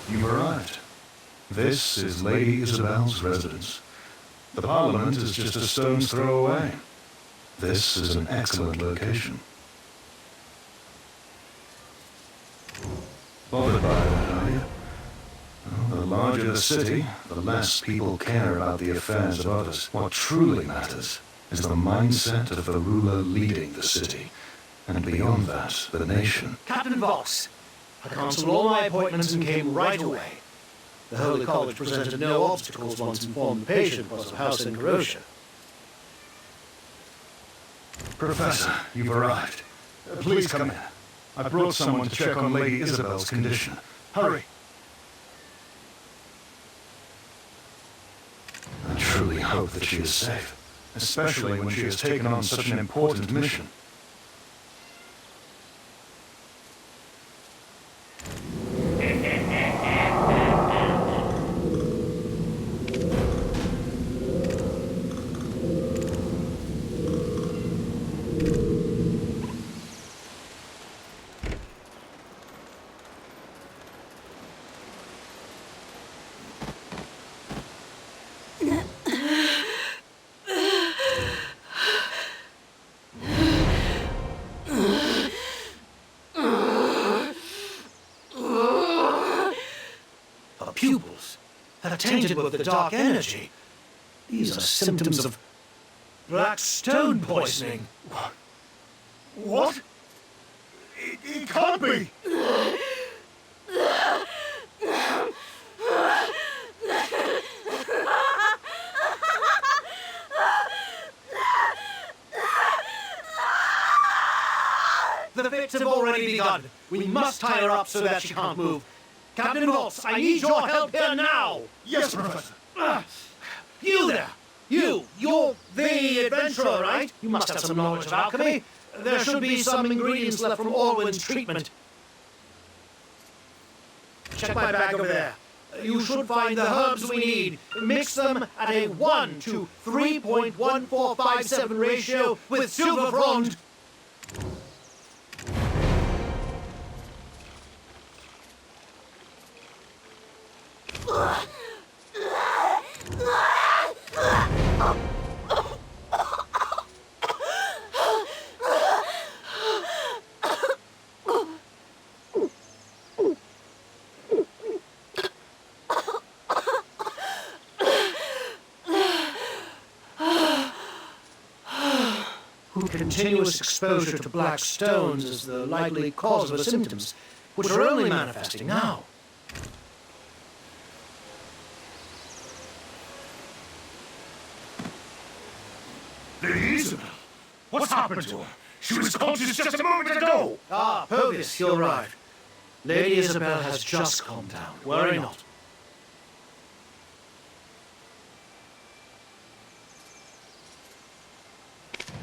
You've arrived. This is Lady Isabel's residence. The Parliament is just a stone's throw away. This is an excellent location. Bothered by that, are you? Well, the larger the city, the less people care about the affairs of others. What truly matters is the mindset of the ruler leading the city, and beyond that, the nation. Captain Vox, I cancelled all my appointments and came right away. The Holy College presented no obstacles once informed the patient was of house in Croatia. Professor, you've arrived. Please come in. I brought someone to check on Lady Isabel's condition. Hurry! I truly hope that she is safe, especially when she has taken on such an important mission. Pupils that are tainted with the dark energy. These are symptoms of black stone poisoning. What? It can't be! The fits have already begun. We must tie her up so that she can't move. Captain Vox, I need your help here now! Yes, Professor. You there! You're the adventurer, right? You must have some knowledge of alchemy. There should be some ingredients left from Orwin's treatment. Check my bag over there. You should find the herbs we need. Mix them at a 1 to 3.1457 ratio with silver frond. Continuous exposure to black stones is the likely cause of the symptoms, which are only manifesting now. Lady Isabel! What's happened to her? She was conscious just a moment ago! Ah, Pogus, you're right. Lady Isabel has just calmed down. Worry not.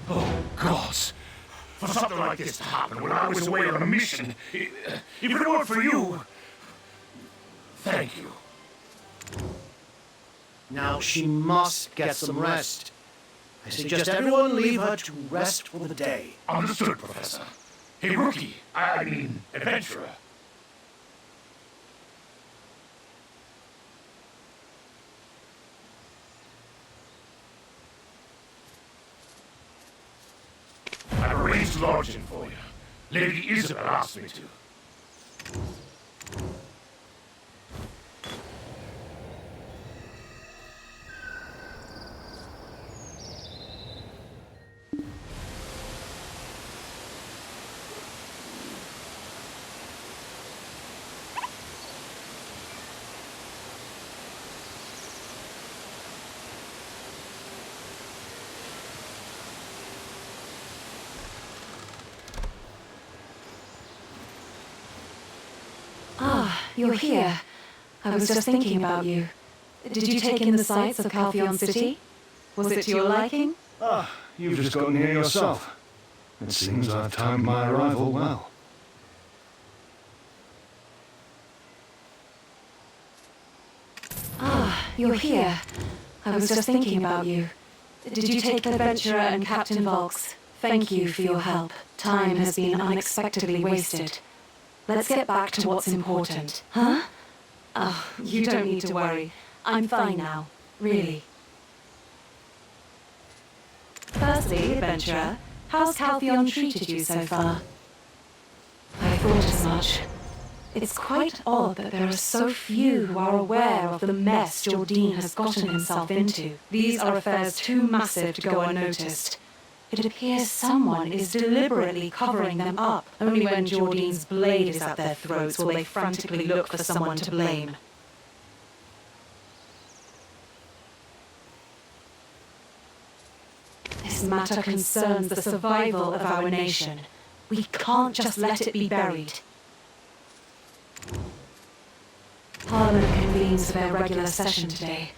Oh, gods! For something like this to happen when I was away on a mission, if it weren't for you... Thank you. Now she must get some rest. I suggest everyone leave her to rest for the day. Understood, Professor. Hey, rookie. I mean, adventurer. I've arranged lodging for you. Lady Isabel asked me to. You're here. I was just thinking about you. Did you take in the sights of Calpheon City? Was it to your liking? You've just gotten here yourself. It seems I've timed my arrival well. You're here. I was just thinking about you. Did you take the adventurer and Captain Vox? Thank you for your help. Time has been unexpectedly wasted. Let's get back to what's important. Huh? Oh, you don't need to worry. I'm fine now. Really. Firstly, adventurer, how's Caltheon treated you so far? I thought as much. It's quite odd that there are so few who are aware of the mess Jordine has gotten himself into. These are affairs too massive to go unnoticed. It appears someone is deliberately covering them up. Only when Jordine's blade is at their throats will they frantically look for someone to blame. This matter concerns the survival of our nation. We can't just let it be buried. Parliament convenes for their regular session today.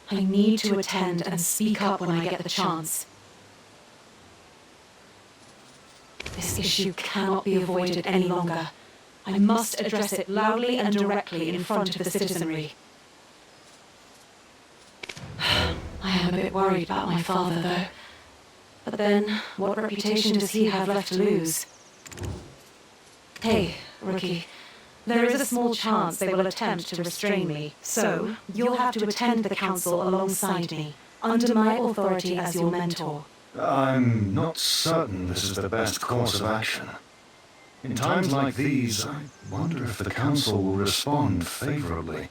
I need to attend and speak up when I get the chance. This issue cannot be avoided any longer. I must address it loudly and directly in front of the citizenry. I am a bit worried about my father, though. But then, what reputation does he have left to lose? Hey, rookie. There is a small chance they will attempt to restrain me, so you'll have to attend the council alongside me, under my authority as your mentor. I'm not certain this is the best course of action. In times like these, I wonder if the council will respond favorably.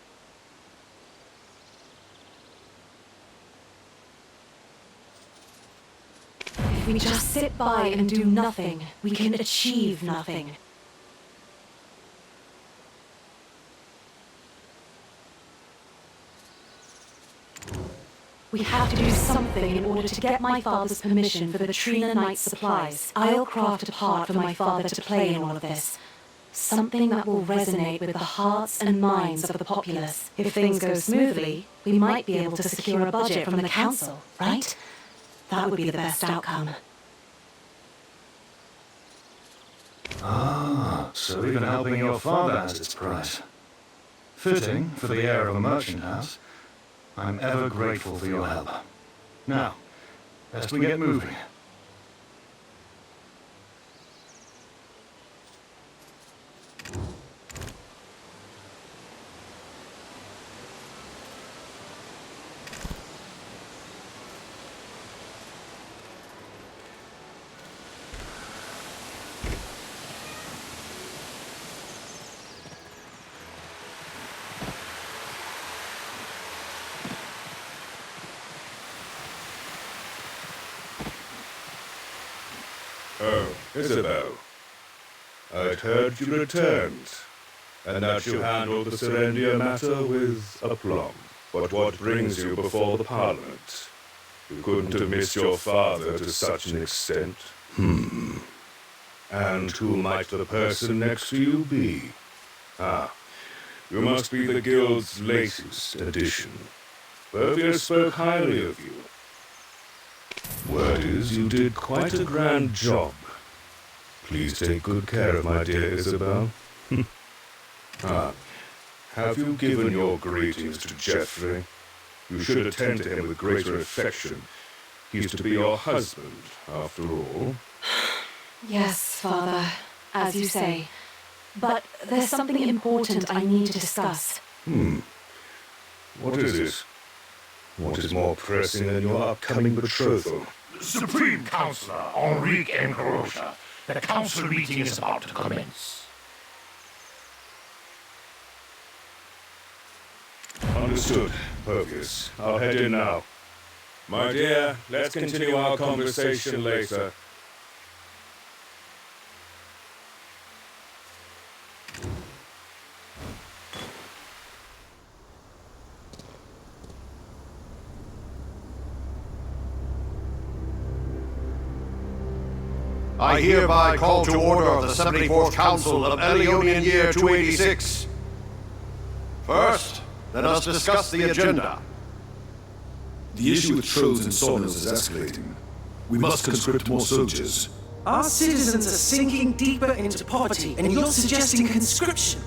If we just sit by and do nothing, we can achieve nothing. We have to do something in order to get my father's permission for the Trina Knight supplies. I'll craft a part for my father to play in all of this. Something that will resonate with the hearts and minds of the populace. If things go smoothly, we might be able to secure a budget from the council, right? That would be the best outcome. Ah, so even helping your father has its price. Fitting for the heir of a merchant house. I'm ever grateful for your help. Now, best we get moving. Oh, Isabel. I'd heard you returned, and that you handled the Serendia matter with aplomb. But what brings you before the Parliament? You couldn't have missed your father to such an extent. And who might the person next to you be? Ah, you must be the Guild's latest addition. Berthier spoke highly of you. Word is, you did quite a grand job. Please take good care of my dear Isabel. Have you given your greetings to Geoffrey? You should attend to him with greater affection. He's to be your husband, after all. Yes, Father, as you say. But there's something important I need to discuss. What is it? What is more pressing than your upcoming betrothal? Supreme Councillor Enrique Engrocha, the council meeting is about to commence. Understood, Pervious. I'll head in now. My dear, let's continue our conversation later. I hereby call to order the 74th Council of Elionian Year 286. First, let us discuss the agenda. The issue with trolls and Sonos is escalating. We must conscript more soldiers. Our citizens are sinking deeper into poverty, and you're suggesting conscription.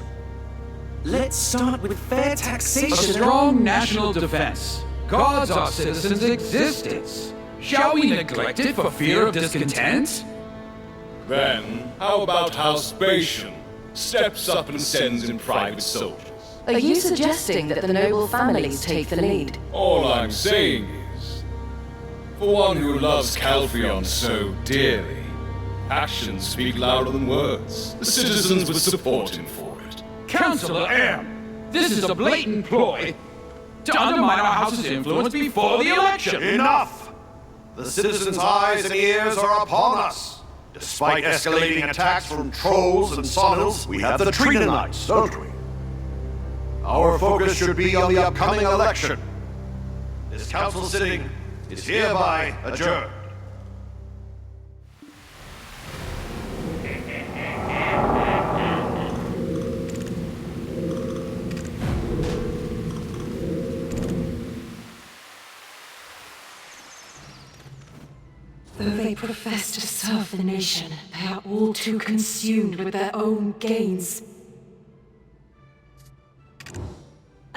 Let's start with fair A taxation. strong national defense guards our citizens' existence. Shall we neglect it for fear of discontent? Then, how about House Bation steps up and sends in private soldiers? Are you suggesting that the noble families take the lead? All I'm saying is, for one who loves Calpheon so dearly, actions speak louder than words. The citizens would support him for it. Councillor M, this is a blatant ploy to undermine our house's influence before the election. Enough! The citizens' eyes and ears are upon us. Despite escalating attacks from trolls and sonils, we have the Trina Knights, don't we? Our focus should be on the upcoming election. This council sitting is hereby adjourned. Though they profess to serve the nation, they are all too consumed with their own gains.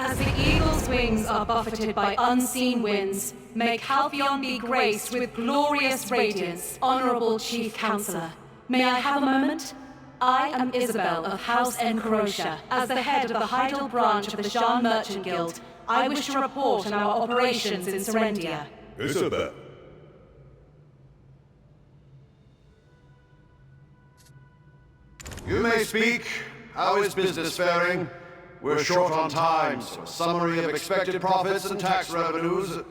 As the eagle's wings are buffeted by unseen winds, may Calpheon be graced with glorious radiance, Honorable Chief Counselor. May I have a moment? I am Isabel of House Encarosia. As the head of the Hydel branch of the Shan Merchant Guild, I wish to report on our operations in Serendia. Isabel. You may speak. How is business faring? We're short on time, so a summary of expected profits and tax revenues.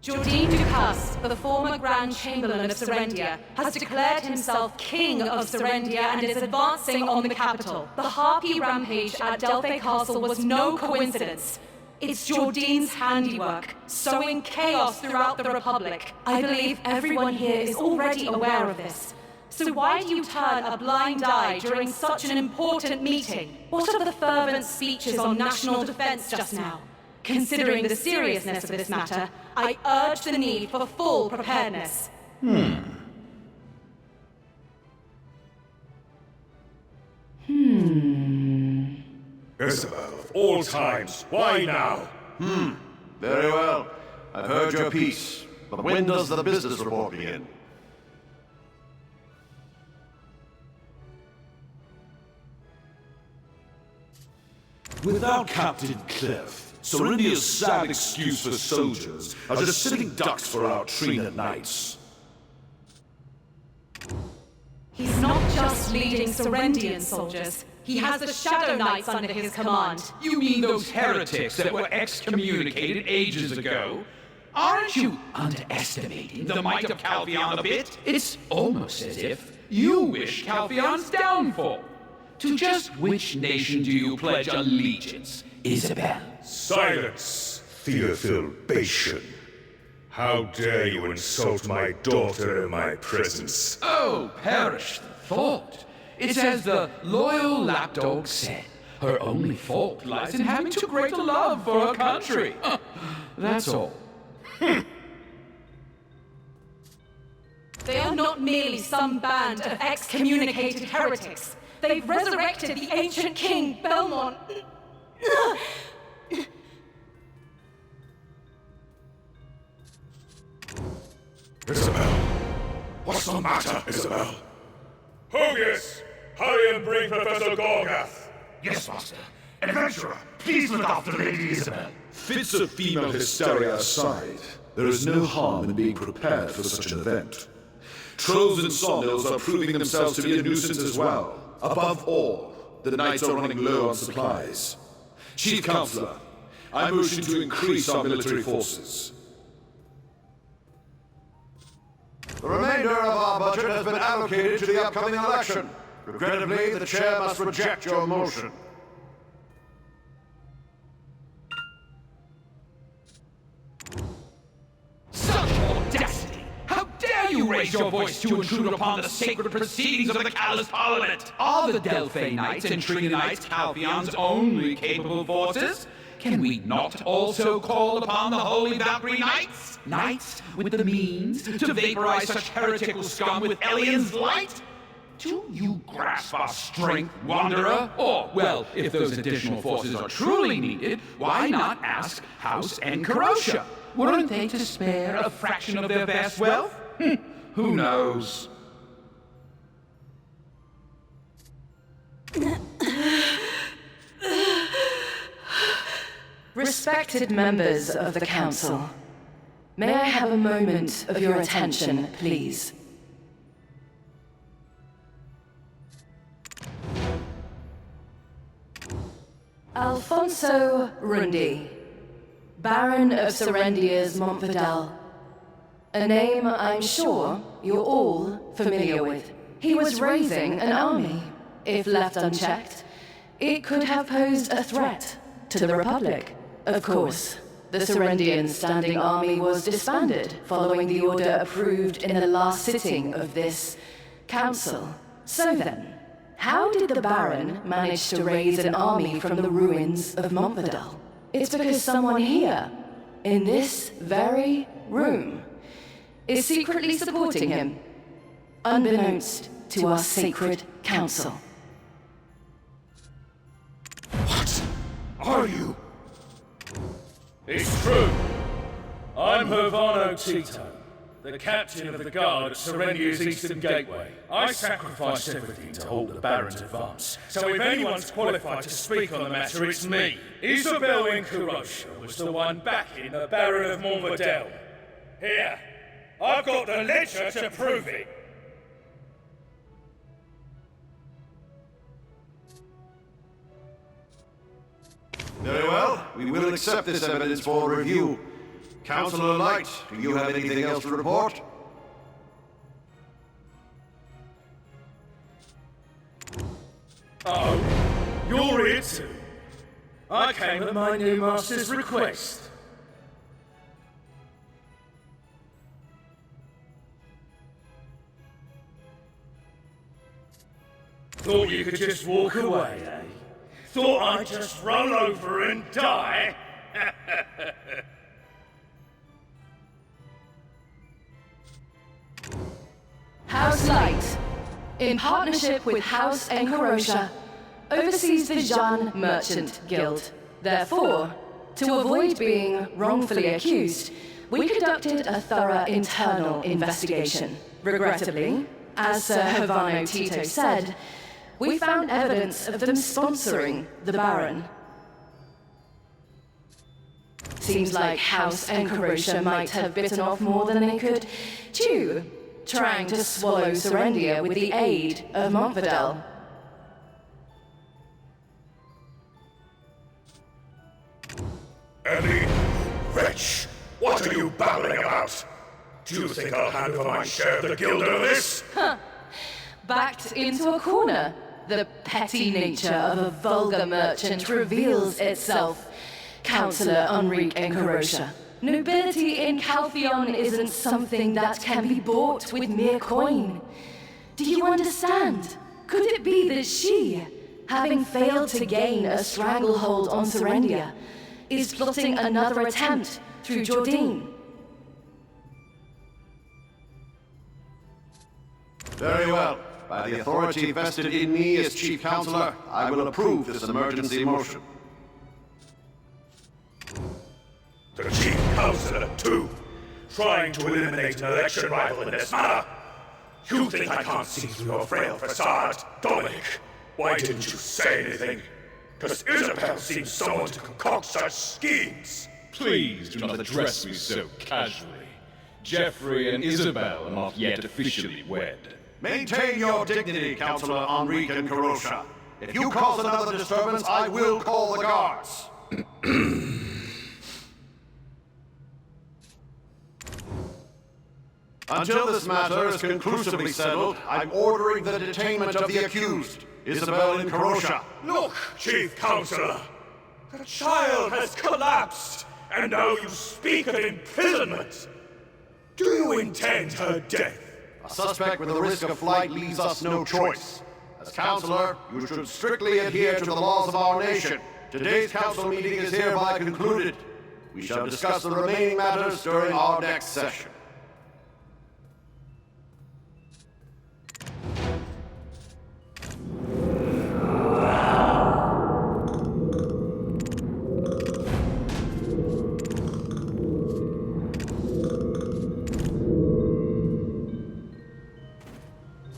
Jordine Ducasse, the former Grand Chamberlain of Serendia, has declared himself King of Serendia and is advancing on the capital. The Harpy rampage at Delphi Castle was no coincidence. It's Jordine's handiwork, sowing chaos throughout the Republic. I believe everyone here is already aware of this. So why do you turn a blind eye during such an important meeting? What are the fervent speeches on national defense just now? Considering the seriousness of this matter, I urge the need for full preparedness. Isabel, of all times, why now? Very well. I've heard your piece. But when does the business report begin? Without Captain Cliff, Serendia's sad excuse for soldiers are just sitting ducks for our Trina Knights. He's not just leading Serendian soldiers. He has the Shadow Knights under his command. You mean those heretics that were excommunicated ages ago? Aren't you underestimating the might of Calpheon a bit? It's almost as if you wish Calpheon's downfall. To just which nation do you pledge allegiance, Isabel? Silence, Theophil Bation. How dare you insult my daughter in my presence? Oh, perish the thought. It's as the loyal lapdog said. Her only fault lies in having too great a love for her country. That's all. They are not merely some band of excommunicated heretics. They've resurrected the ancient king, Belmont. Isabel! What's the matter, Isabel? Hogus! Hurry and bring Professor Gorgath! Yes, Master. Adventurer, please look after Lady Isabel. Fits of female hysteria aside, there is no harm in being prepared for such an event. Trolls and Sonils are proving themselves to be a nuisance as well. Above all, the Knights are running low on supplies. Chief Counselor, I motion to increase our military forces. The remainder of our budget has been allocated to the upcoming election. Regrettably, the chair must reject your motion. Such audacity! How dare you raise your voice to intrude upon the sacred proceedings of the Callous Parliament? Are the Delphi Knights and Trina Knights Calpheon's only capable forces? Can we not also call upon the Holy Valkyrie Knights? Knights with the means to vaporize such heretical scum with Elian's light? Do you grasp our strength, Wanderer? Or, well, if those additional forces are truly needed, why not ask House Encarosia? Weren't they to spare a fraction of their vast wealth? Who knows? Respected members of the Council, may I have a moment of your attention, please? Alfonso Rundi, Baron of Serendia's Montvidal. A name I'm sure you're all familiar with. He was raising an army. If left unchecked, it could have posed a threat to the Republic. Of course, the Serendian standing army was disbanded following the order approved in the last sitting of this council. So then, how did the Baron manage to raise an army from the ruins of Montvidal? It's because someone here, in this very room, is secretly supporting him, unbeknownst to our sacred council. What are you? It's true. I'm Hervano Tito, the captain of the guard at Serendia's Eastern Gateway. I sacrificed everything to halt the Baron's advance, so if anyone's qualified to speak on the matter, it's me. Isabel Incarosha was the one backing the Baron of Montvidal. Here, I've got the ledger to prove it. Very well. We will accept this evidence for review. Councillor Light, do you have anything else to report? Oh, you're here too. I came at my new master's request. Thought you could just walk away, eh? Thought I'd just roll over and die? House Light, in partnership with House Encarosha, oversees the Jean Merchant Guild. Therefore, to avoid being wrongfully accused, we conducted a thorough internal investigation. Regrettably, as Sir Hervano Tito said, we found evidence of them sponsoring the Baron. Seems like House Encarosha might have bitten off more than they could chew, trying to swallow Serendia with the aid of Montvidal. Ellie, wretch, what are you babbling about? Do you think I'll hand over my share of the guild over this? Huh. Backed into a corner, the petty nature of a vulgar merchant reveals itself. Councillor Enrique Encarosha. Nobility in Calphion isn't something that can be bought with mere coin. Do you understand? Could it be that she, having failed to gain a stranglehold on Serendia, is plotting another attempt through Jordine? Very well. By the authority vested in me as Chief Councillor, I will approve this emergency motion. The Chief Councillor, too, trying to eliminate an election rival in this manner. You think I can't see through your frail facade, Dominic? Why didn't you say anything? Does Isabel seem someone to concoct such schemes? Please do not address me so casually. Geoffrey and Isabel are not yet officially wed. Maintain your dignity, Councillor Enrique Encarosha. If you cause another disturbance, I will call the guards. Until this matter is conclusively settled, I'm ordering the detainment of the accused, Isabel Encarosha. Look, Chief Councillor! The child has collapsed, and now you speak of imprisonment! Do you intend her death? A suspect with the risk of flight leaves us no choice. As Councillor, you should strictly adhere to the laws of our nation. Today's council meeting is hereby concluded. We shall discuss the remaining matters during our next session.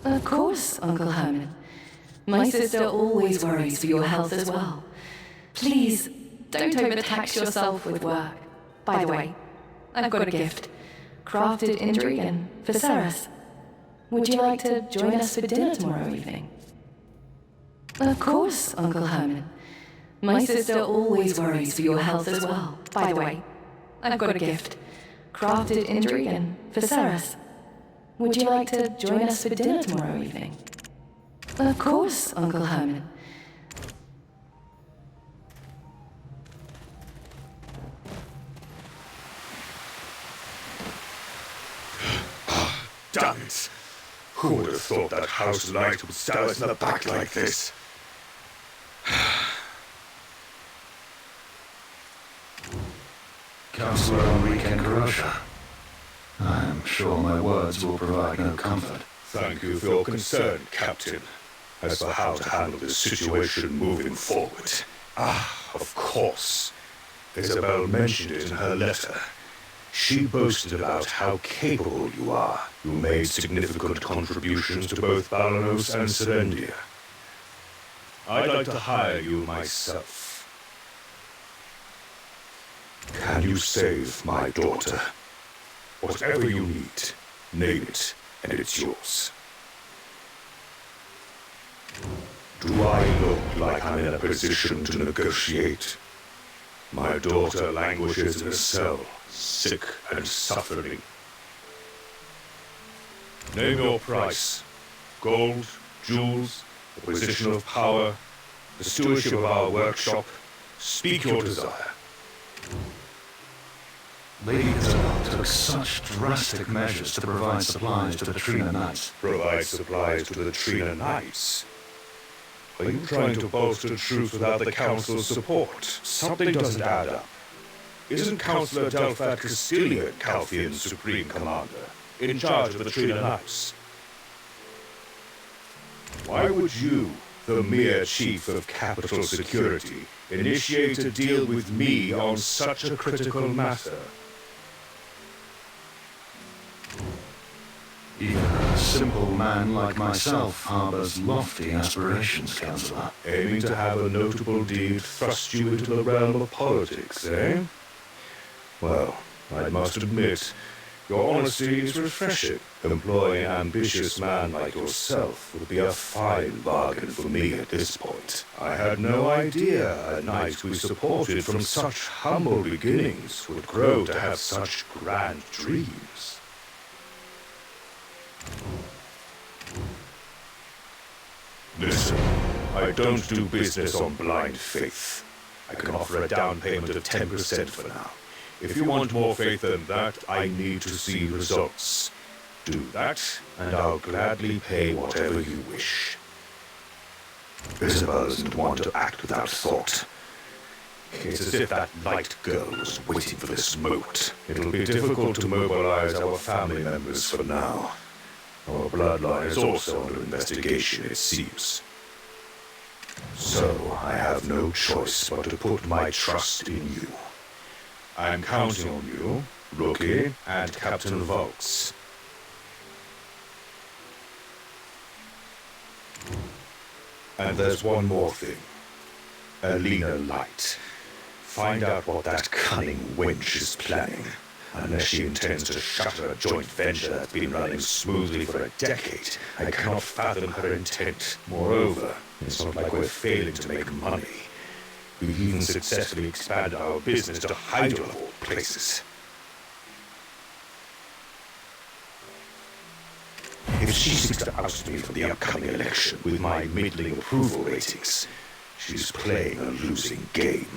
Of course, Uncle Herman. My sister always worries for your health as well. Please, don't overtax yourself with work. By the way, I've got a gift. Crafted in Drigan for Ceres. Would you like to join us for dinner tomorrow evening? Of course, Uncle Herman. My sister always worries for your health as well. By the way, I've got a gift. Crafted in Drigan for Ceres. Would you like to join us for dinner tomorrow evening? Of course, Uncle Herman. Damn it! Who would have thought that house light would stab us in the back like this? Councillor Enrique Carosha. I am sure my words will provide no comfort. Thank you for your concern, Captain, as for how to handle this situation moving forward. Of course. Isabel mentioned it in her letter. She boasted about how capable you are. You made significant contributions to both Balanos and Serendia. I'd like to hire you myself. Can you save my daughter? Whatever you need, name it, and it's yours. Do I look like I'm in a position to negotiate? My daughter languishes in a cell, sick and suffering. Name your price. Gold, jewels, a position of power, the stewardship of our workshop. Speak your desire. Lady Isabel took such drastic measures to provide supplies to the Trina Knights. Provide supplies to the Trina Knights? Are you trying to bolster troops without the Council's support? Something doesn't add up. Isn't Councillor Delphat Castillion Calphian's Supreme Commander, in charge of the Trina Knights? Why would you, the mere Chief of Capital Security, initiate a deal with me on such a critical matter? Even a simple man like myself harbors lofty aspirations, Councillor. Aiming to have a notable deed thrust you into the realm of politics, eh? Well, I must admit, your honesty is refreshing. Employing an ambitious man like yourself would be a fine bargain for me at this point. I had no idea a knight we supported from such humble beginnings would grow to have such grand dreams. Listen, I don't do business on blind faith. I can offer a down payment of 10% for now. If you want more faith than that, I need to see results. Do that, and I'll gladly pay whatever you wish. Isabel isn't one to act without thought. It's as if that light girl was waiting for this moment. It'll be difficult to mobilize our family members for now. Our bloodline is also under investigation, it seems. So, I have no choice but to put my trust in you. I'm counting on you, Rookie, and Captain Volks. And there's one more thing. Alina Light. Find out what that cunning wench is planning. Unless she intends to shutter a joint venture that's been running smoothly for a decade, I cannot fathom her intent. Moreover, it's not like we're failing to make money. We've even successfully expanded our business to Hydra of all places. If she seeks to oust me from the upcoming election with my middling approval ratings, she's playing a losing game.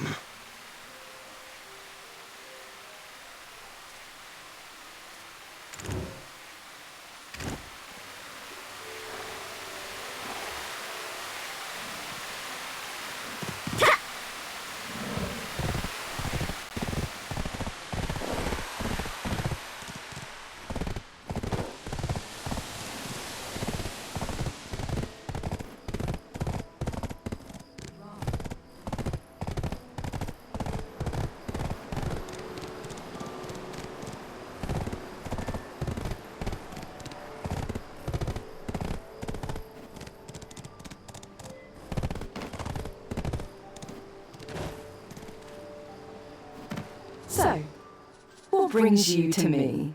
what brings you to me?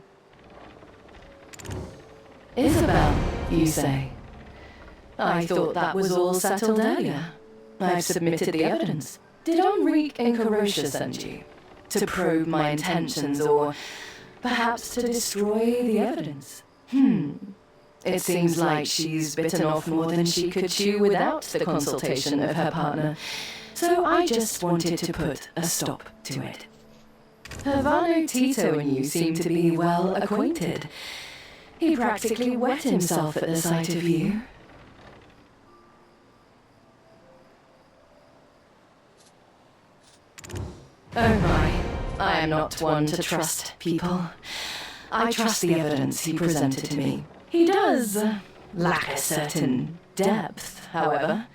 Isabel, you say? I thought that was all settled earlier. I've submitted the evidence. Did Enrique and Carosha send you? To probe my intentions or perhaps to destroy the evidence? It seems like she's bitten off more than she could chew without the consultation of her partner. So I just wanted to put a stop to it. Hervano Tito and you seem to be well acquainted. He practically wet himself at the sight of you. Oh my, I am not one to trust people. I trust the evidence he presented to me. He does lack a certain depth, however.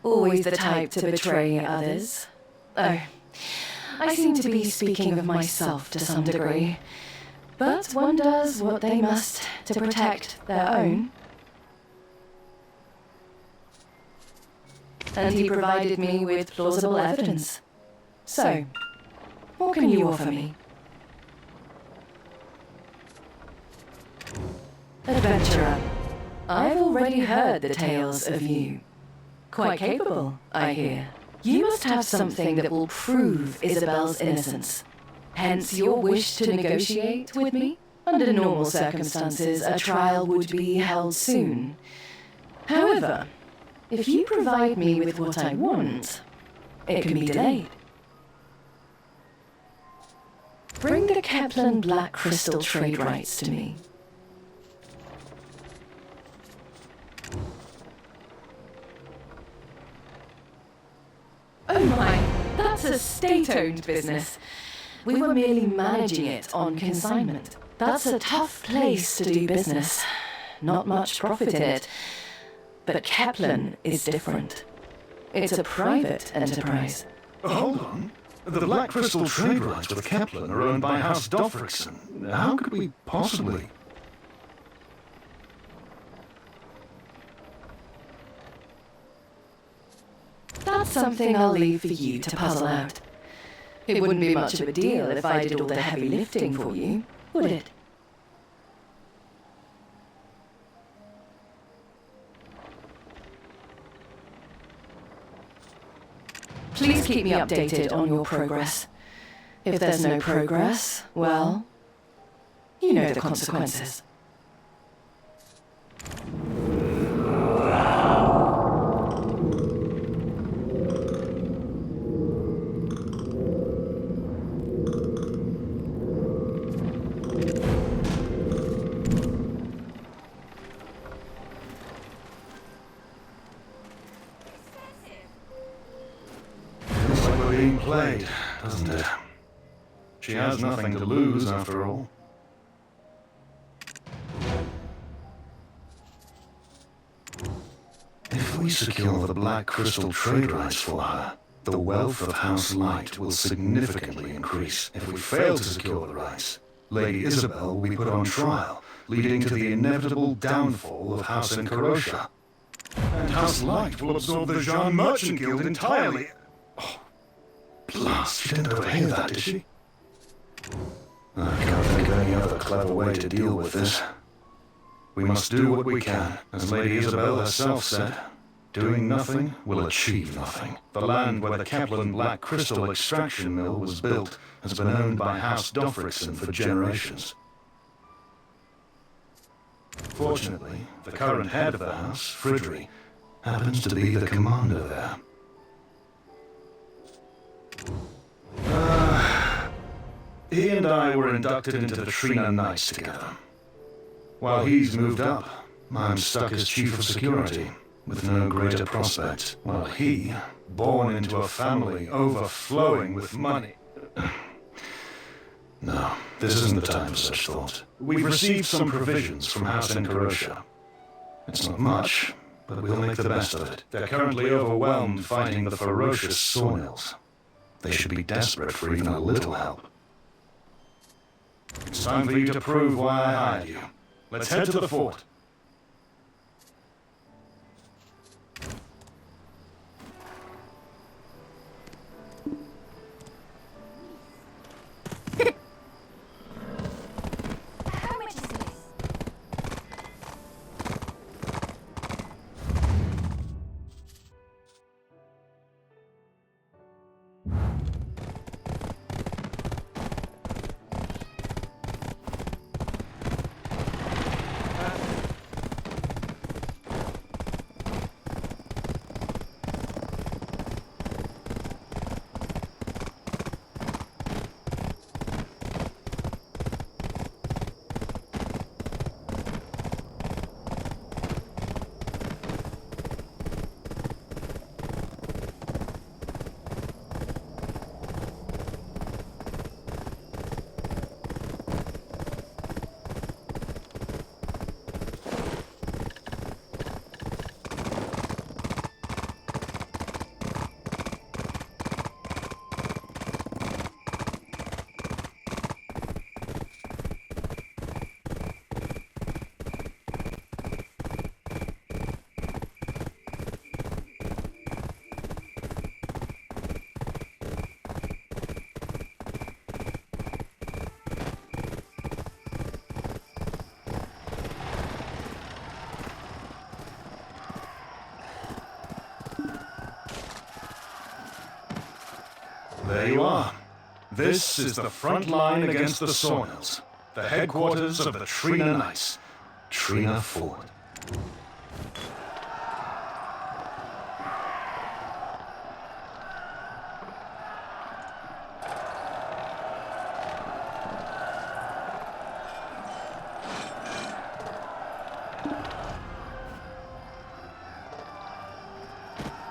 Always the type to betray others. Oh, I seem to be speaking of myself to some degree. But one does what they must to protect their own. And he provided me with plausible evidence. So, what can you offer me? Adventurer, I've already heard the tales of you. Quite capable, I hear. You must have something that will prove Isabel's innocence. Hence your wish to negotiate with me? Under normal circumstances, a trial would be held soon. However, if you provide me with what I want, it can be delayed. Bring the Kepler Black Crystal trade rights to me. Oh my, that's a state-owned business. We were merely managing it on consignment. That's a tough place to do business. Not much profit in it. But Kepler is different. It's a private enterprise. Hold on. The Black Crystal trade rights with Kepler are owned by House Dofrickson. How could we possibly... That's something I'll leave for you to puzzle out. It wouldn't be much of a deal if I did all the heavy lifting for you, would it? Please keep me updated on your progress. If there's no progress, well, you know the consequences. Being played, doesn't it? She has nothing to lose, after all. If we secure the Black Crystal trade rights for her, the wealth of House Light will significantly increase. If we fail to secure the rights, Lady Isabel will be put on trial, leading to the inevitable downfall of House Encarosha. And House Light will absorb the Jean Merchant Guild entirely. Oh. Blast, she didn't overhear that, did she? I can't think of any other clever way to deal with this. We must do what we can, as Lady Isabel herself said. Doing nothing will achieve nothing. The land where the Kepler Black Crystal extraction mill was built has been owned by House Dofrickson for generations. Fortunately, the current head of the house, Fridry, happens to be the commander there. He and I were inducted into the Trina Knights together. While he's moved up, I'm stuck as Chief of Security, with no greater prospects, while he, born into a family overflowing with money... No, this isn't the time for such thought. We've received some provisions from House Encarosha. It's not much, but we'll make the best of it. They're currently overwhelmed fighting the ferocious Sawmills. They should be desperate for even a little help. It's time for you to prove why I hired you. Let's head to the fort. There you are. This is the front line against the Sawmills, the headquarters of the Trina Knights, Trina Fort.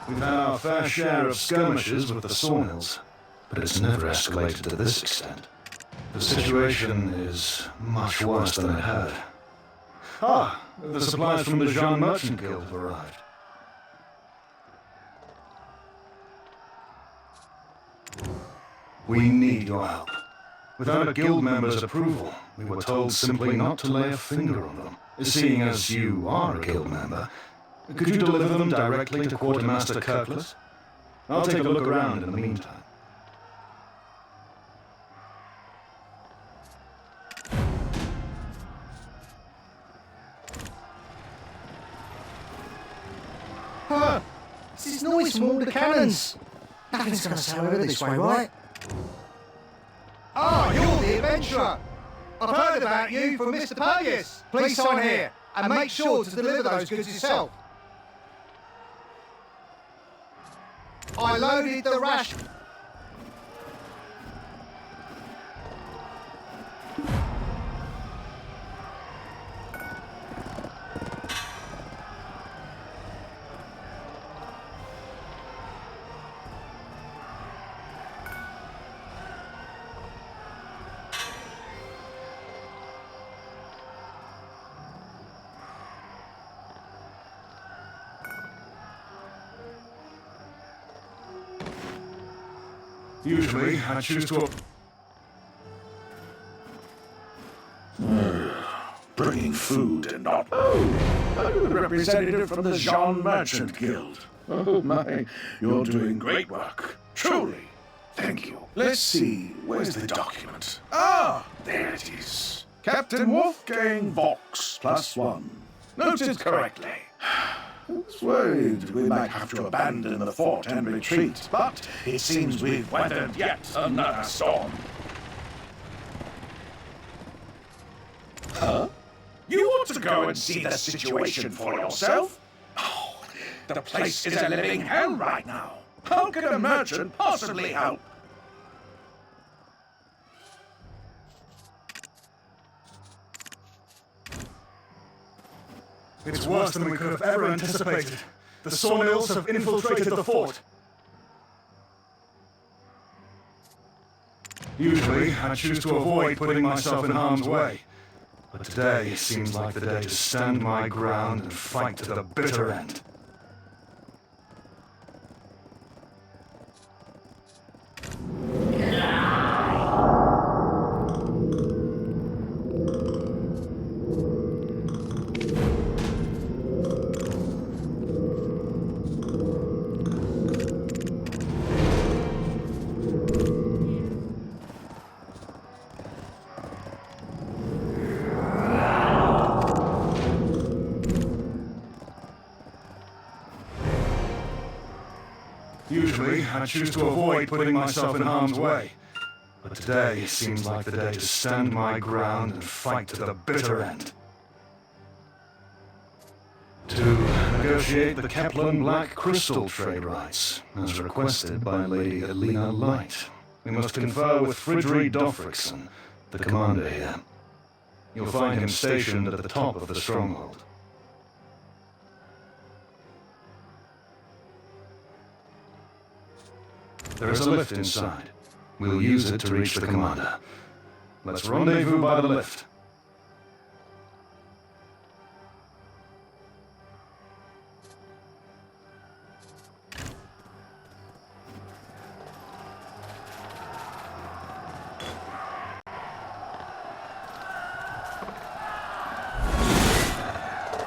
We've had our fair share of skirmishes with the Sawmills, but it's never escalated to this extent. The situation is much worse than it had. Ah, the supplies from the Jean Merchant Guild have arrived. We need your help. Without a guild member's approval, we were told simply not to lay a finger on them. Seeing as you are a guild member, could you deliver them directly to Quartermaster Kirkless? I'll take a look around in the meantime. Huh! It's this noise from all the cannons! Nothing's gonna sail over this way, right? Ah, you're the adventurer! I've heard about you from Mr. Purgus! Please sign here, and make sure to deliver those goods yourself. I loaded the ration. Usually, I choose to... Bringing food and not... Oh, a representative from the Jean Merchant Guild. Oh my, you're doing great work. Truly. Thank you. Let's see, where's the document? Ah, there it is. Captain Wolfgang Vox, +1. Noted correctly. I was worried we might have to abandon the fort and retreat, but it seems we've weathered yet another storm. Huh? You want to go and see the situation for yourself? Oh, the place is a living hell right now. How can a merchant possibly help? It's worse than we could have ever anticipated. The Sawmills have infiltrated the fort. Usually, I choose to avoid putting myself in harm's way. But today seems like the day to stand my ground and fight to the bitter end. Usually, I choose to avoid putting myself in harm's way. But today seems like the day to stand my ground and fight to the bitter end. To negotiate the Kepler Black Crystal trade rights, as requested by Lady Helena Light, we must confer with Fridri Dofrickson, the commander here. You'll find him stationed at the top of the stronghold. There is a lift inside. We'll use it to reach the commander. Let's rendezvous by the lift.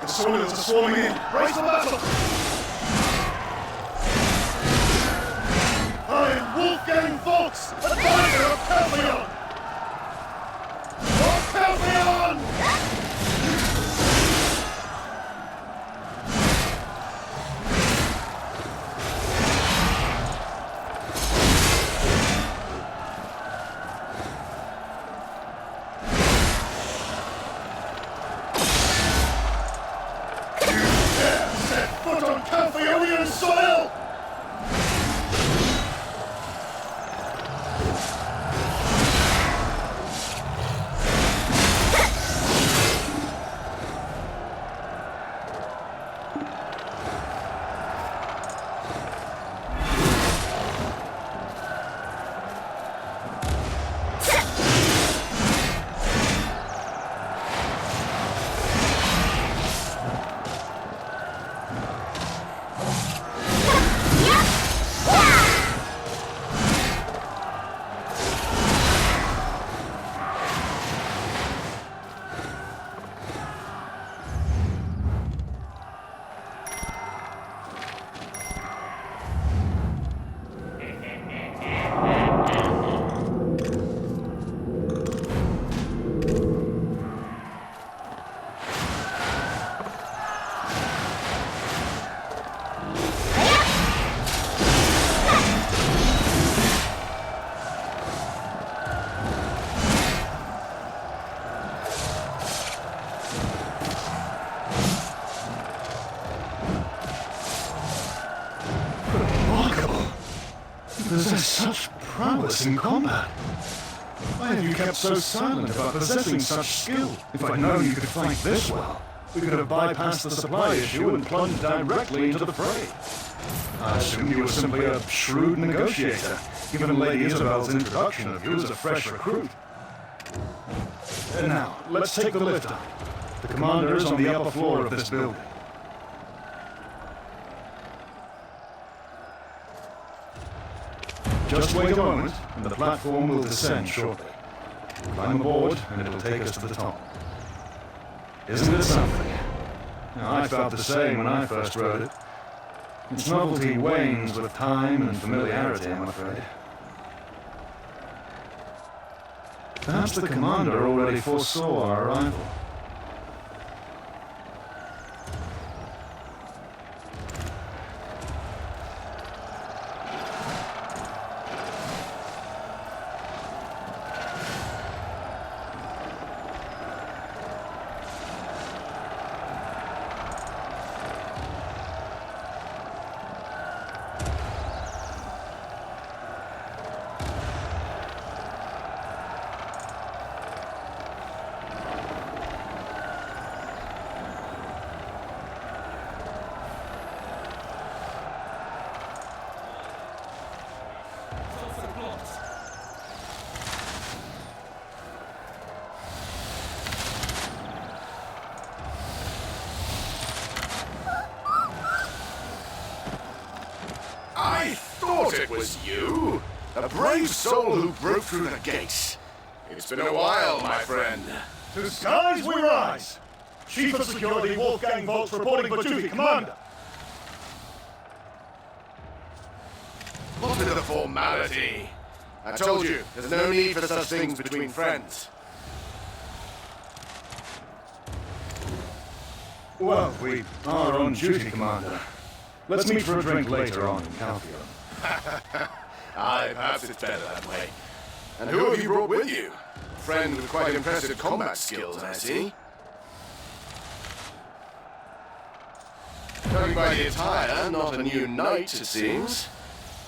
The Sawmills are swarming in. Brace for battle! I am Wolfgang Vox, advisor of Caltheon! For Caltheon! soil! Possess such prowess in combat. Why have you kept so silent about possessing such skill? If I'd known you could fight this well, we could have bypassed the supply issue and plunged directly into the fray. I assumed you were simply a shrewd negotiator, given Lady Isabel's introduction of you as a fresh recruit. And now, let's take the lift up. The commander is on the upper floor of this building. Just wait a moment, and the platform will descend shortly. Climb aboard, and it'll take us to the top. Isn't it something? Now, I felt the same when I first rode it. Its novelty wanes with time and familiarity, I'm afraid. Perhaps the commander already foresaw our arrival. I thought it was you! A brave soul who broke through the gates. It's been a while, my friend. To skies we rise! Chief of Security Wolfgang Volz reporting for duty, Commander! What with the formality? I told you, there's no need for such things between friends. Well, we are on duty, Commander. Let's meet for a drink later on in Caltheon. Aye, perhaps it's better that way. And who have you brought with you? A friend with quite impressive combat skills, I see. Judging by the attire, not a new knight, it seems.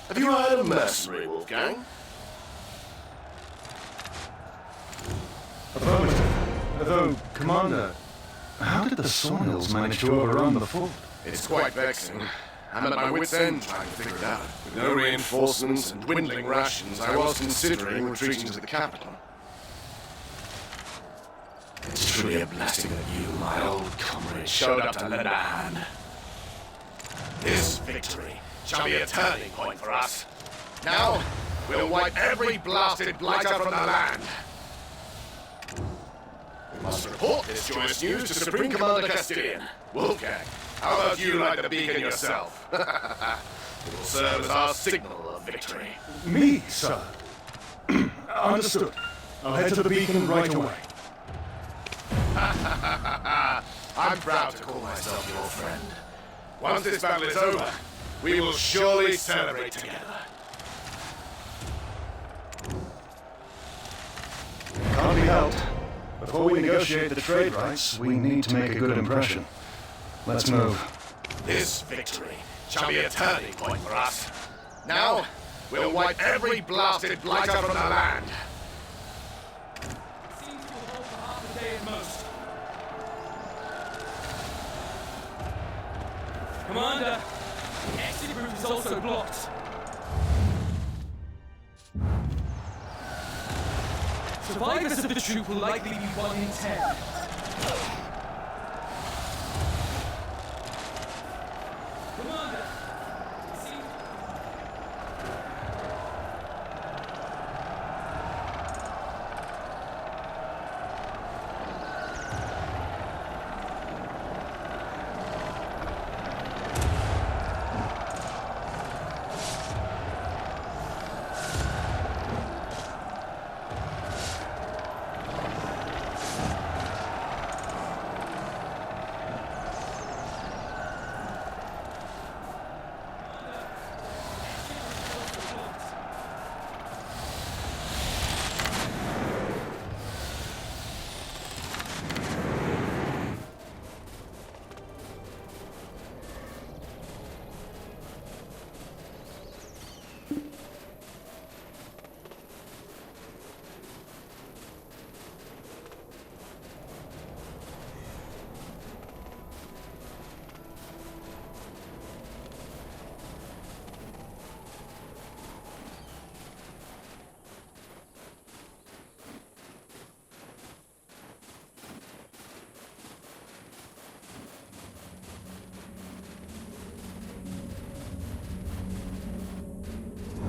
Have you hired a mercenary, Wolfgang? Affirmative. Though, Commander, how did the Soils manage to overrun the fort? It's quite vexing. I'm at my wit's end trying to figure it out. With no reinforcements and dwindling rations, I was considering retreating to the capital. It's truly a blessing that you, my old comrade, showed up to lend a hand. This victory shall be a turning point for us. Now, we'll wipe every blasted blighter from the land. We must report this joyous news to Supreme Commander Castilian. Wolfgang, how about you light the beacon yourself? It will serve as our signal of victory. Me, sir? Understood. I'll head to the beacon right away. I'm proud to call myself your friend. Once this battle is over, we will surely celebrate together. Can't be helped. Before we negotiate the trade rights, we need to make a good impression. Let's move. This victory shall be a turning point for us. Now, we'll wipe every blasted blighter from the land. Seems to hold for half a day at most. Commander, the exit route is also blocked. Survivors of the troop will likely be 1 in 10. Commander, it seems...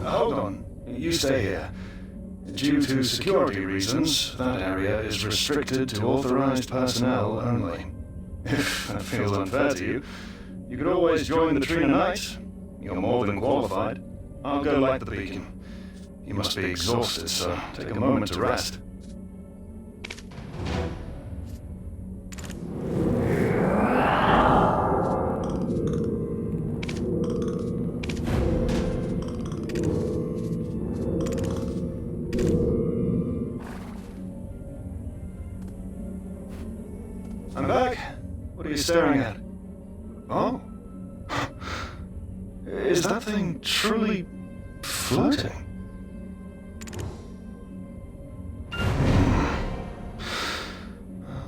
Hold on. You stay here. Due to security reasons, that area is restricted to authorized personnel only. If that feels unfair to you, you could always join the Trina Knights. You're more than qualified. I'll go light the beacon. You must be exhausted, so take a moment to rest. I'm back. What are you staring at? Oh? Is that thing truly floating?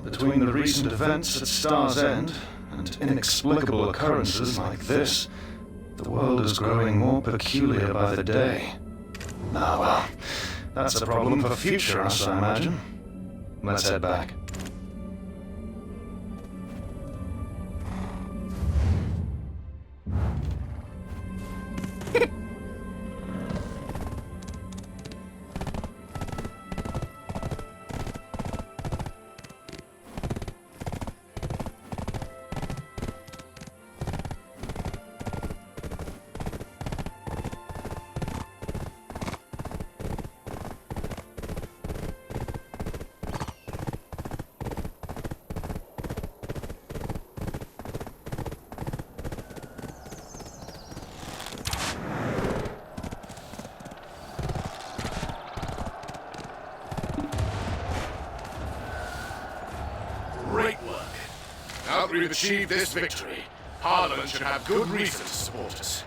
Between the recent events at Star's End and inexplicable occurrences like this, the world is growing more peculiar by the day. Ah, well, that's a problem for future us, I imagine. Let's head back. Great work. Now that we've achieved this victory, Parliament should have good reason to support us.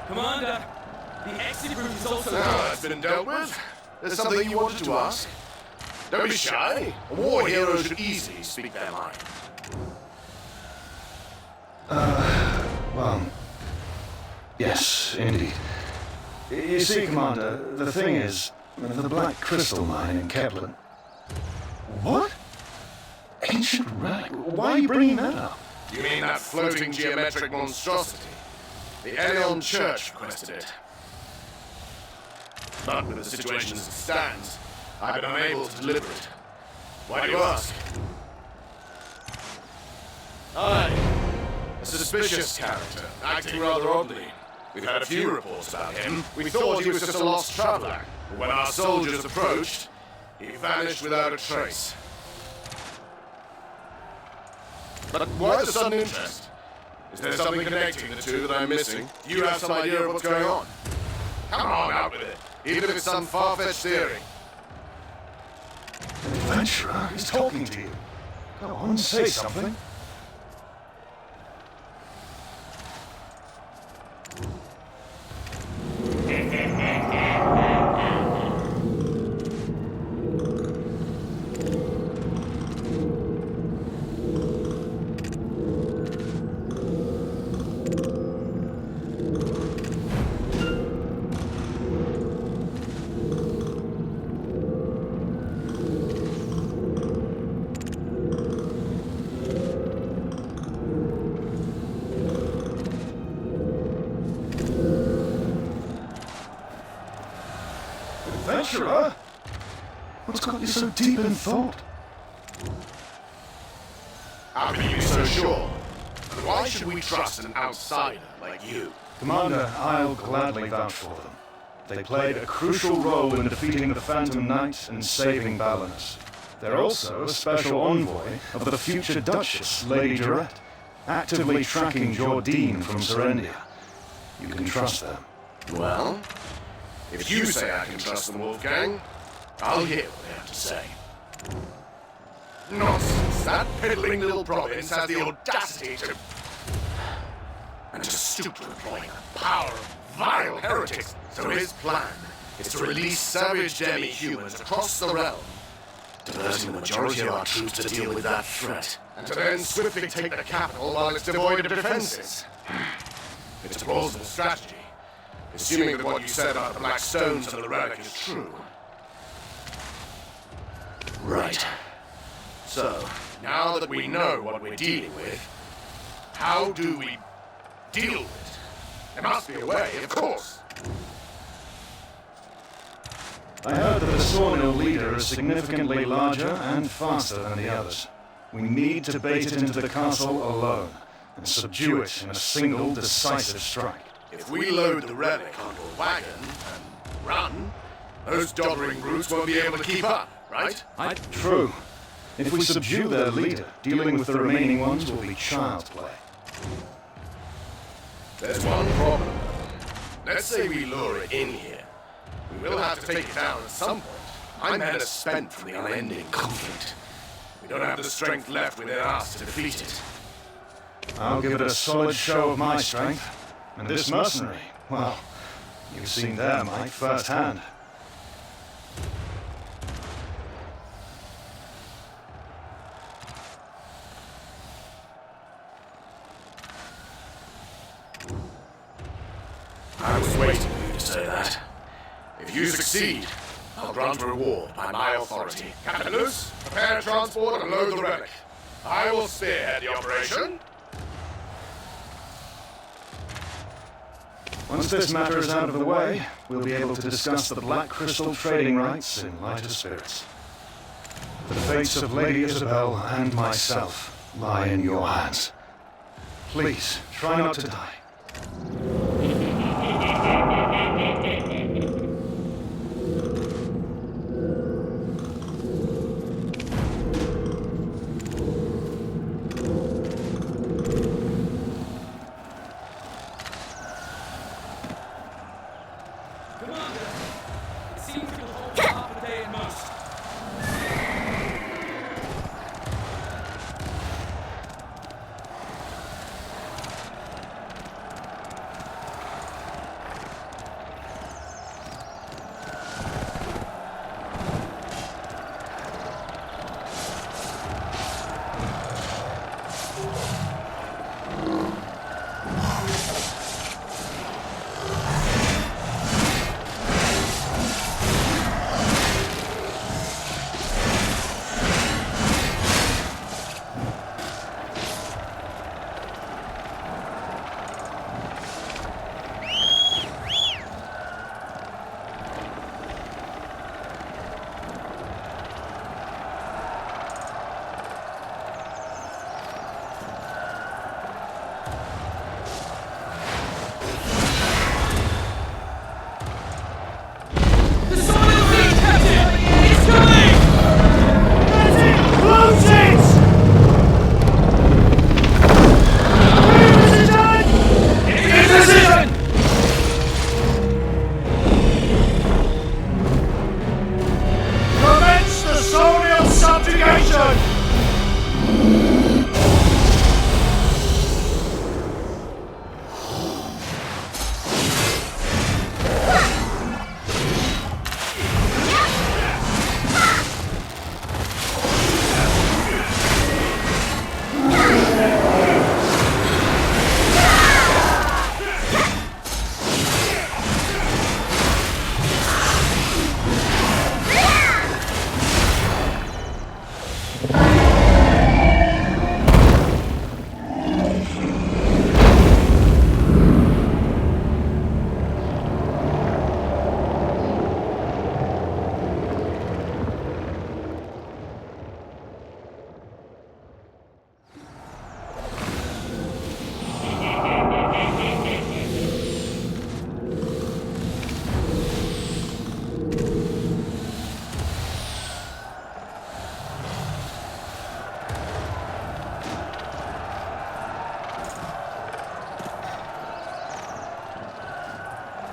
Commander, the exit route is also Now that's been dealt with. There's something you wanted to ask? Don't be shy. A war hero should easily speak their mind. Well, yes, indeed. You see, Commander, the thing is, the Black Crystal Mine in Kepler... What? Ancient relic? Why are you bringing that up? You mean that floating geometric monstrosity? The Elion Church requested it. But with the situation as it stands, I've been unable to deliver it. Why do you ask? Aye. A suspicious character, acting rather oddly. We've had a few reports about him. We thought he was just a lost traveler. But when our soldiers approached, he vanished without a trace. But why the sudden interest? Is there something connecting the two that I'm missing? Do you have some idea of what's going on? Come on, out with it. Even if it's some far-fetched theory. The adventurer is talking to you. Go on, say something. Adventurer? What's got you so deep in thought? How can you be so sure? And why should we trust an outsider like you? Commander, I'll gladly vouch for them. They played a crucial role in defeating the Phantom Knight and saving Balinus. They're also a special envoy of the future Duchess, Lady Durette, actively tracking Jordine from Serendia. You can trust them. Well, if you say I can trust them, Wolfgang, I'll hear what they have to say. Nonsense! That piddling little province has the audacity to... and to stoop to employing the power of vile heretics. So his plan is to release savage demi-humans across the realm, diverting the majority of our troops to deal with that threat, and to then swiftly take the capital while it's devoid of defenses. It's a plausible strategy, assuming that what you said about the Black Stones and the relic is true. Right. So, now that we know what we're dealing with, how do we deal with it? There must be a way, of course. I heard that the Sornil leader is significantly larger and faster than the others. We need to bait it into the castle alone and subdue it in a single decisive strike. If we load the relic onto a wagon and run, those doddering brutes won't be able to keep up, right? True. If we subdue their leader, dealing with the remaining ones will be child's play. There's one problem. Let's say we lure it in here. We will have to take it down at some point. My men are spent from the unending conflict. We don't have the strength left within us to defeat it. I'll give it a solid show of my strength. And this mercenary, well, you've seen their might firsthand. I was waiting for you to say that. If you succeed, I'll grant a reward by my authority. Captain Luce, prepare transport and load the relic. I will spearhead the operation. Once this matter is out of the way, we'll be able to discuss the Black Crystal trading rights in lighter spirits. The fates of Lady Isabel and myself lie in your hands. Please, try not to die.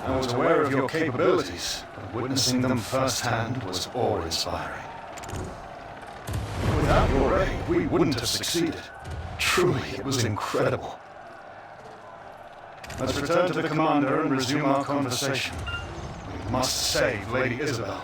I was aware of your capabilities, but witnessing them firsthand was awe-inspiring. Without your aid, we wouldn't have succeeded. Truly, it was incredible. Let's return to the commander and resume our conversation. We must save Lady Isabel.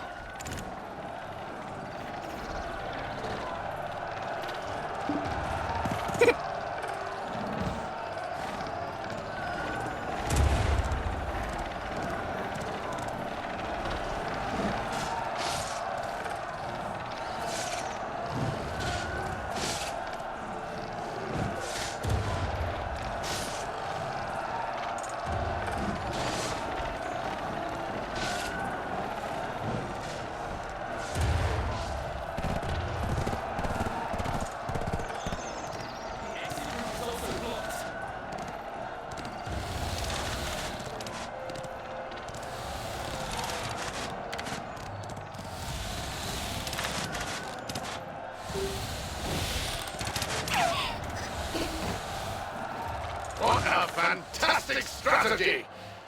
What a fantastic strategy!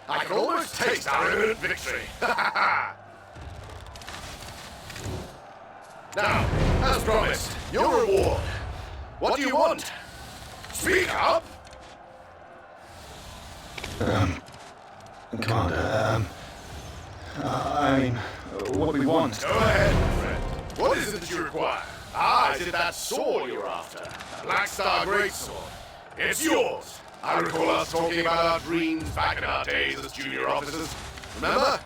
I can almost taste our imminent victory. Now, as promised, your reward. What do you want? Speak up! Commander, I mean, what we want. Go ahead, my friend. What is it that you require? Ah, is it that sword you're after? The Black Star Greatsword. It's yours. I recall us talking about our dreams back in our days as junior officers. Remember?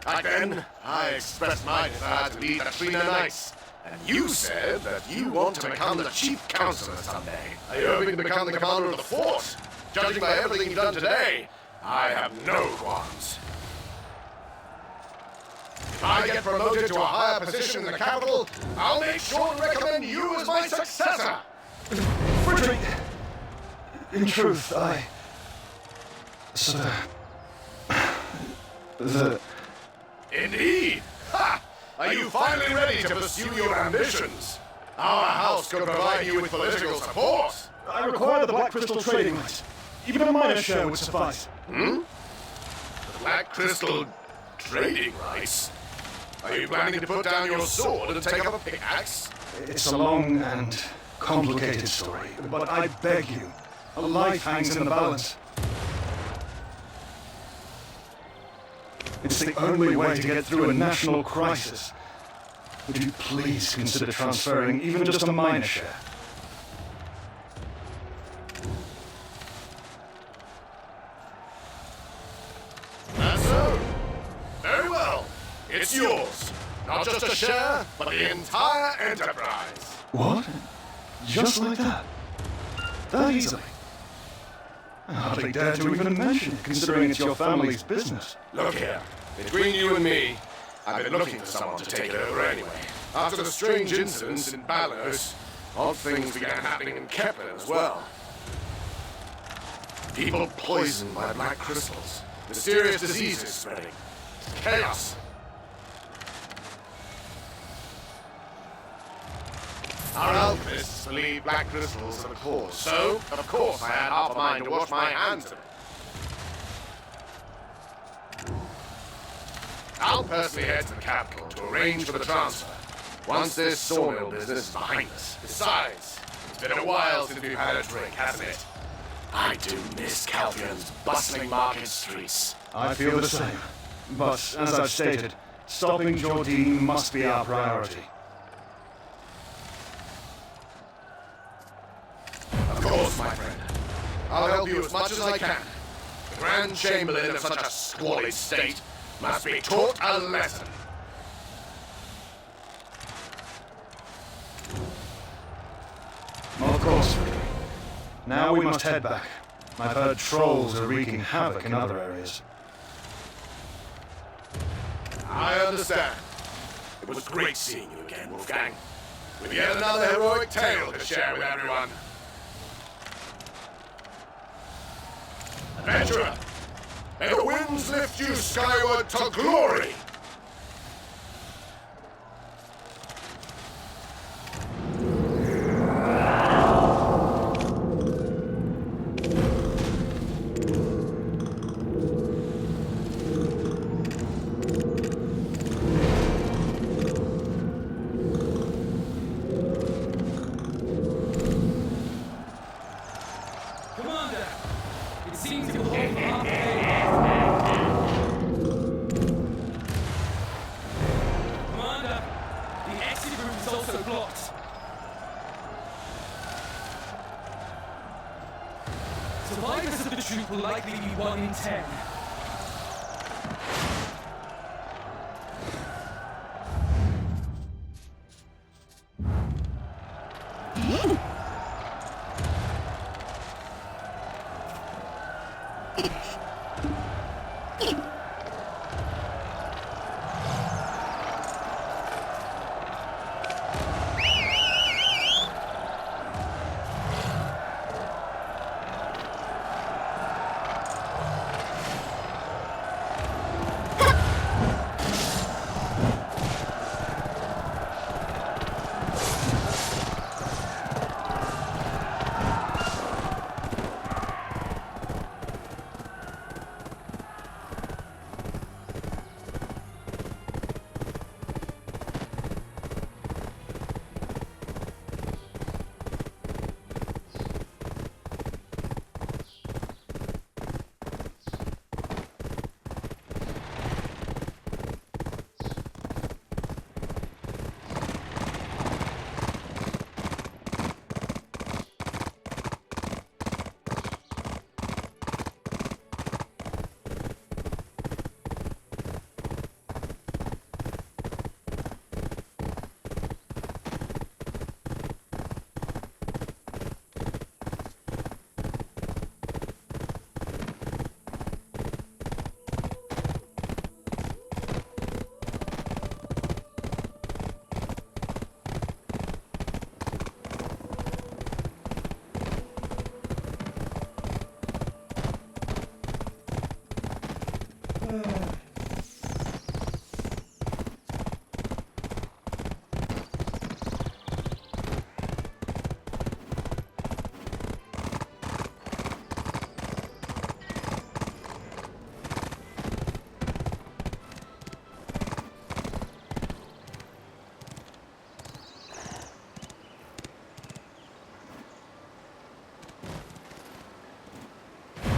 Back then, I expressed my desire to lead the Trina Knights. And you said that you want to become the chief counselor someday. Are you hoping to become the commander of the fort? Judging by everything you've done today, I have no qualms. If I get promoted to a higher position in the capital, I'll make sure to recommend you as my successor. Frederick, in truth, Indeed! Ha! Are you finally ready to pursue your ambitions? Our house could provide you with political support. I require the Black Crystal trading rights. Even a minor share would suffice. The Black Crystal trading rights? Are you planning to put down your sword and take up a pickaxe? It's a long and complicated story, but I beg you, a life hangs in the balance. It's the only way to get through a national crisis. Would you please consider transferring even just a minor share? That's so. Very well. It's yours. Not just a share, but the entire enterprise. What? Just like that? That easily? I hardly dare to even mention it, considering it's your family's business. Look here. Between you and me, I've been looking for someone to take it over anyway. After the strange incidents in Balos, odd things began happening in Kepler as well. People poisoned by black crystals. Mysterious diseases spreading. Chaos. Our alchemists believe black crystals are the cause, so, of course, I had half a mind to wash my hands of it. I'll personally head to the capital to arrange for the transfer, once this sawmill business is behind us. Besides, it's been a while since we've had a drink, hasn't it? I do miss Caltheon's bustling market streets. I feel the same. But, as I've stated, stopping Jordine must be our priority. Of course, my friend. I'll help you as much as I can. The Grand Chamberlain of such a squalid state must be taught a lesson. Of course, Victory. Now we must head back. I've heard trolls are wreaking havoc in other areas. I understand. It was great seeing you again, Wolfgang. With yet another heroic tale to share with everyone. Adventurer, may the winds lift you skyward to glory! Commander! It seems you will hold up. Commander! The exit route is also blocked. Survivors of the troop will likely be 1 in 10.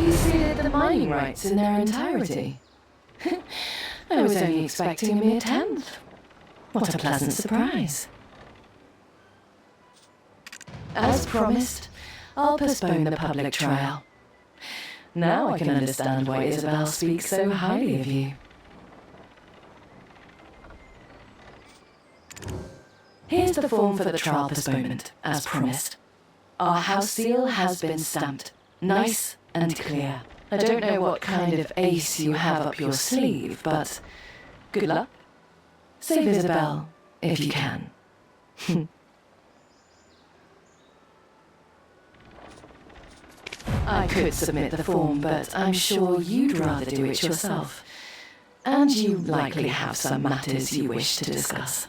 You ceded the mining rights in their entirety. I was only expecting a mere tenth. What a pleasant surprise. As promised, I'll postpone the public trial. Now I can understand why Isabel speaks so highly of you. Here's the form for the trial postponement, as promised. Our house seal has been stamped. Nice and clear. I don't know what kind of ace you have up your sleeve, but good luck. Save Isabel, if you can. I could submit the form, but I'm sure you'd rather do it yourself. And you likely have some matters you wish to discuss.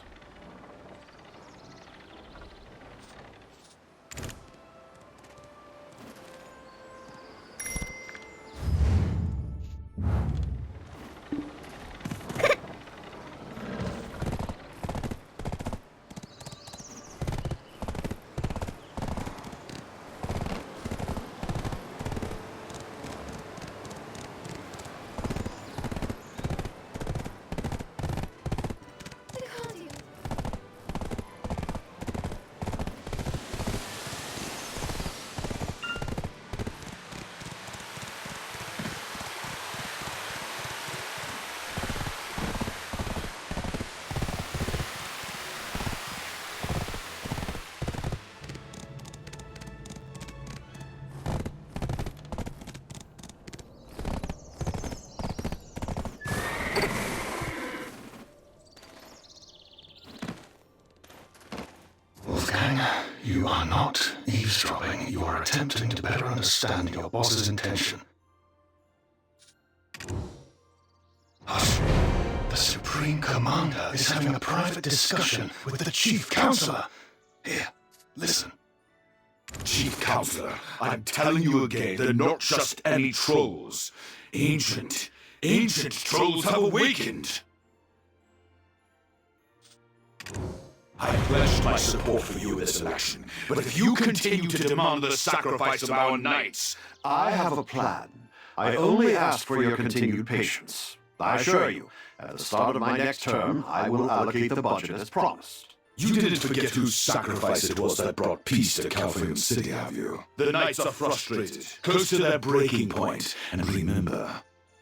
are not eavesdropping. You are attempting to better understand your boss's intention. Hush. The Supreme Commander is having a private discussion with the Chief Counselor. Here, listen. Chief Counselor, I'm telling you again, they're not just any trolls. Ancient trolls have awakened. I pledged my support for you in this election, but if you continue to demand the sacrifice of our knights, I have a plan. I only ask for your continued patience. I assure you, at the start of my next term, I will allocate the budget as promised. You didn't forget whose sacrifice it was that brought peace to Calphion City, have you? The knights are frustrated, close to their breaking point, and remember,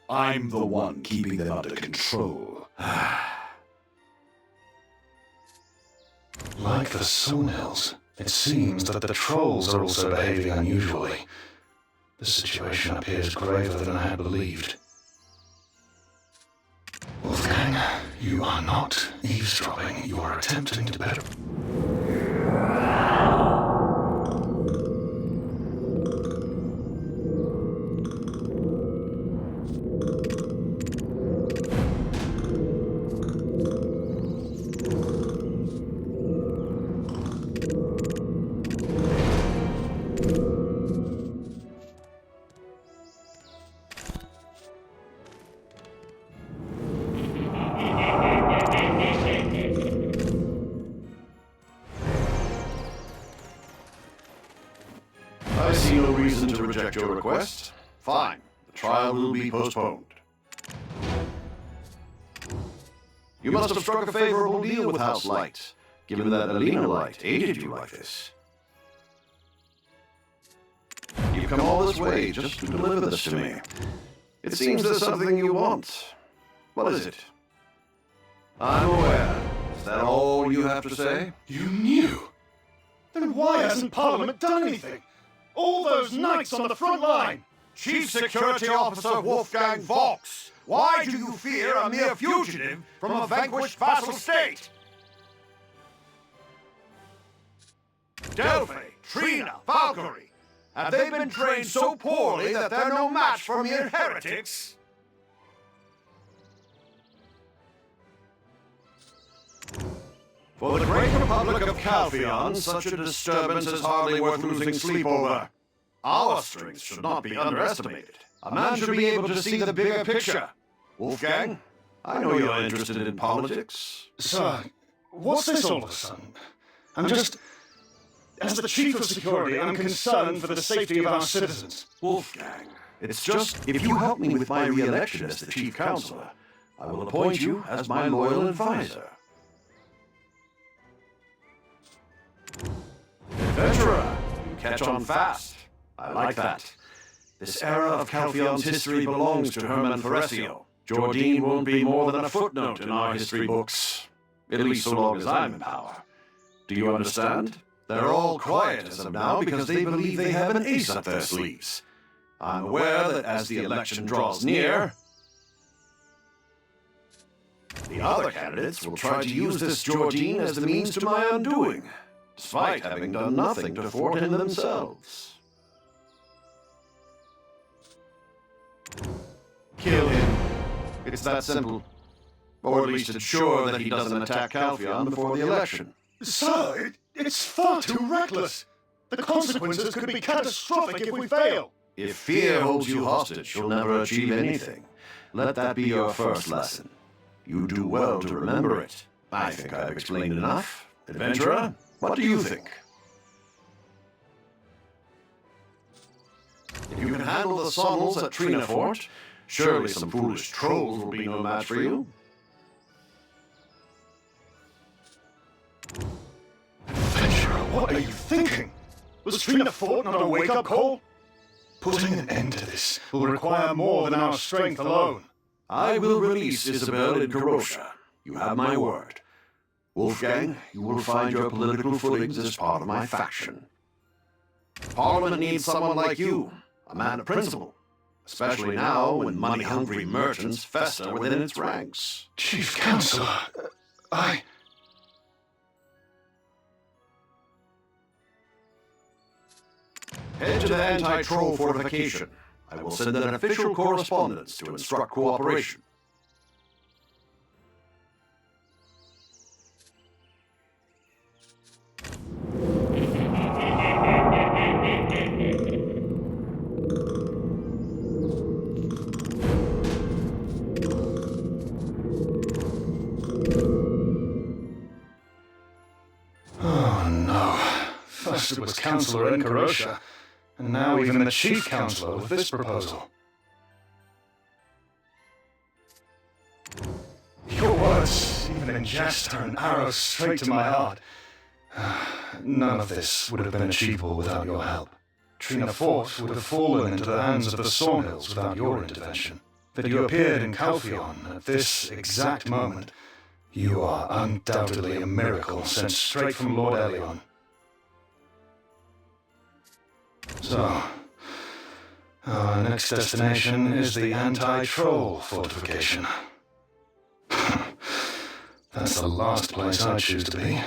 I'm the one keeping them under control. Like the Sawnhills, it seems that the trolls are also behaving unusually. The situation appears graver than I had believed. Wolfgang, you are not eavesdropping. You are attempting to better... I see no reason to reject your request. Fine. The trial will be postponed. You must have struck a favorable deal with House Light, given that Alina Light aided you like this. You've come all this way just to deliver this to me. It seems there's something you want. What is it? I'm aware. Is that all you have to say? You knew? Then why hasn't Parliament done anything? All those knights on the front line! Chief Security Officer Wolfgang Vox, why do you fear a mere fugitive from a vanquished vassal state? Delphi, Trina, Valkyrie, have they been trained so poorly that they're no match for mere heretics? For the great Republic of Calphion, such a disturbance is hardly worth losing sleep over. Our strength should not be underestimated. A man should be able to see the bigger picture. Wolfgang, I know you're interested in politics. Sir, what's this all of a sudden? I'm just... As the Chief of Security, I'm concerned for the safety of our citizens. Wolfgang, it's just, if you help me with my re-election as the Chief Counselor, I will appoint you as my loyal advisor. Adventurer, you catch on fast. I like that. This era of Calphion's history belongs to Hermann Foresio. Jordine won't be more than a footnote in our history books, at least so long as I'm in power. Do you understand? They're all quiet as of now because they believe they have an ace up their sleeves. I'm aware that as the election draws near, the other candidates will try to use this Jordine as the means to my undoing, despite having done nothing to thwart him themselves. Kill him. It's that simple. Or at least ensure that he doesn't attack Calphion before the election. Sir, it's far too reckless. The consequences could be catastrophic if we fail. If fear holds you hostage, you'll never achieve anything. Let that be your first lesson. You do well to remember it. I think I've explained enough. Adventurer, what do you think? If you can handle the Sonnels at Trina Fort, surely some foolish trolls will be no match for you. Adventurer, what are you thinking? Was Trina Fort not a wake-up call? Putting an end to this Will require more than our strength alone. I will release Isabel in Karosha. You have my word. Wolfgang, you will find your political footings as part of my faction. Parliament needs someone like you, a man of principle. Especially now, when money-hungry merchants fester within its ranks. Chief Counselor, Head to the anti-troll fortification. I will send an official correspondence to instruct cooperation. Oh no. First it was Councillor Enkarosha, and now even the Chief Councillor with this proposal. Your words, even in jest, are an arrow straight to my heart. None of this would have been achievable without your help. Trina Fort would have fallen into the hands of the Sawmills without your intervention. That you appeared in Calpheon at this exact moment, you are undoubtedly a miracle sent straight from Lord Elion. So, our next destination is the anti-troll fortification. That's the last place I choose to be.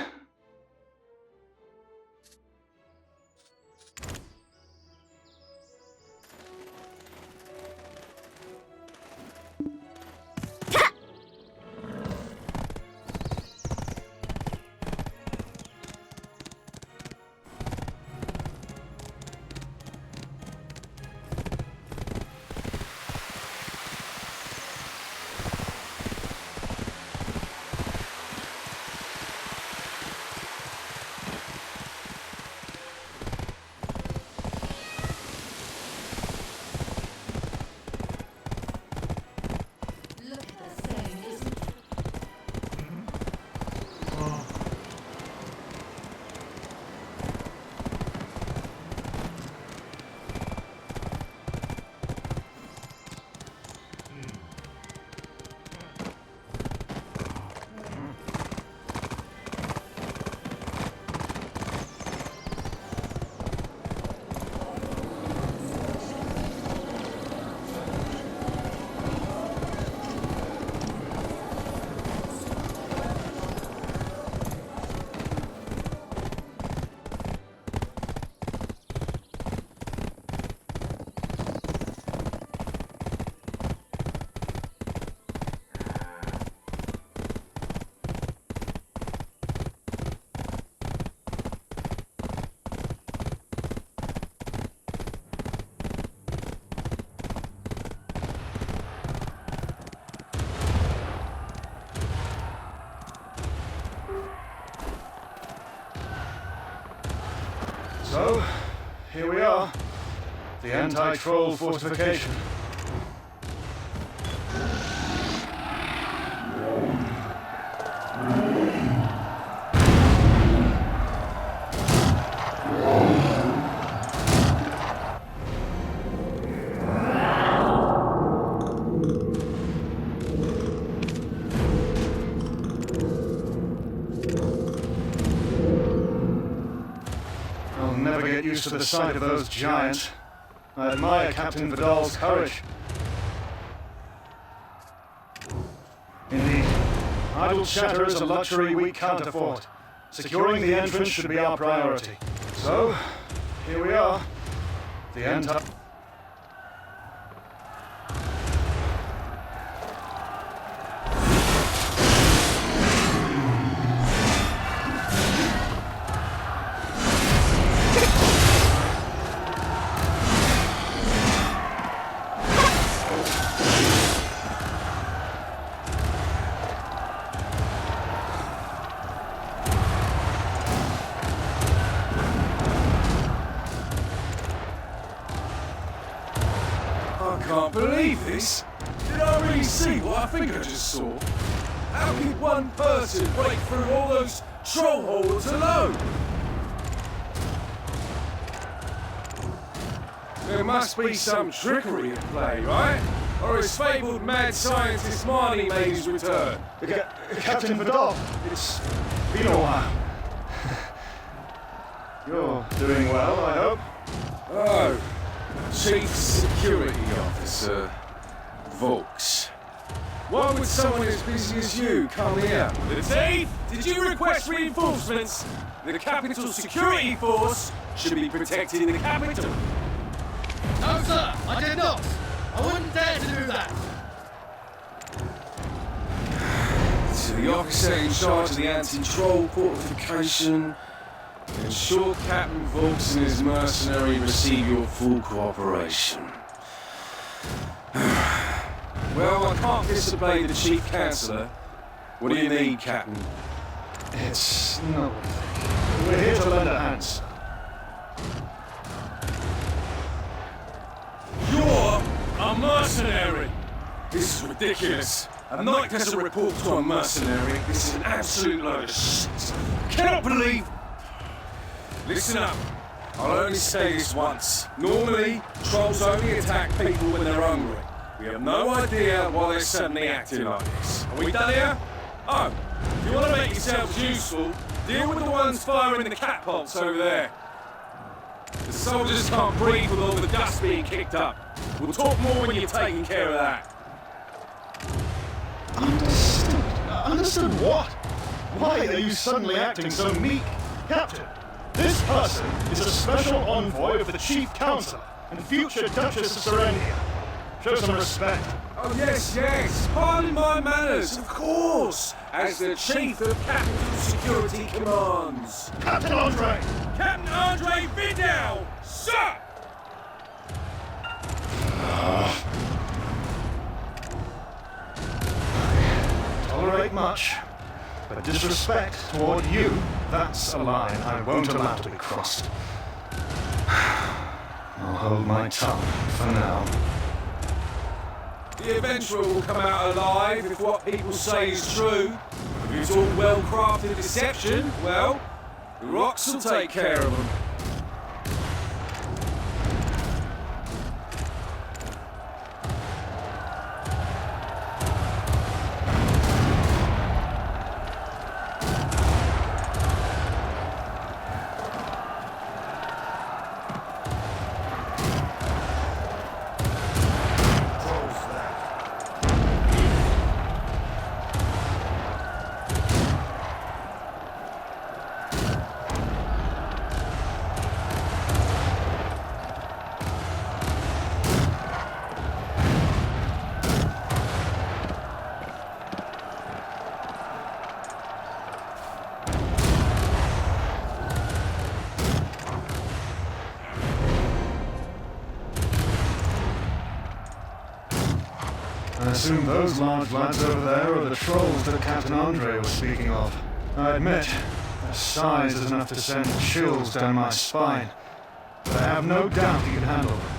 So, here we are. The anti-troll fortification. Used to the sight of those giants. I admire Captain Vidal's courage. Indeed, idle chatter is a luxury we can't afford. Securing the entrance should be our priority. So, here we are. The anti... I can't believe this. Did I really see what I think I just saw? How could one person break through all those troll holes alone? There must be some trickery at play, right? Or has fabled mad scientist Marnie made his return? Captain Vidal, it's been a while. You're doing well, I hope? Oh, Chief Security Officer Volks. Why would someone as busy as you come here? The thief? Did you request reinforcements? The capital security force should be protecting the capital. No, sir, I did not. I wouldn't dare to do that. To the officer in charge of the anti-troll fortification, ensure Captain Volks and his mercenary receive your full cooperation. Well, I can't disobey the Chief Counsellor. What do you need, Captain? It's no big thing. We're here to lend a hand, sir. You're a mercenary! This is ridiculous. A knight doesn't report to a mercenary. This is an absolute load of shit. I cannot believe... Listen up. I'll only say this once. Normally, trolls only attack people when they're hungry. We have no idea why they're suddenly acting like this. Are we done here? Oh, if you want to make yourselves useful, deal with the ones firing the catapults over there. The soldiers can't breathe with all the dust being kicked up. We'll talk more when you're taking care of that. Understood? Understood what? Why are you suddenly acting so meek? Captain, this person is a special envoy of the Chief Counsellor and future Duchess of Serendia. Show some respect. Oh, yes. Pardon my manners, of course. As the Chief of Capital Security commands. Captain Andre! Captain Andre Vidal, sir! Tolerate much, but disrespect toward you, that's a line I won't allow to be crossed. I'll hold my tongue for now. The adventurer will come out alive if what people say is true. If it's all well-crafted deception, well, the rocks will take care of them. I assume those large lads over there are the trolls that Captain Andre was speaking of. I admit, their size is enough to send chills down my spine, but I have no doubt you can handle them.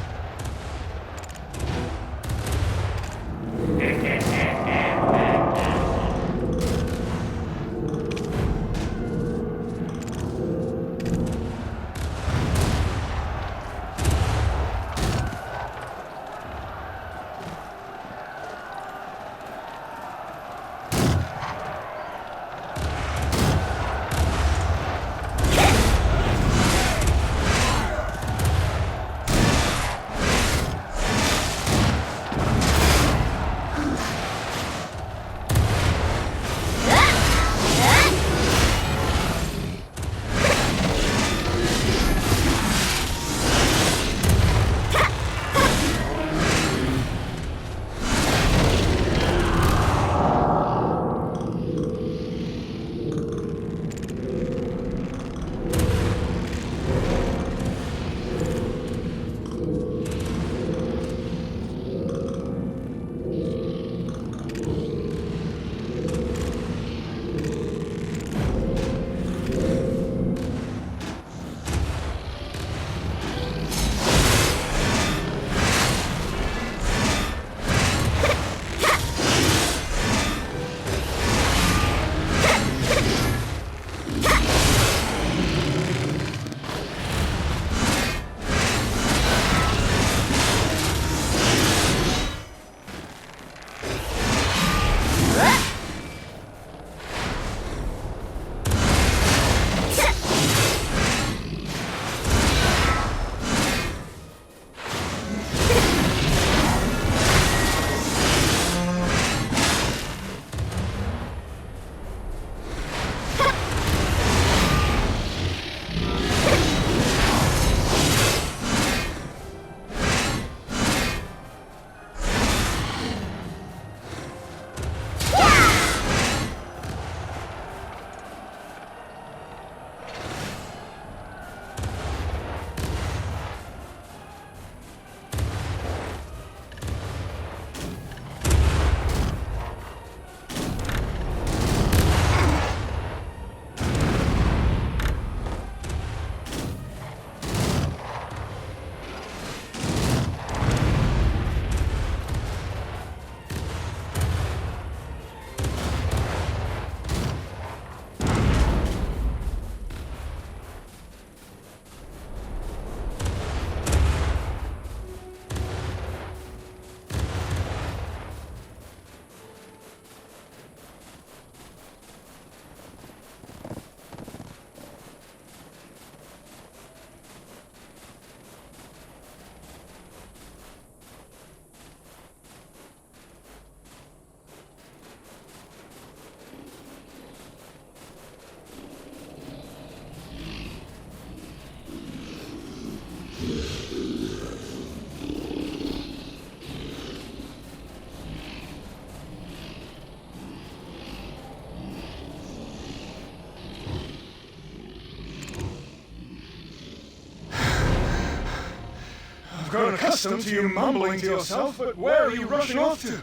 grown accustomed to you mumbling to yourself, but where are you rushing off to?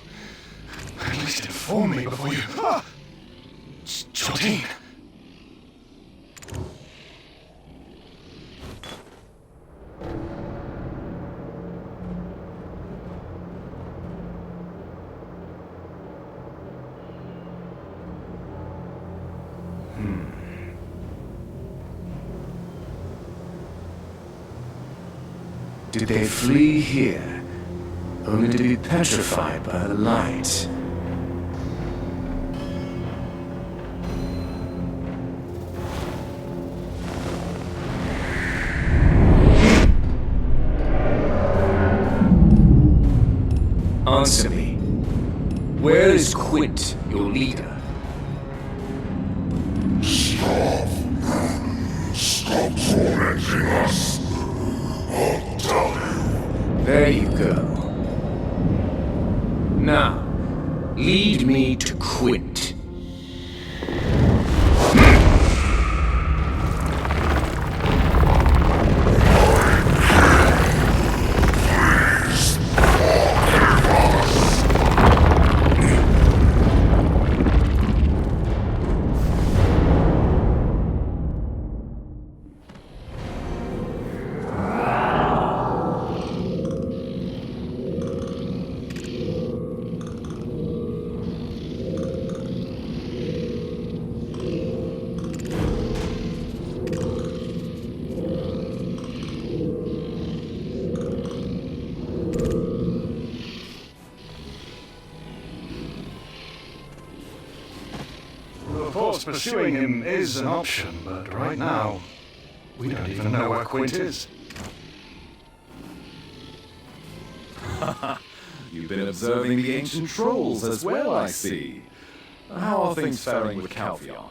At least inform me before you... Ah! Jardine! Did they flee here, only to be petrified by the light? Answer me. Where is Quint, your leader? Stop tormenting us. I'll tell you. There you go. Now, lead me to Quint. Of course, pursuing him is an option, but right now, we don't even know where Quint is. You've been observing the ancient trolls as well, I see. How are things faring with Calpheon?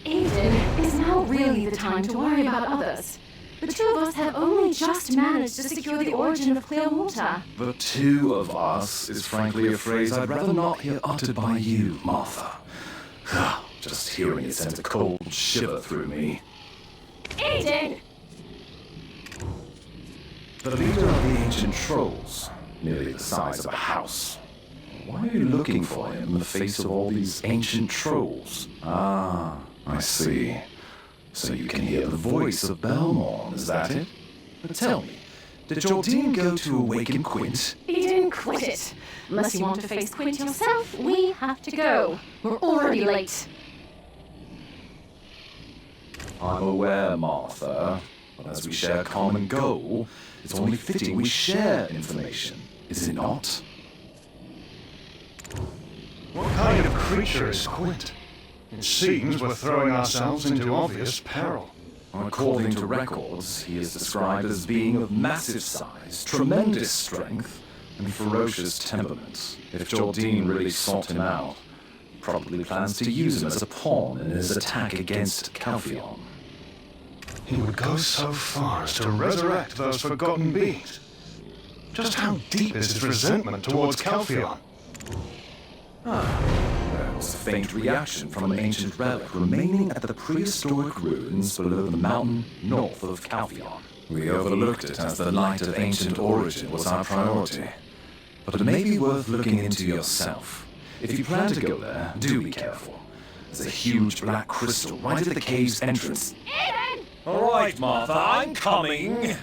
Aiden, is now really the time to worry about others? The two of us have only just managed to secure the origin of clear water. The two of us is frankly a phrase I'd rather not hear uttered by you, Martha. Just hearing it sends a cold shiver through me. Aiden! The leader of the ancient trolls, nearly the size of a house. Why are you looking for him in the face of all these ancient trolls? Ah, I see. So you can hear the voice of Belmorn, is that it? But tell me, did your team go to awaken Quint? He didn't quit it. Unless you want to face Quint yourself, we have to go. We're already late. I'm aware, Martha, but as we share a common goal, it's only fitting we share information, is it not? What kind of creature is Quint? It seems we're throwing ourselves into obvious peril. According to records, he is described as being of massive size, tremendous strength, and ferocious temperament. If Jordine really sought him out, he probably plans to use him as a pawn in his attack against Calpheon. He would go so far as to resurrect those forgotten beings. Just how deep is his resentment towards Calpheon? There was a faint reaction from an ancient relic remaining at the prehistoric ruins below the mountain north of Calpheon. We overlooked it as the light of ancient origin was our priority. But it may be worth looking into yourself. If you plan to go there, do be careful. There's a huge black crystal right at the cave's entrance. All right, Martha, I'm coming.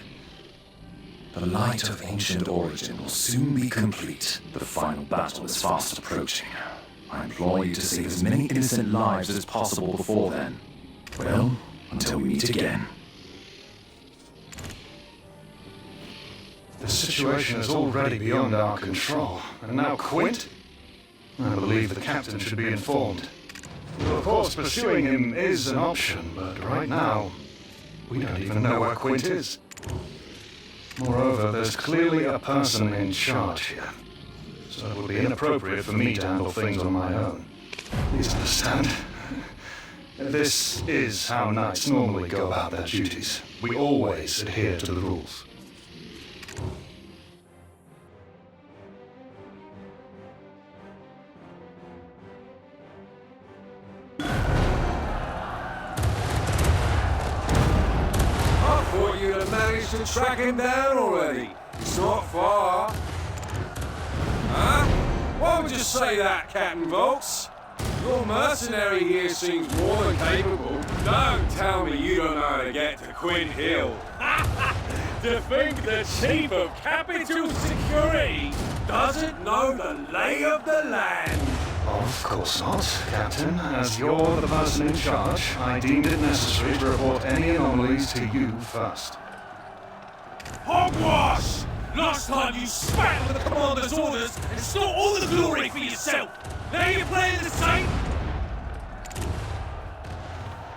The light of ancient origin will soon be complete. The final battle is fast approaching. I implore you to save as many innocent lives as possible before then. Well, until we meet again. The situation is already beyond our control, and now Quint? I believe the captain should be informed. Of course, pursuing him is an option, but right now, we don't even know where Quint is. Moreover, there's clearly a person in charge here, so it would be inappropriate for me to handle things on my own. Please understand. This is how knights normally go about their duties. We always adhere to the rules. thought you'd have managed to track him down already. It's not far. Huh? Why would you say that, Captain Volks? Your mercenary here seems more than capable. Don't tell me you don't know how to get to Quint Hill. To think the Chief of Capital Security doesn't know the lay of the land. Of course not, Captain. As you're the person in charge, I deemed it necessary to report any anomalies to you first. Hogwash! Last time you spat on the commander's orders and stole all the glory for yourself. Now you're playing the same?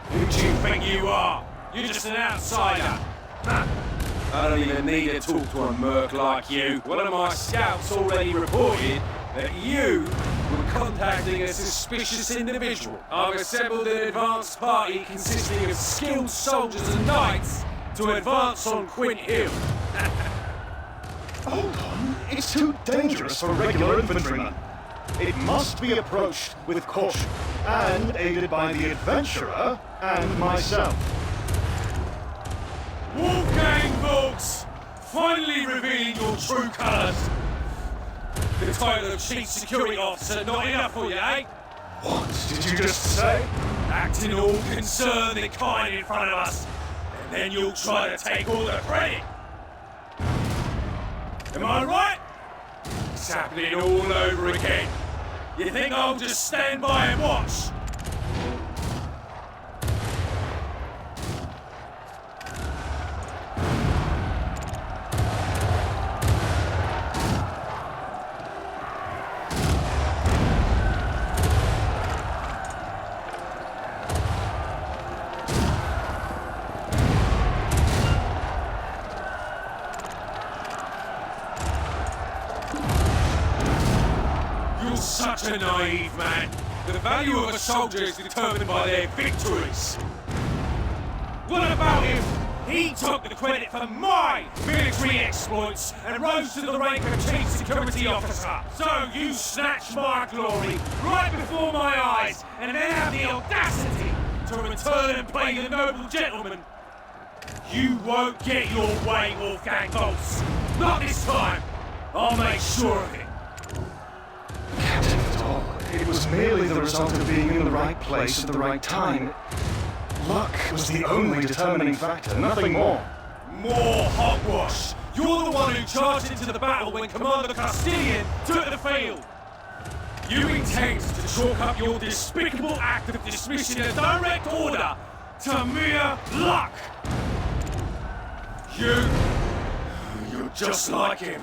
Who do you think you are? You're just an outsider. I don't even need to talk to a merc like you. One of my scouts already reported that you were contacting a suspicious individual. I've assembled an advance party consisting of skilled soldiers and knights to advance on Quint Hill. Hold on. It's too dangerous for regular infantrymen. It must be approached with caution, and aided by the adventurer and myself. Wolfgang Volks, finally revealing your true colours. The title of Chief Security Officer not enough for you, eh? What did you just say? Acting all concerned and kind in front of us, and then you'll try to take all the credit. Am I right? It's happening all over again. You think I'll just stand by and watch? Such a naive man. The value of a soldier is determined by their victories. What about him? He took the credit for my military exploits and rose to the rank of Chief Security Officer. So you snatch my glory right before my eyes and then have the audacity to return and play the noble gentleman. You won't get your way, Wolfgang Volks. Not this time. I'll make sure of it. Captain Vidal, it was merely the result of being in the right place at the right time. Luck was the only determining factor, nothing more. More hogwash! You're the one who charged into the battle when Commander Castilian took the field. You intend to chalk up your despicable act of dismissing a direct order to mere luck. You're just like him.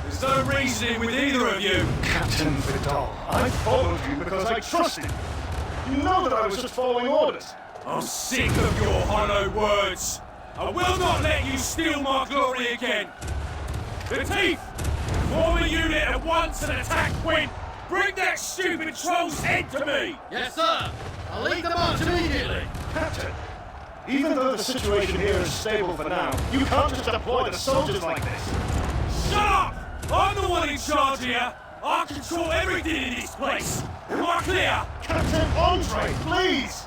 There's no reasoning with either of you. Captain Vidal, I followed you because I trusted you. You know that I was just following orders. I'm sick of your hollow words. I will not let you steal my glory again. The Teeth, form a unit at once and attack Quint. Bring that stupid troll's head to me. Yes, sir. I'll lead the march immediately. Captain, even though the situation here is stable for now, you can't just deploy the soldiers like this. Shut up! I'm the one in charge here! I control everything in this place! Am I clear? Captain Andre, please!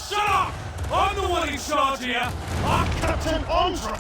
Shut up! I'm the one in charge here! I'm Captain Andre!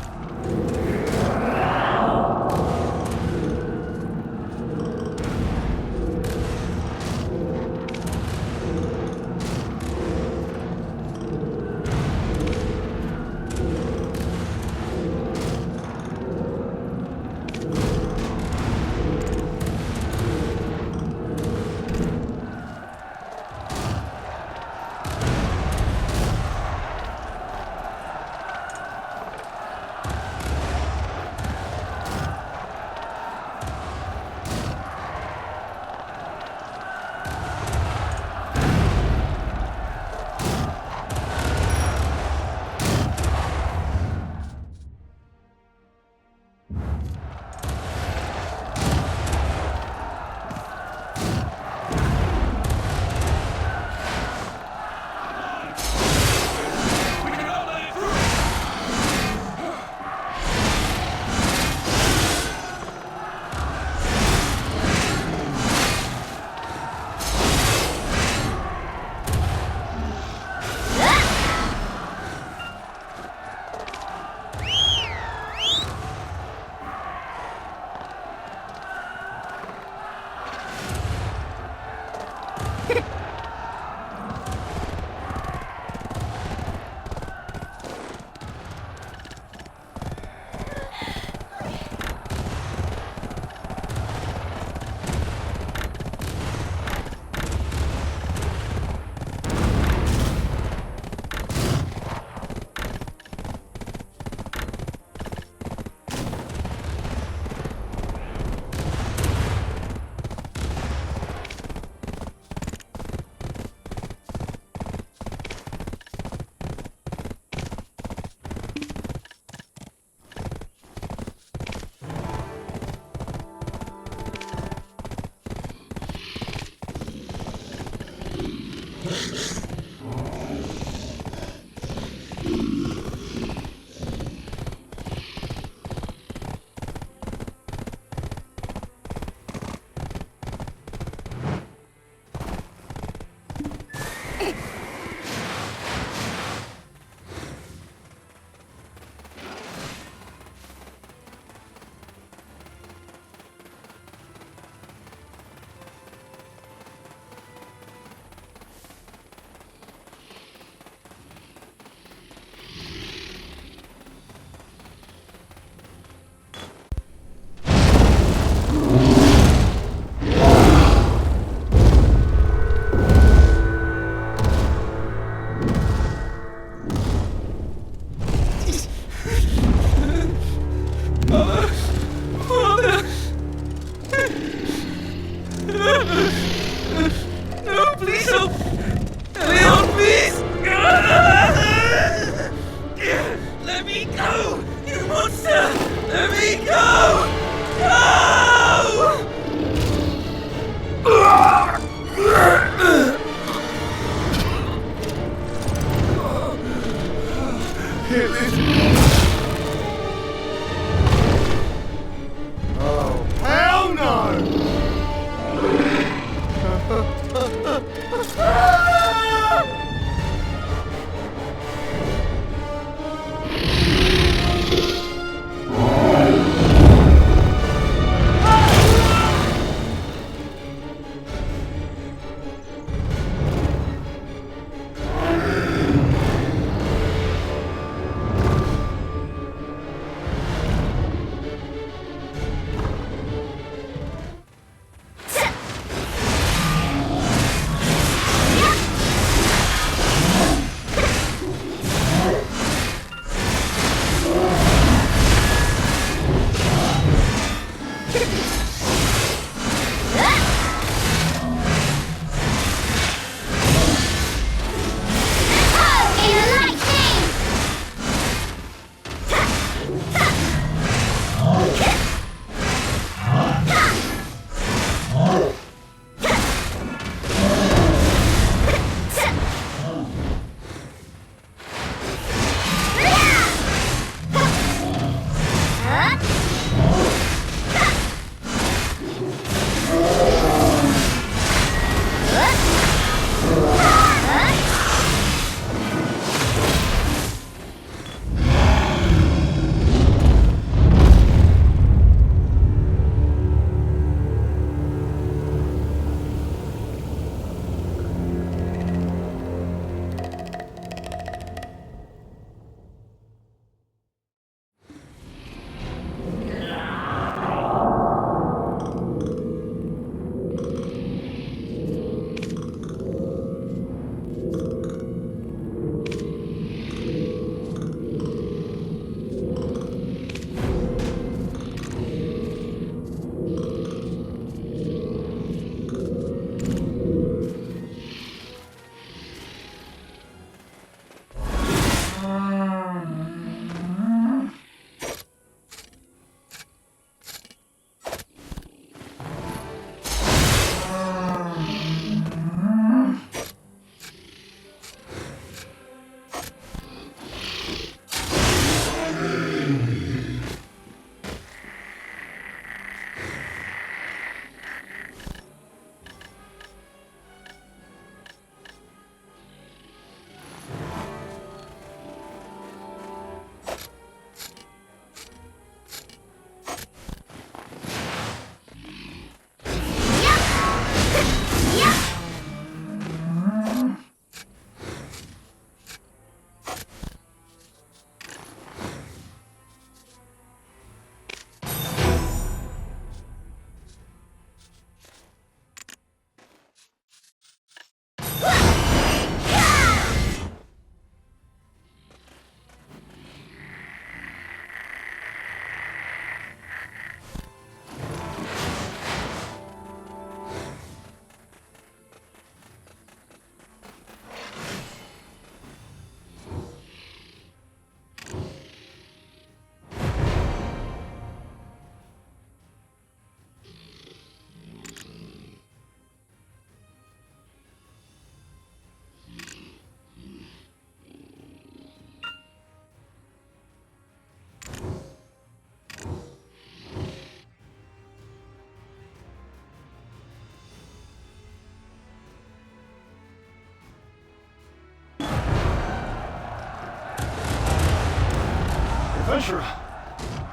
Adventurer,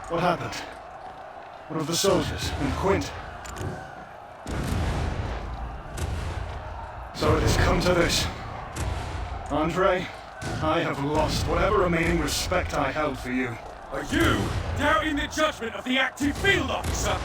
what happened? What of the soldiers and Quint? So it has come to this. Andre, I have lost whatever remaining respect I held for you. Are you doubting the judgment of the active field officer?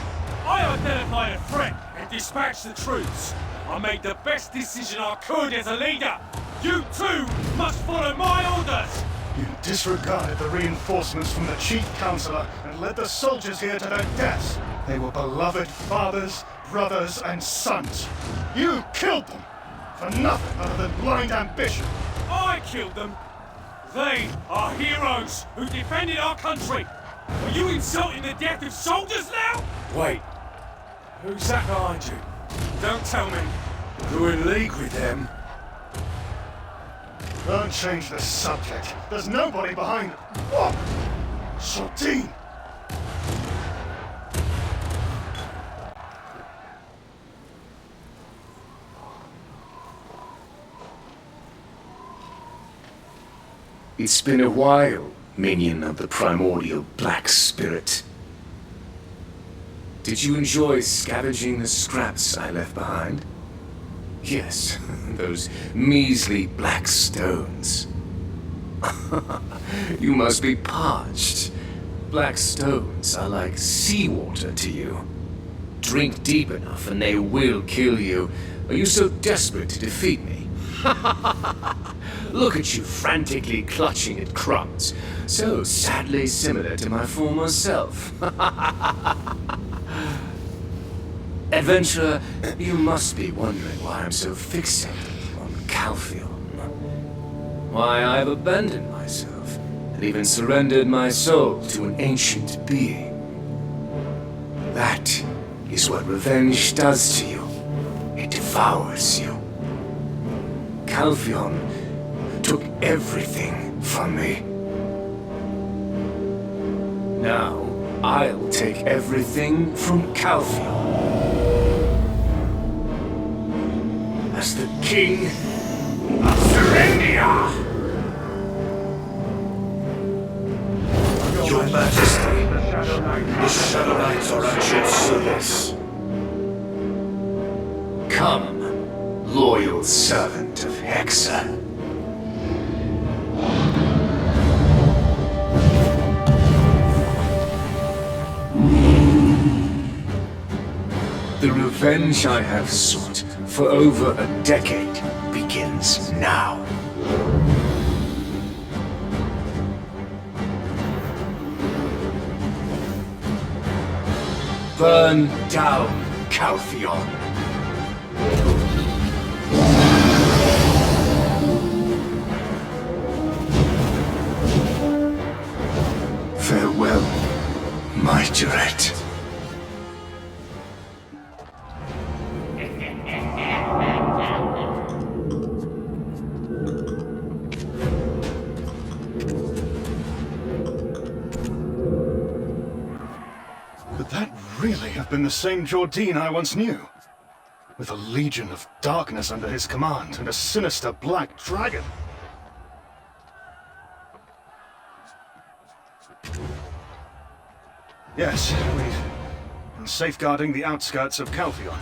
I identified a threat and dispatched the troops. I made the best decision I could as a leader. You too must follow my orders. You disregarded the reinforcements from the chief counselor and led the soldiers here to their deaths. They were beloved fathers, brothers, and sons. You killed them for nothing other than blind ambition. I killed them. They are heroes who defended our country. Are you insulting the death of soldiers now? Wait, who's that behind you? Don't tell me you're in league with them. Don't change the subject. There's nobody behind it. Oh! Shaldine! It's been a while, minion of the primordial black spirit. Did you enjoy scavenging the scraps I left behind? Yes, those measly black stones. You must be parched. Black stones are like seawater to you. Drink deep enough and they will kill you. Are you so desperate to defeat me? Look at you frantically clutching at crumbs. So sadly similar to my former self. Adventurer, you must be wondering why I'm so fixated on Calpheon. Why I've abandoned myself and even surrendered my soul to an ancient being. That is what revenge does to you. It devours you. Calpheon took everything from me. Now, I'll take everything from Calpheon. As the King of Serendia! Your Majesty, the Shadow Knights are at your service. Come, loyal servant of Hexa. The revenge I have sought for over a decade begins now. Burn down Calpheon. Farewell, my Duret. Could that really have been the same Jordine I once knew? With a legion of darkness under his command and a sinister black dragon. Yes, we've been safeguarding the outskirts of Calpheon.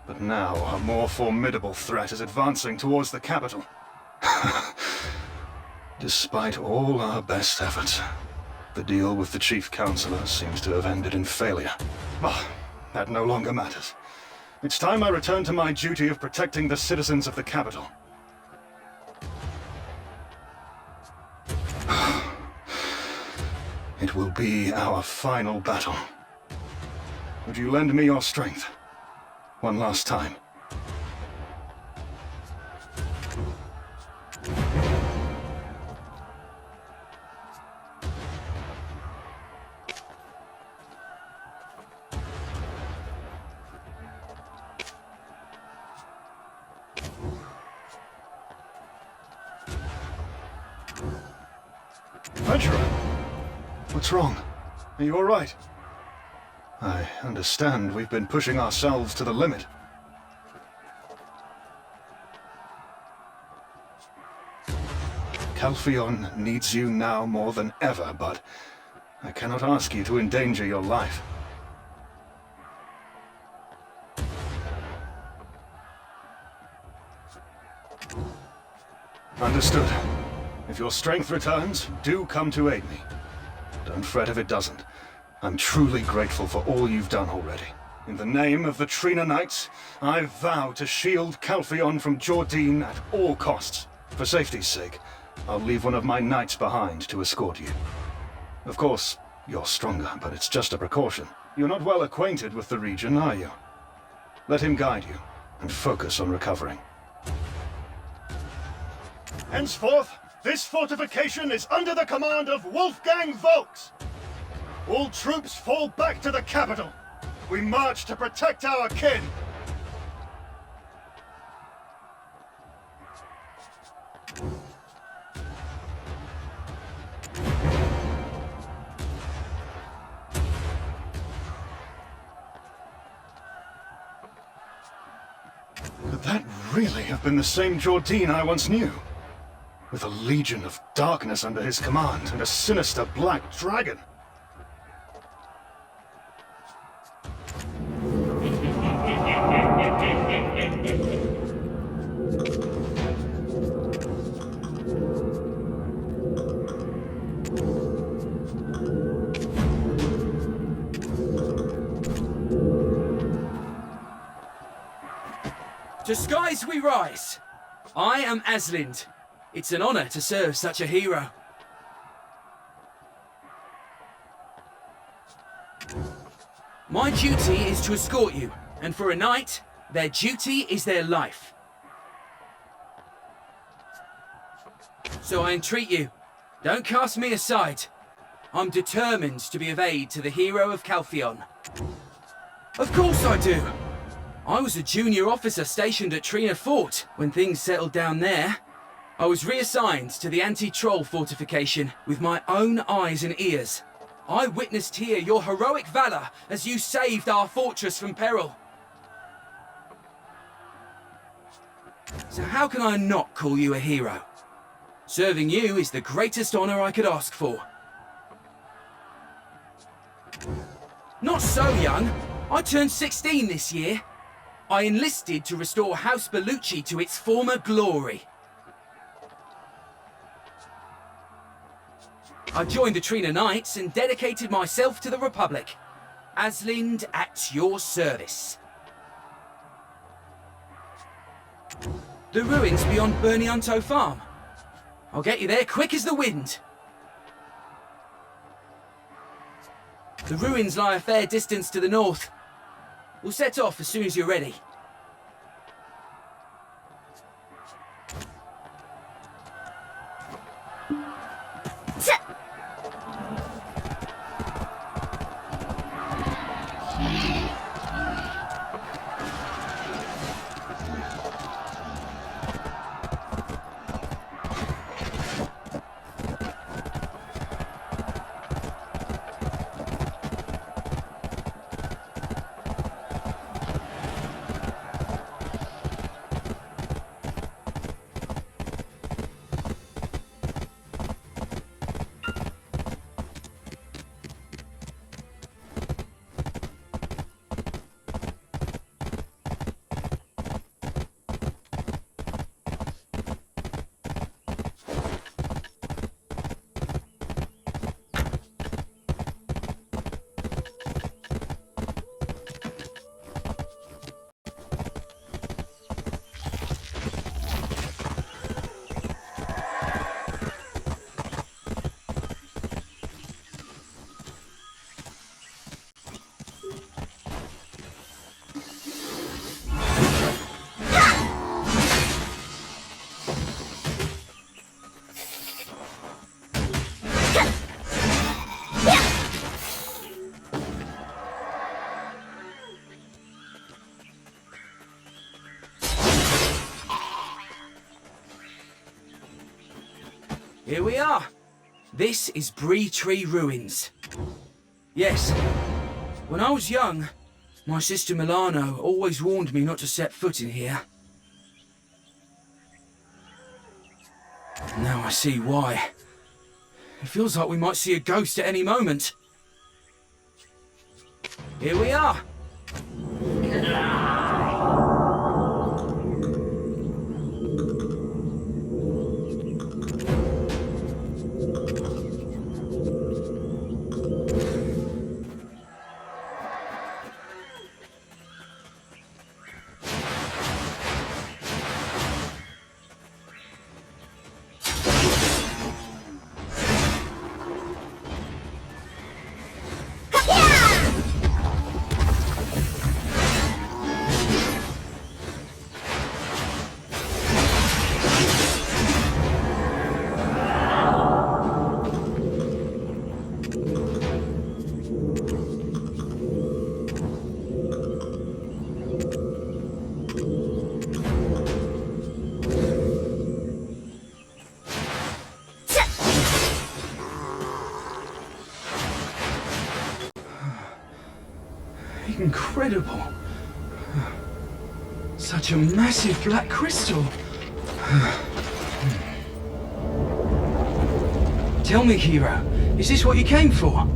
But now a more formidable threat is advancing towards the capital. Despite all our best efforts, the deal with the Chief Counselor seems to have ended in failure. But that no longer matters. It's time I return to my duty of protecting the citizens of the capital. It will be our final battle. Would you lend me your strength? One last time. Adventurer, what's wrong? Are you all right? I understand we've been pushing ourselves to the limit. Calpheon needs you now more than ever, but I cannot ask you to endanger your life. Understood. If your strength returns, do come to aid me. Don't fret if it doesn't. I'm truly grateful for all you've done already. In the name of the Trina Knights, I vow to shield Calpheon from Jordine at all costs. For safety's sake, I'll leave one of my knights behind to escort you. Of course, you're stronger, but it's just a precaution. You're not well acquainted with the region, are you? Let him guide you, and focus on recovering. Henceforth, this fortification is under the command of Wolfgang Volks. All troops fall back to the capital. We march to protect our kin. Could that really have been the same Jordine I once knew? With a legion of darkness under his command and a sinister black dragon. To skies we rise! I am Aslind. It's an honor to serve such a hero. My duty is to escort you, and for a knight, their duty is their life. So I entreat you, don't cast me aside. I'm determined to be of aid to the hero of Calpheon. Of course I do! I was a junior officer stationed at Trina Fort when things settled down there. I was reassigned to the anti-troll fortification with my own eyes and ears. I witnessed here your heroic valor as you saved our fortress from peril. So how can I not call you a hero? Serving you is the greatest honor I could ask for. Not so young. I turned 16 this year. I enlisted to restore House Bellucci to its former glory. I joined the Trina Knights and dedicated myself to the Republic. Aslind at your service. The ruins beyond Bernianto Farm. I'll get you there quick as the wind. The ruins lie a fair distance to the north. We'll set off as soon as you're ready. Here we are. This is Bree Tree Ruins. Yes, when I was young, my sister Milano always warned me not to set foot in here. Now I see why. It feels like we might see a ghost at any moment. Here we are. Incredible. Such a massive black crystal. Tell me, hero, is this what you came for?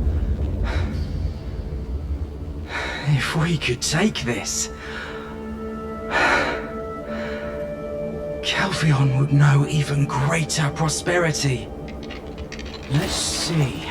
If we could take this, Calpheon would know even greater prosperity. Let's see.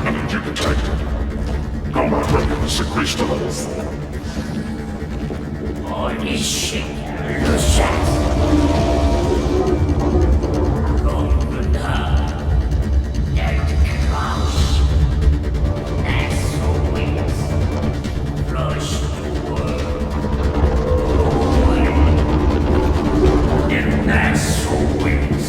Energy detected. Combat readiness increased to level 4. Holy shit, le chat. Open up. Dead crouch. Astral wings. Flush the world. In astral wings.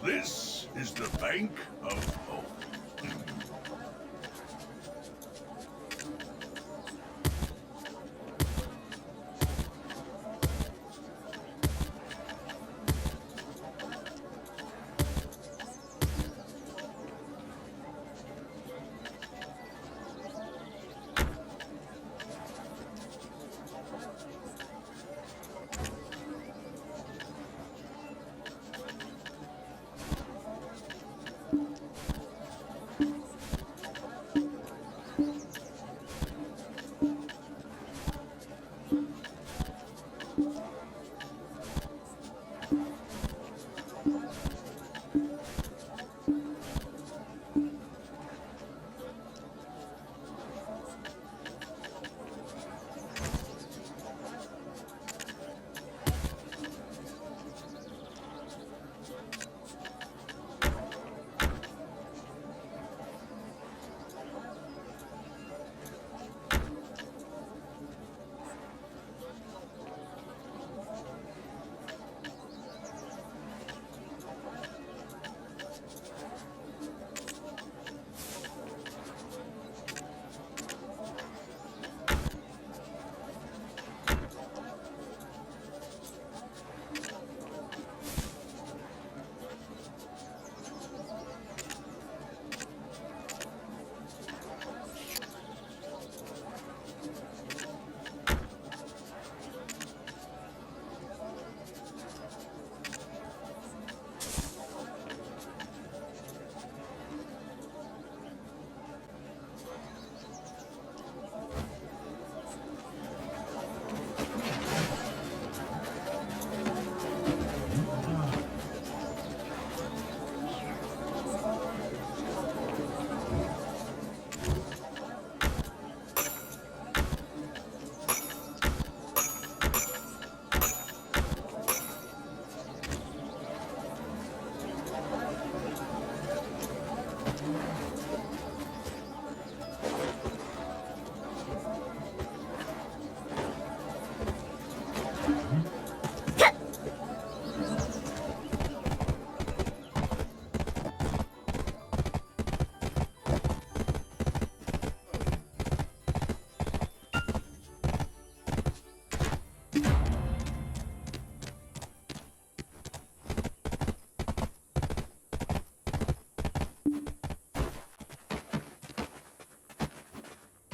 This is the Bank of Hope.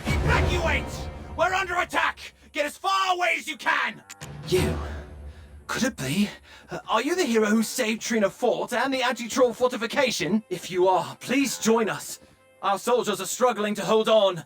Evacuate! We're under attack! Get as far away as you can! You? Could it be? Are you the hero who saved Trina Fort and the anti-troll fortification? If you are, please join us. Our soldiers are struggling to hold on.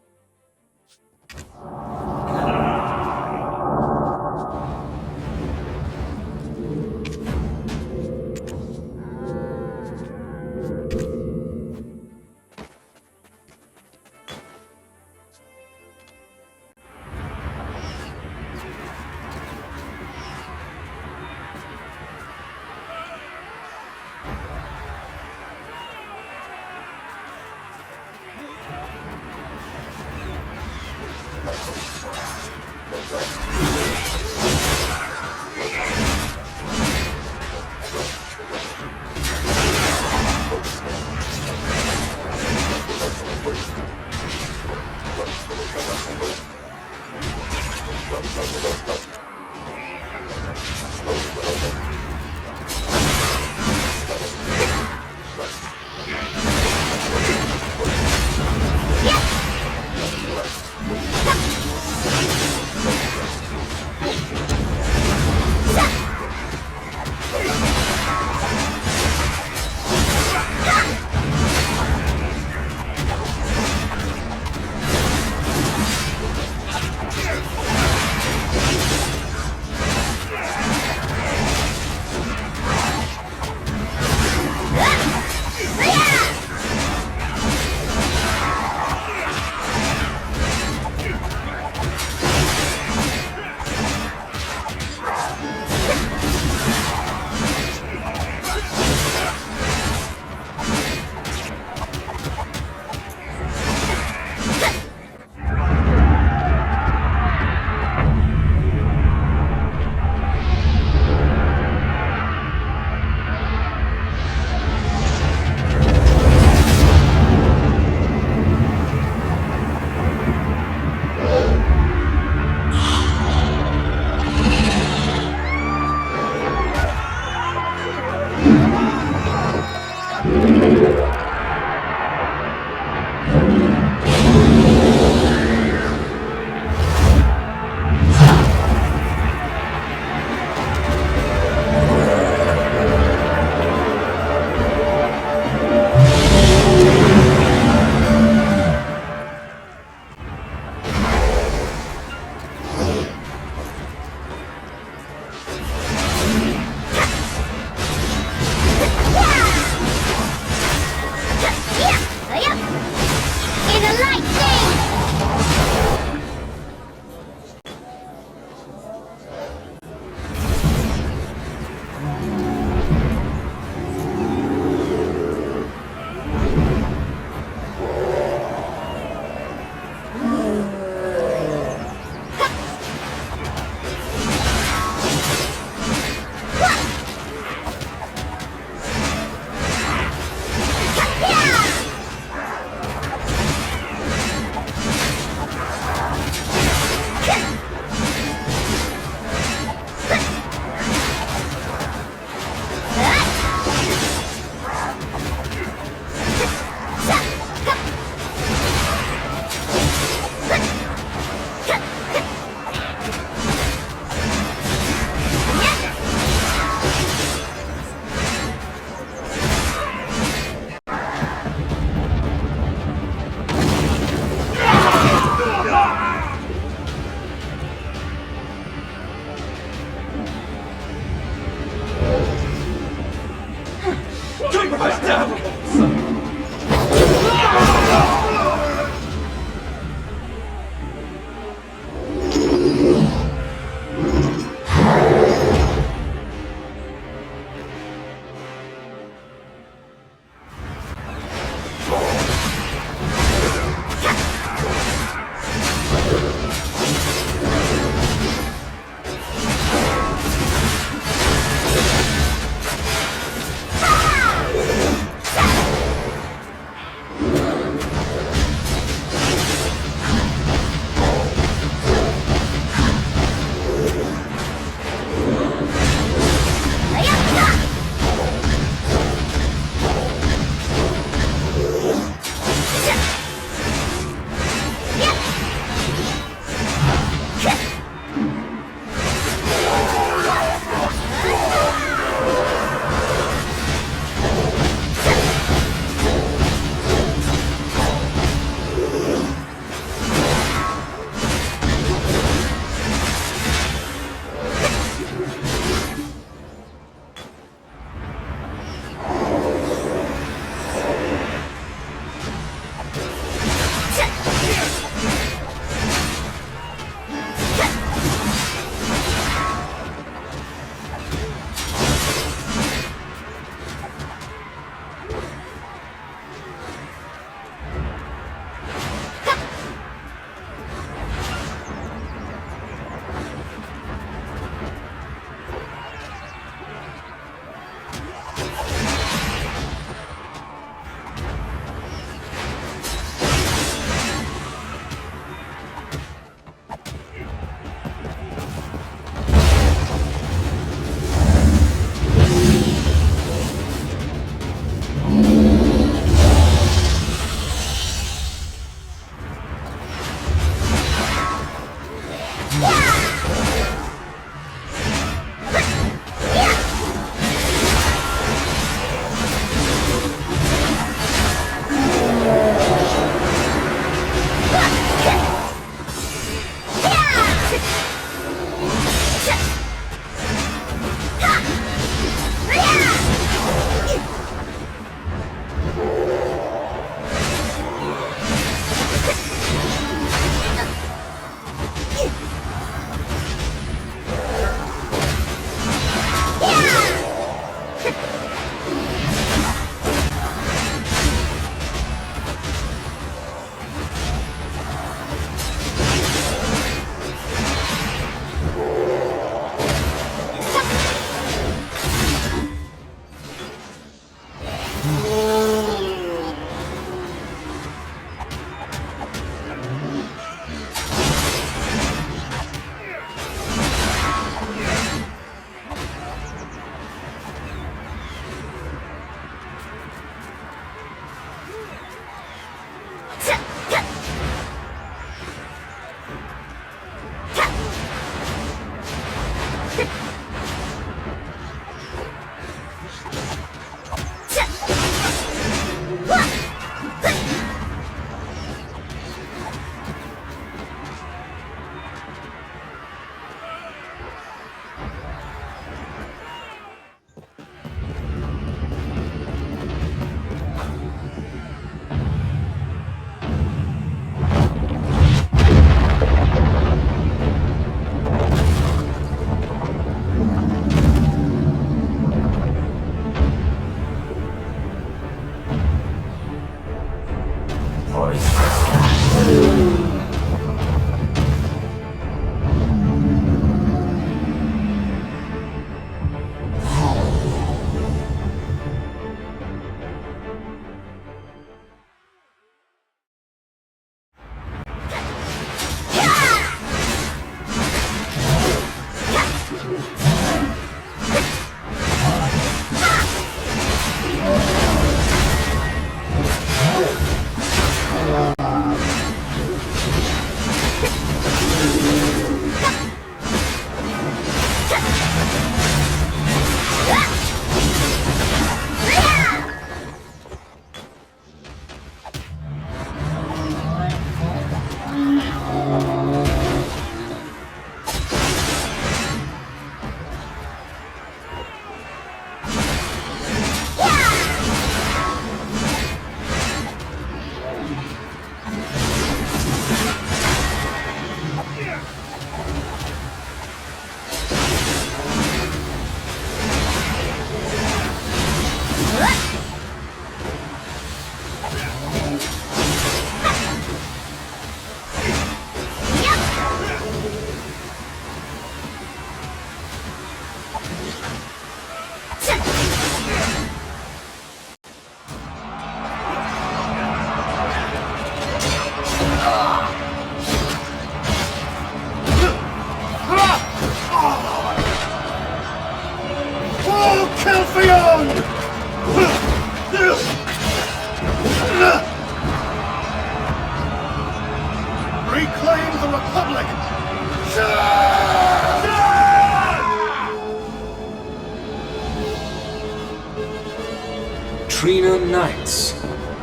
Trina Knights,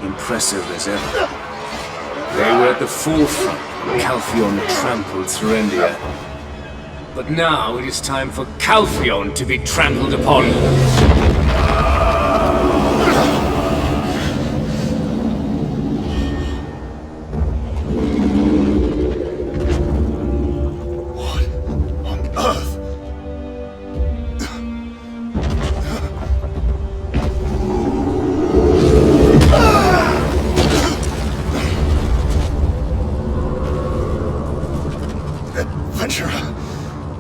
impressive as ever. They were at the forefront when Calpheon trampled Serendia. But now it is time for Calpheon to be trampled upon.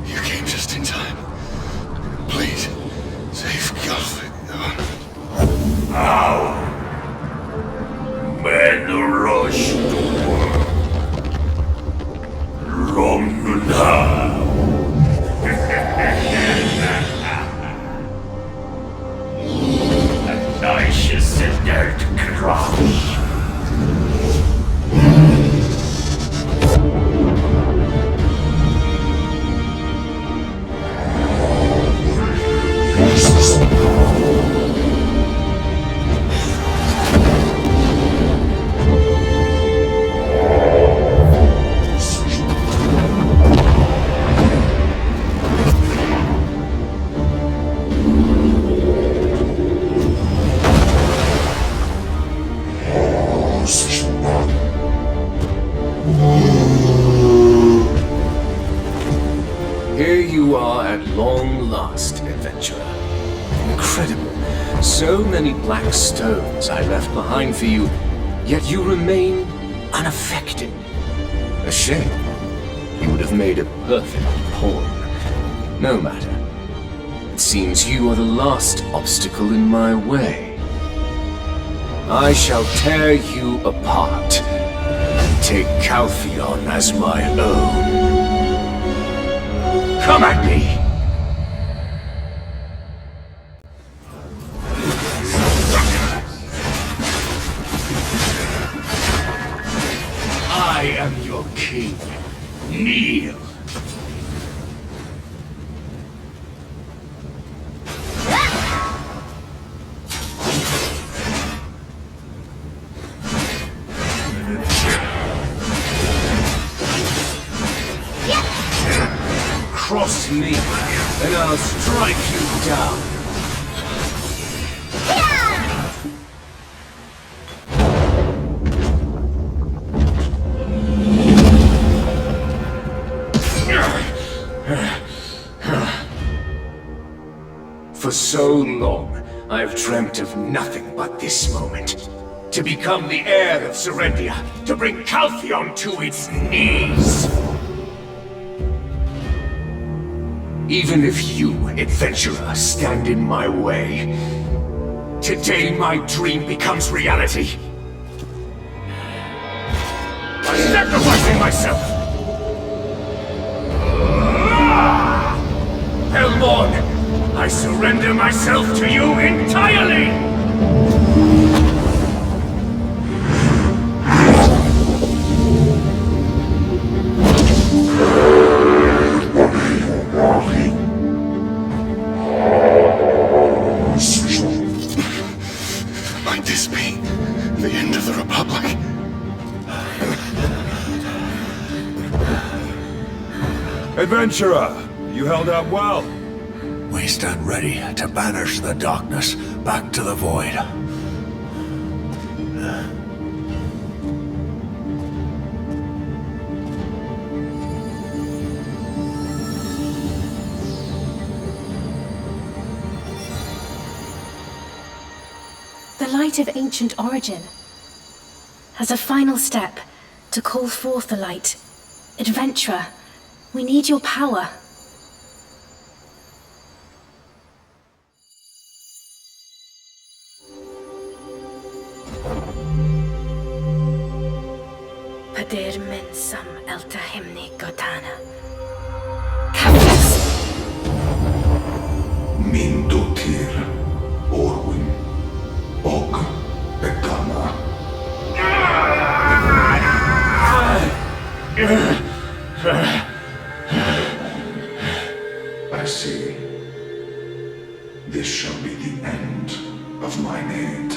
You came just in time. Please, save Calpheon. Now, men rush now. A nice dead crouch. Here you are at long last, adventurer. Incredible. So many black stones I left behind for you, yet you remain unaffected. A shame. You would have made a perfect pawn. No matter. It seems you are the last obstacle in my way. I shall tear you apart and take Calpheon as my own. Come at me! I am your king. Kneel! Cross me, and I'll strike you down. For so long, I've dreamt of nothing but this moment. To become the heir of Serendia, to bring Calpheon to its knees. Even if you, adventurer, stand in my way, today my dream becomes reality. I'm sacrificing myself! Hellborn, I surrender myself to you entirely! Might this be the end of the Republic? Adventurer, you held out well. We stand ready to banish the darkness back to the void. The light of ancient origin has a final step to call forth the light. Adventurer, we need your power. Padir mensam elta himni gotana. Mindutir Orwin Og Bekama. I see. This shall be the end of my need.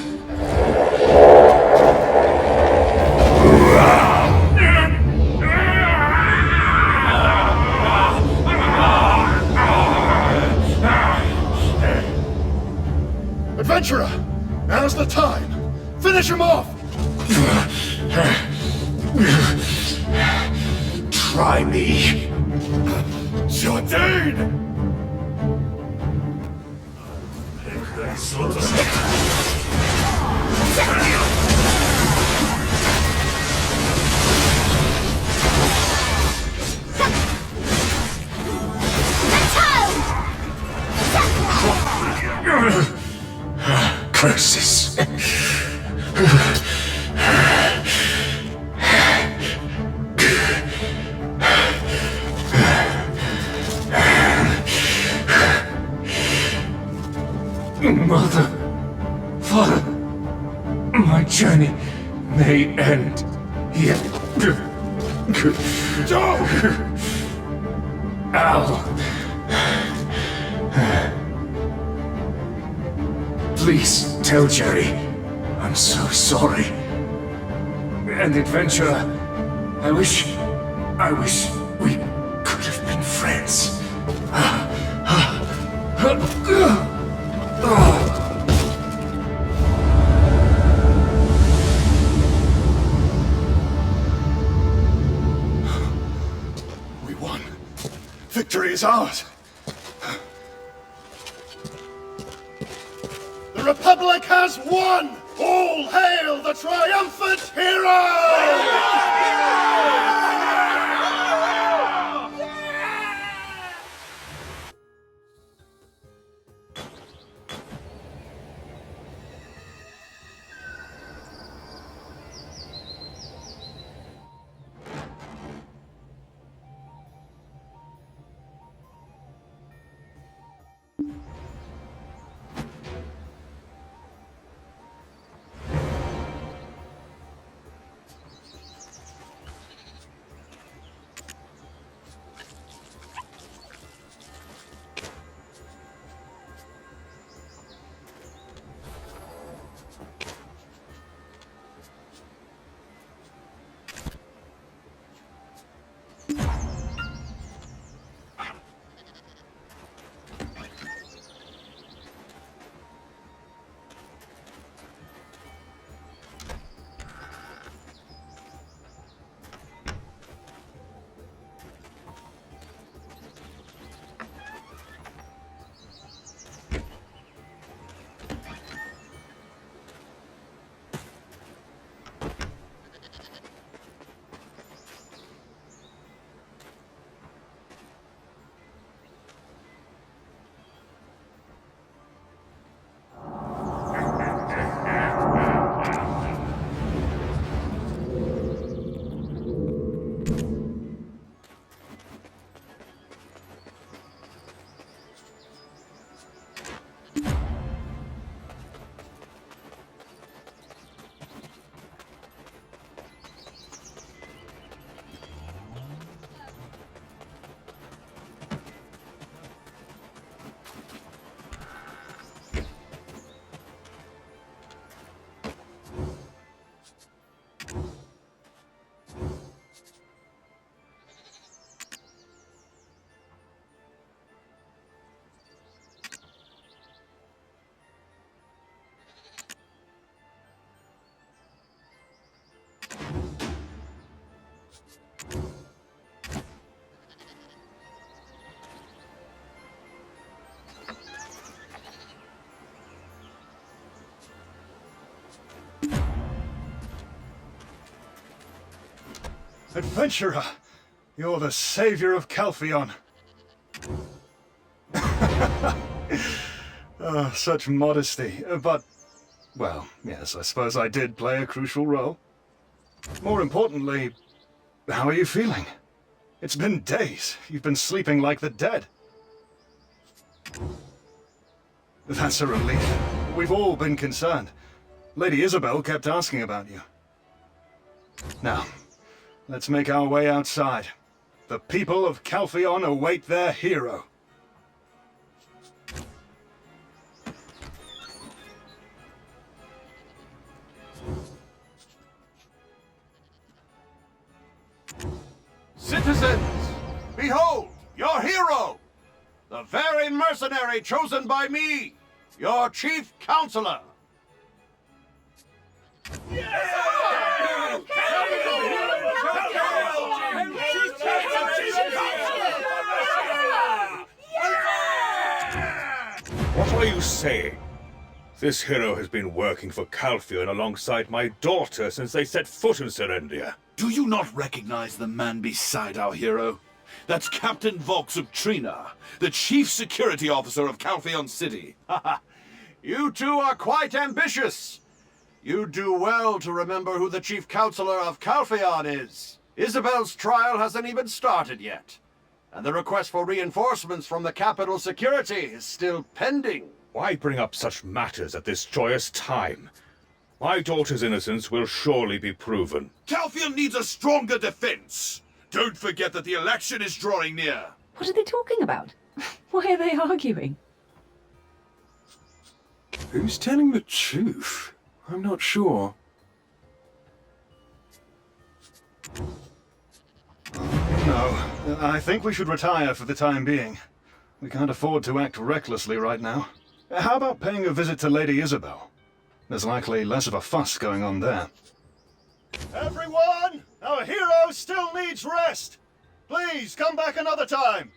Adventurer, now's the time. Finish him off! Try me. Jardine! Curses. Mother, Father, my journey may end here. Joe! Al. Please tell Jerry I'm so sorry. And Adventurer, I wish we could have been friends. We won. Victory is ours. The Republic has won! All hail the triumphant hero! Adventurer, you're the savior of Calpheon. Such modesty, but, well, yes, I suppose I did play a crucial role. More importantly, how are you feeling? It's been days. You've been sleeping like the dead. That's a relief. We've all been concerned. Lady Isabel kept asking about you. Now, let's make our way outside. The people of Calpheon await their hero. Citizens, behold, your hero! The very mercenary chosen by me, your chief counselor! What are you saying? This hero has been working for Calpheon alongside my daughter since they set foot in Serendia. Do you not recognize the man beside our hero? That's Captain Volks of Trina, the chief security officer of Calpheon City. You two are quite ambitious. You do well to remember who the chief counselor of Calpheon is. Isabel's trial hasn't even started yet. And the request for reinforcements from the capital security is still pending. Why bring up such matters at this joyous time? My daughter's innocence will surely be proven. Calpheon needs a stronger defense. Don't forget that the election is drawing near. What are they talking about? Why are they arguing? Who's telling the truth? I'm not sure. No, I think we should retire for the time being. We can't afford to act recklessly right now. How about paying a visit to Lady Isabel? There's likely less of a fuss going on there. Everyone! Our hero still needs rest! Please, come back another time!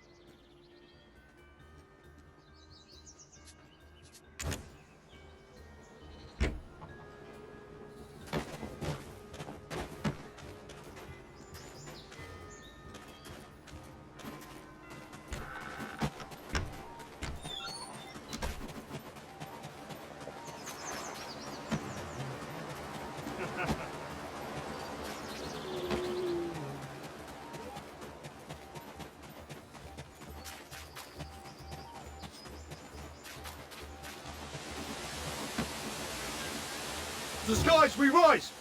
The skies we rise!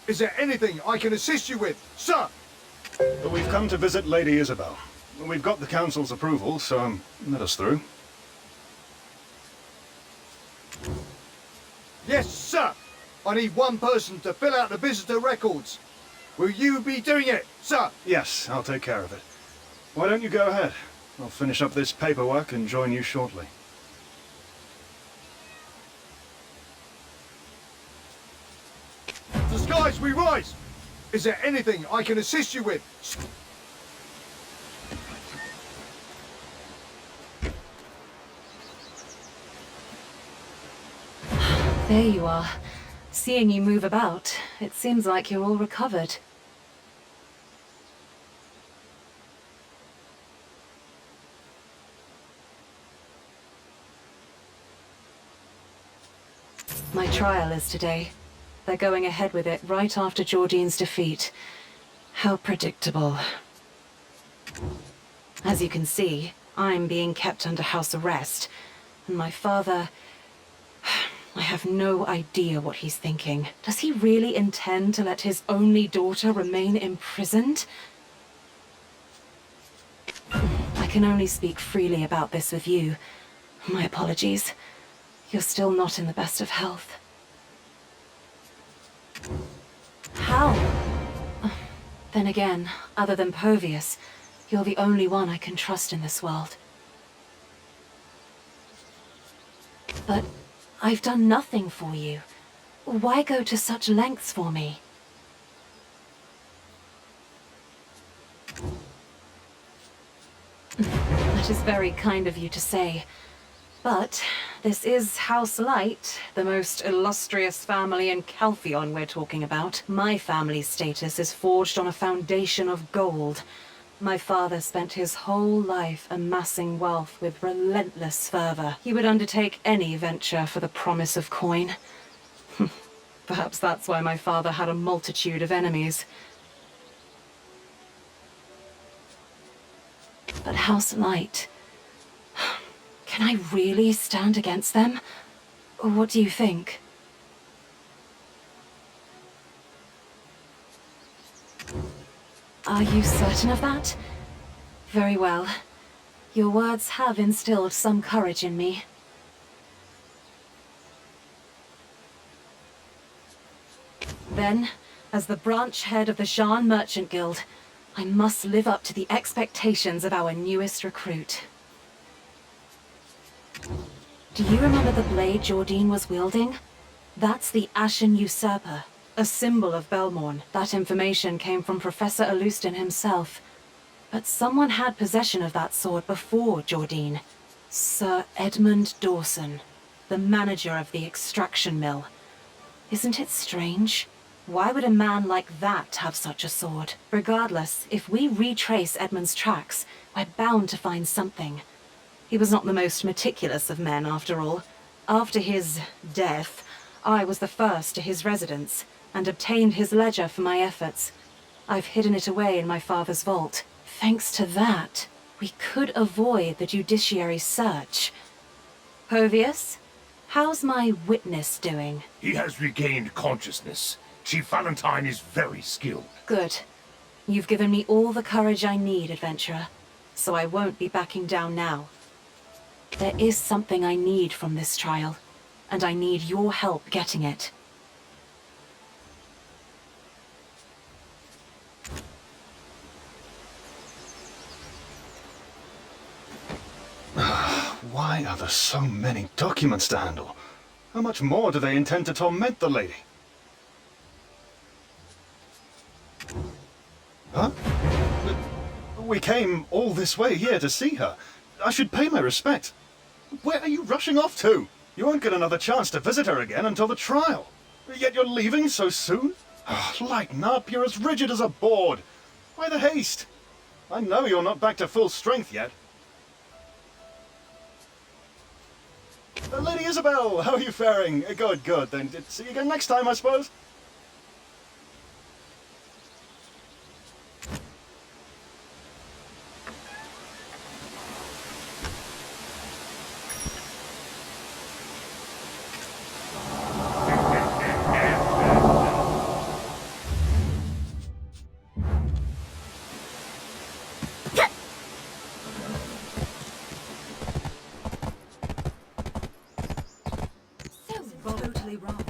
Is there anything I can assist you with, sir? We've come to visit Lady Isabel. We've got the council's approval, so let us through. Yes, sir! I need one person to fill out the visitor records. Will you be doing it, sir? Yes, I'll take care of it. Why don't you go ahead? I'll finish up this paperwork and join you shortly. The skies we rise! Is there anything I can assist you with? There you are. Seeing you move about, it seems like you're all recovered. My trial is today. They're going ahead with it right after Jordine's defeat. How predictable. As you can see, I'm being kept under house arrest, and my father... I have no idea what he's thinking. Does he really intend to let his only daughter remain imprisoned? I can only speak freely about this with you. My apologies. You're still not in the best of health. How? Then again, other than Povius, you're the only one I can trust in this world. But I've done nothing for you. Why go to such lengths for me? That is very kind of you to say. But this is House Light, the most illustrious family in Calpheon we're talking about. My family's status is forged on a foundation of gold. My father spent his whole life amassing wealth with relentless fervor. He would undertake any venture for the promise of coin. Perhaps that's why my father had a multitude of enemies. But House Light... Can I really stand against them? Or what do you think? Are you certain of that? Very well. Your words have instilled some courage in me. Then, as the branch head of the Shan Merchant Guild, I must live up to the expectations of our newest recruit. Do you remember the blade Jordine was wielding? That's the Ashen Usurper, a symbol of Belmorn. That information came from Professor Alustin himself. But someone had possession of that sword before Jordine. Sir Edmund Dawson, the manager of the extraction mill. Isn't it strange? Why would a man like that have such a sword? Regardless, if we retrace Edmund's tracks, we're bound to find something. He was not the most meticulous of men, after all. After his death, I was the first to his residence, and obtained his ledger for my efforts. I've hidden it away in my father's vault. Thanks to that, we could avoid the judiciary search. Povius, how's my witness doing? He has regained consciousness. Chief Valentine is very skilled. Good. You've given me all the courage I need, adventurer, so I won't be backing down now. There is something I need from this trial, and I need your help getting it. Why are there so many documents to handle? How much more do they intend to torment the lady? Huh? We came all this way here to see her. I should pay my respect. Where are you rushing off to? You won't get another chance to visit her again until the trial. Yet you're leaving so soon? Lighten up, you're as rigid as a board. Why the haste? I know you're not back to full strength yet. Lady Isabel, how are you faring? Good, good. Then see you again next time, I suppose. Totally wrong.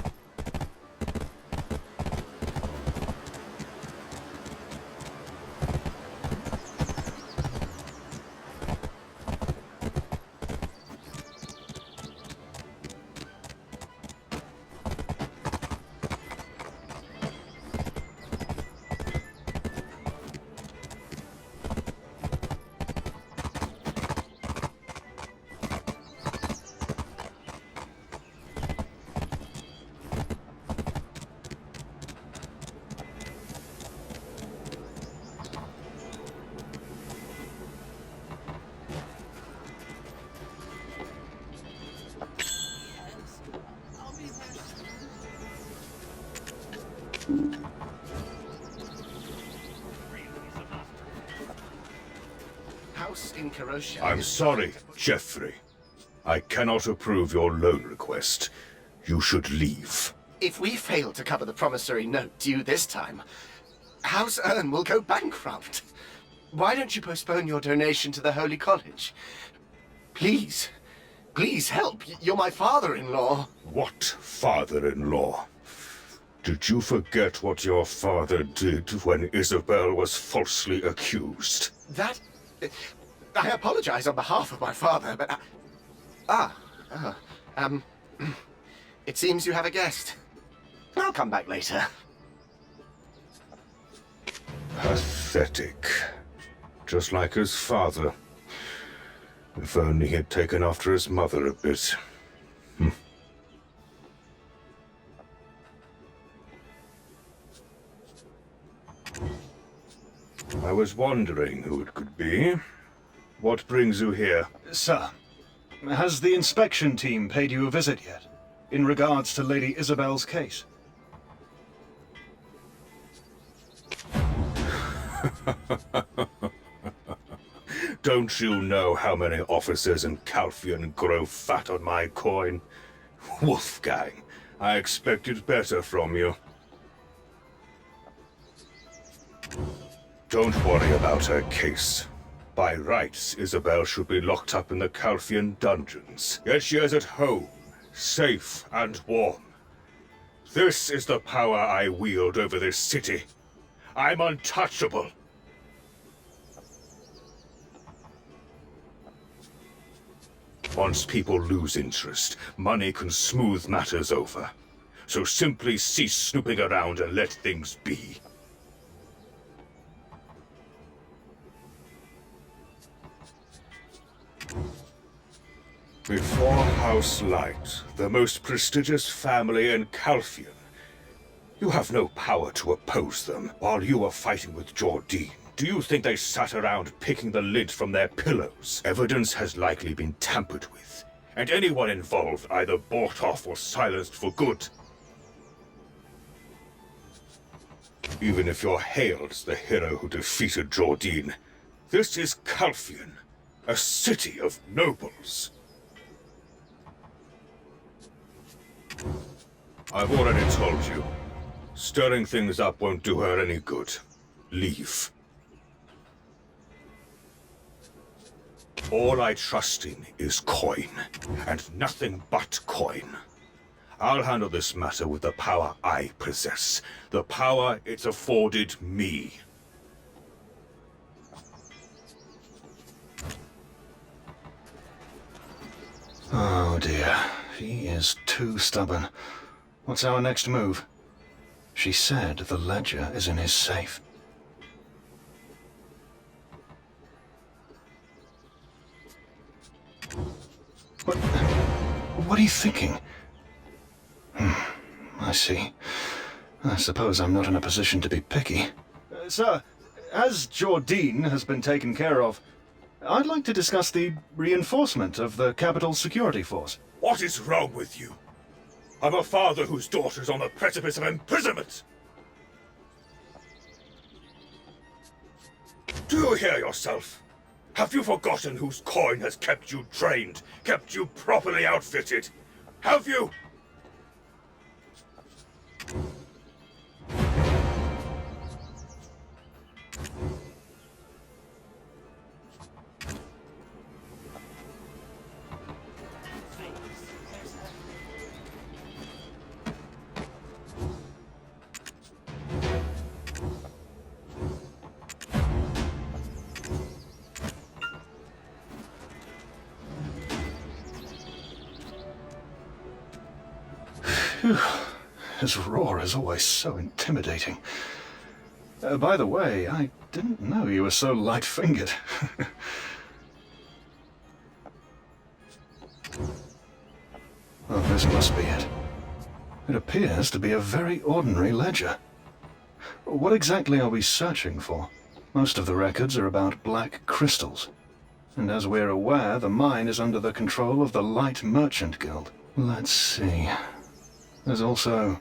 I'm sorry, Jeffrey. I cannot approve your loan request. You should leave. If we fail to cover the promissory note due this time, House Ern will go bankrupt. Why don't you postpone your donation to the Holy College? Please, please help. You're my father-in-law. What father-in-law? Did you forget what your father did when Isabel was falsely accused? That... I apologize on behalf of my father, but... It seems you have a guest. I'll come back later. Pathetic. Just like his father. If only he'd taken after his mother a bit. I was wondering who it could be. What brings you here? Sir, has the inspection team paid you a visit yet, in regards to Lady Isabel's case? Don't you know how many officers in Calphion grow fat on my coin? Wolfgang, I expected better from you. Don't worry about her case. By rights, Isabel should be locked up in the Calphion dungeons. Yet she is at home, safe and warm. This is the power I wield over this city. I'm untouchable. Once people lose interest, money can smooth matters over. So simply cease snooping around and let things be. Before House Light, the most prestigious family in Calphion, you have no power to oppose them. While you were fighting with Jordine, do you think they sat around picking the lid from their pillows? Evidence has likely been tampered with, and anyone involved either bought off or silenced for good. Even if you're hailed as the hero who defeated Jordine, this is Calphion, a city of nobles. I've already told you. Stirring things up won't do her any good. Leave. All I trust in is coin, and nothing but coin. I'll handle this matter with the power I possess, the power it's afforded me. Oh dear, he is too stubborn. What's our next move? She said the ledger is in his safe. What are you thinking? I see. I suppose I'm not in a position to be picky. Sir, as Jordine has been taken care of, I'd like to discuss the reinforcement of the capital's security force. What is wrong with you? I'm a father whose daughter's on the precipice of imprisonment! Do you hear yourself? Have you forgotten whose coin has kept you trained, kept you properly outfitted? Have you? His roar is always so intimidating. By the way, I didn't know you were so light-fingered. Oh, this must be it. It appears to be a very ordinary ledger. What exactly are we searching for? Most of the records are about black crystals. And as we're aware, the mine is under the control of the Light Merchant Guild. Let's see. There's also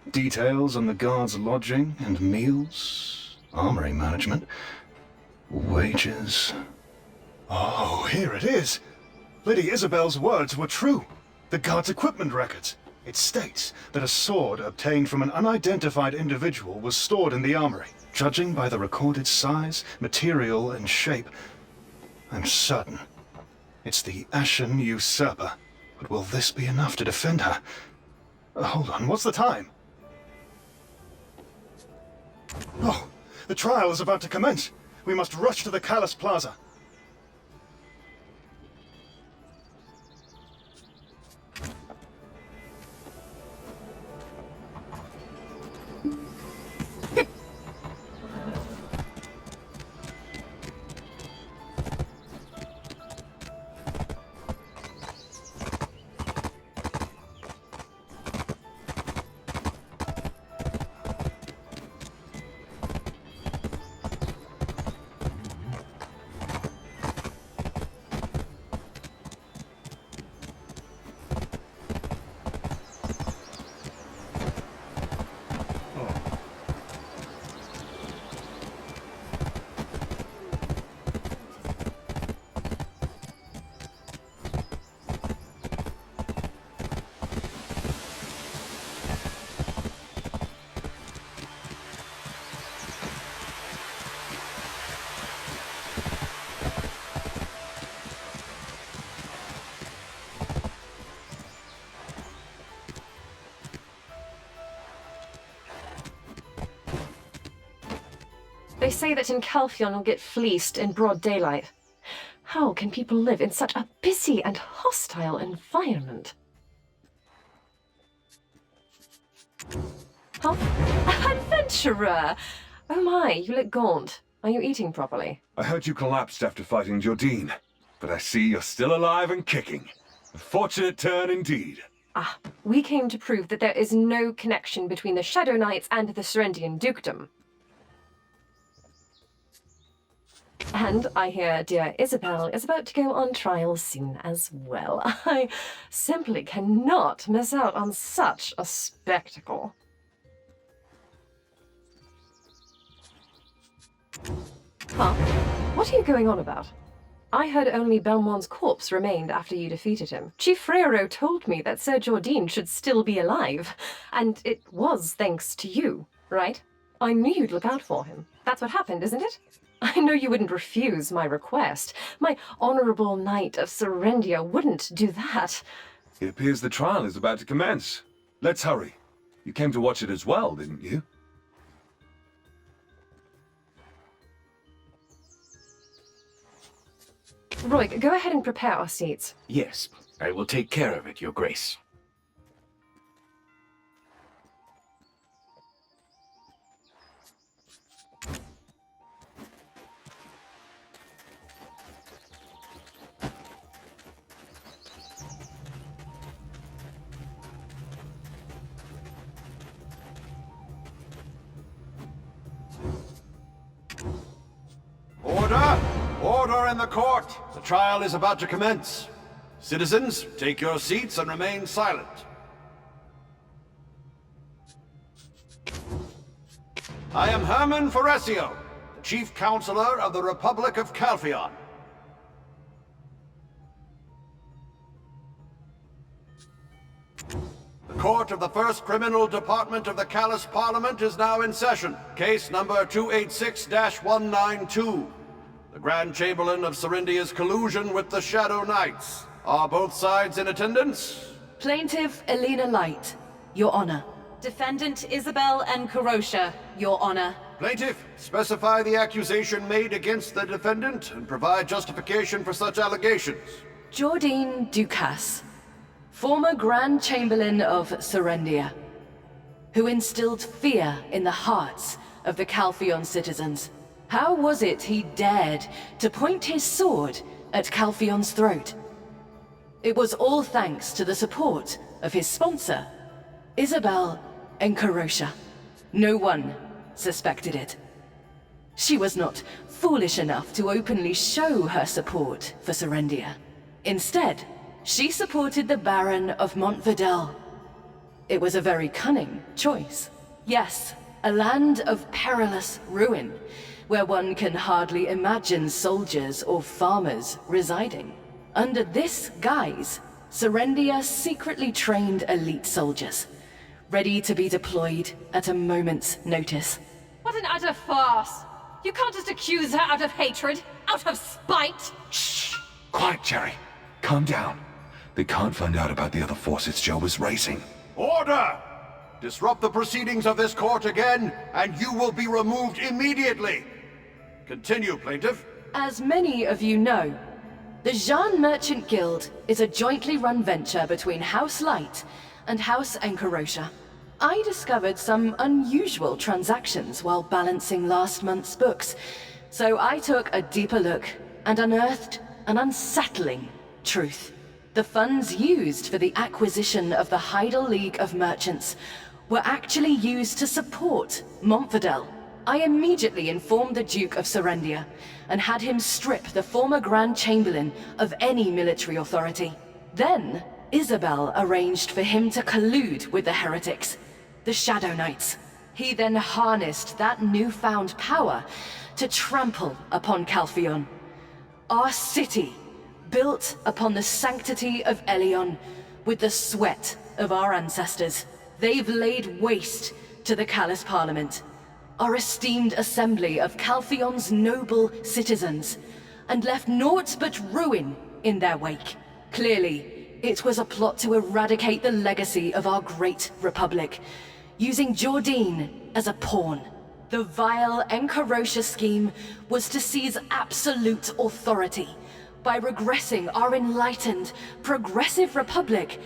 details on the guards' lodging and meals, armory management, wages. Oh, here it is! Lady Isabel's words were true. The guards' equipment records. It states that a sword obtained from an unidentified individual was stored in the armory. Judging by the recorded size, material, and shape, I'm certain it's the Ashen Usurper. But will this be enough to defend her? Hold on, what's the time? Oh, the trial is about to commence. We must rush to the Callus Plaza. They say that in Calphion you'll get fleeced in broad daylight. How can people live in such a busy and hostile environment. Huh? Adventurer! Oh my, you look gaunt. Are you eating properly? I heard you collapsed after fighting Jordine, but I see you're still alive and kicking. A fortunate turn indeed. Ah, we came to prove that there is no connection between the Shadow Knights and the Serendian Dukedom. And I hear dear Isabel is about to go on trial soon as well. I simply cannot miss out on such a spectacle. Huh? What are you going on about? I heard only Belmont's corpse remained after you defeated him. Chief Frero told me that Sir Jordine should still be alive, and it was thanks to you, right? I knew you'd look out for him. That's what happened, isn't it? I know you wouldn't refuse my request. My honorable knight of Serendia wouldn't do that. It appears the trial is about to commence. Let's hurry. You came to watch it as well, didn't you? Roy, go ahead and prepare our seats. Yes, I will take care of it, Your Grace. Order! Order in the court! The trial is about to commence. Citizens, take your seats and remain silent. I am Herman Foresio, the Chief Counselor of the Republic of Calpheon. The court of the First Criminal Department of the Callus Parliament is now in session. Case number 286-192. The Grand Chamberlain of Serendia's collusion with the Shadow Knights. Are both sides in attendance? Plaintiff Elena Light, Your Honor. Defendant Isabel and Karosha, Your Honor. Plaintiff, specify the accusation made against the defendant and provide justification for such allegations. Jordine Ducasse, former Grand Chamberlain of Serendia, who instilled fear in the hearts of the Calpheon citizens. How was it he dared to point his sword at Calpheon's throat? It was all thanks to the support of his sponsor, Isabel and Karosha. No one suspected it. She was not foolish enough to openly show her support for Serendia. Instead, she supported the Baron of Montvidel. It was a very cunning choice. Yes, a land of perilous ruin, where one can hardly imagine soldiers or farmers residing. Under this guise, Serendia secretly trained elite soldiers, ready to be deployed at a moment's notice. What an utter farce! You can't just accuse her out of hatred, out of spite! Shh! Quiet, Jerry. Calm down. They can't find out about the other forces Joe was raising. Order! Disrupt the proceedings of this court again, and you will be removed immediately. Continue, plaintiff. As many of you know, the Jean Merchant Guild is a jointly run venture between House Light and House Enkarosha. I discovered some unusual transactions while balancing last month's books, so I took a deeper look and unearthed an unsettling truth. The funds used for the acquisition of the Heidel League of Merchants were actually used to support Montvidel. I immediately informed the Duke of Serendia and had him strip the former Grand Chamberlain of any military authority. Then, Isabel arranged for him to collude with the heretics, the Shadow Knights. He then harnessed that newfound power to trample upon Calpheon. Our city, built upon the sanctity of Elion, with the sweat of our ancestors. They've laid waste to the Callus Parliament, our esteemed assembly of Calpheon's noble citizens, and left naught but ruin in their wake. Clearly, it was a plot to eradicate the legacy of our great republic, using Jordine as a pawn. The vile Enkarosha scheme was to seize absolute authority, by regressing our enlightened, progressive republic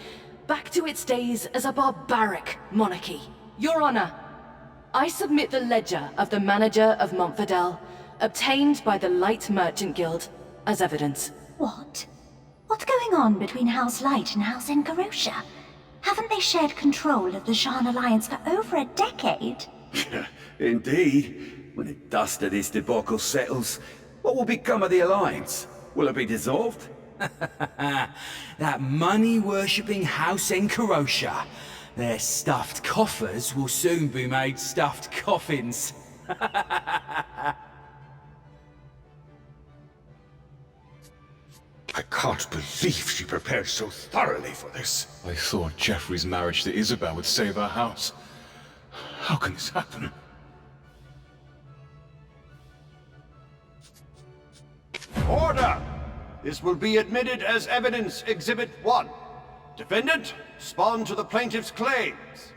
back to its days as a barbaric monarchy. Your Honor, I submit the ledger of the manager of Montfordel, obtained by the Light Merchant Guild, as evidence. What? What's going on between House Light and House Encarosha? Haven't they shared control of the Shan Alliance for over a decade? Indeed. When the dust of this debacle settles, what will become of the Alliance? Will it be dissolved? That money-worshipping House Encarosha. Their stuffed coffers will soon be made stuffed coffins. I can't believe she prepared so thoroughly for this. I thought Geoffrey's marriage to Isabel would save our house. How can this happen? Order! This will be admitted as evidence, Exhibit 1. Defendant, respond to the plaintiff's claims.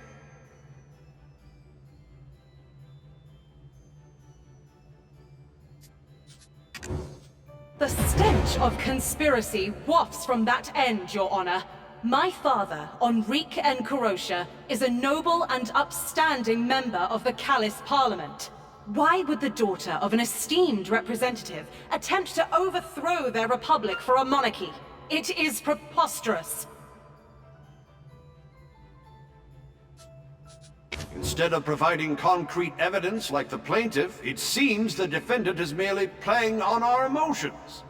The stench of conspiracy wafts from that end, Your Honor. My father, Enrique Encarosha, is a noble and upstanding member of the Callous Parliament. Why would the daughter of an esteemed representative attempt to overthrow their republic for a monarchy? It is preposterous. Instead of providing concrete evidence like the plaintiff, it seems the defendant is merely playing on our emotions.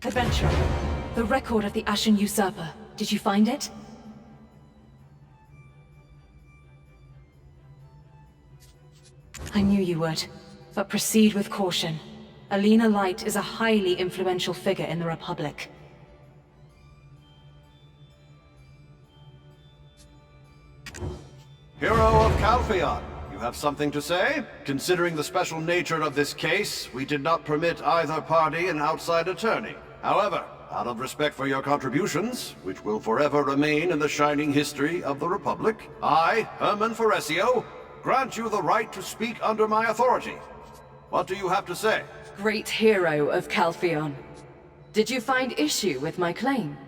Adventurer, the record of the Ashen Usurper. Did you find it? I knew you would, but proceed with caution. Alina Light is a highly influential figure in the Republic. Hero of Calpheon, you have something to say? Considering the special nature of this case, we did not permit either party an outside attorney. However, out of respect for your contributions, which will forever remain in the shining history of the Republic, I, Herman Foresio, grant you the right to speak under my authority. What do you have to say? Great hero of Calpheon. Did you find issue with my claim?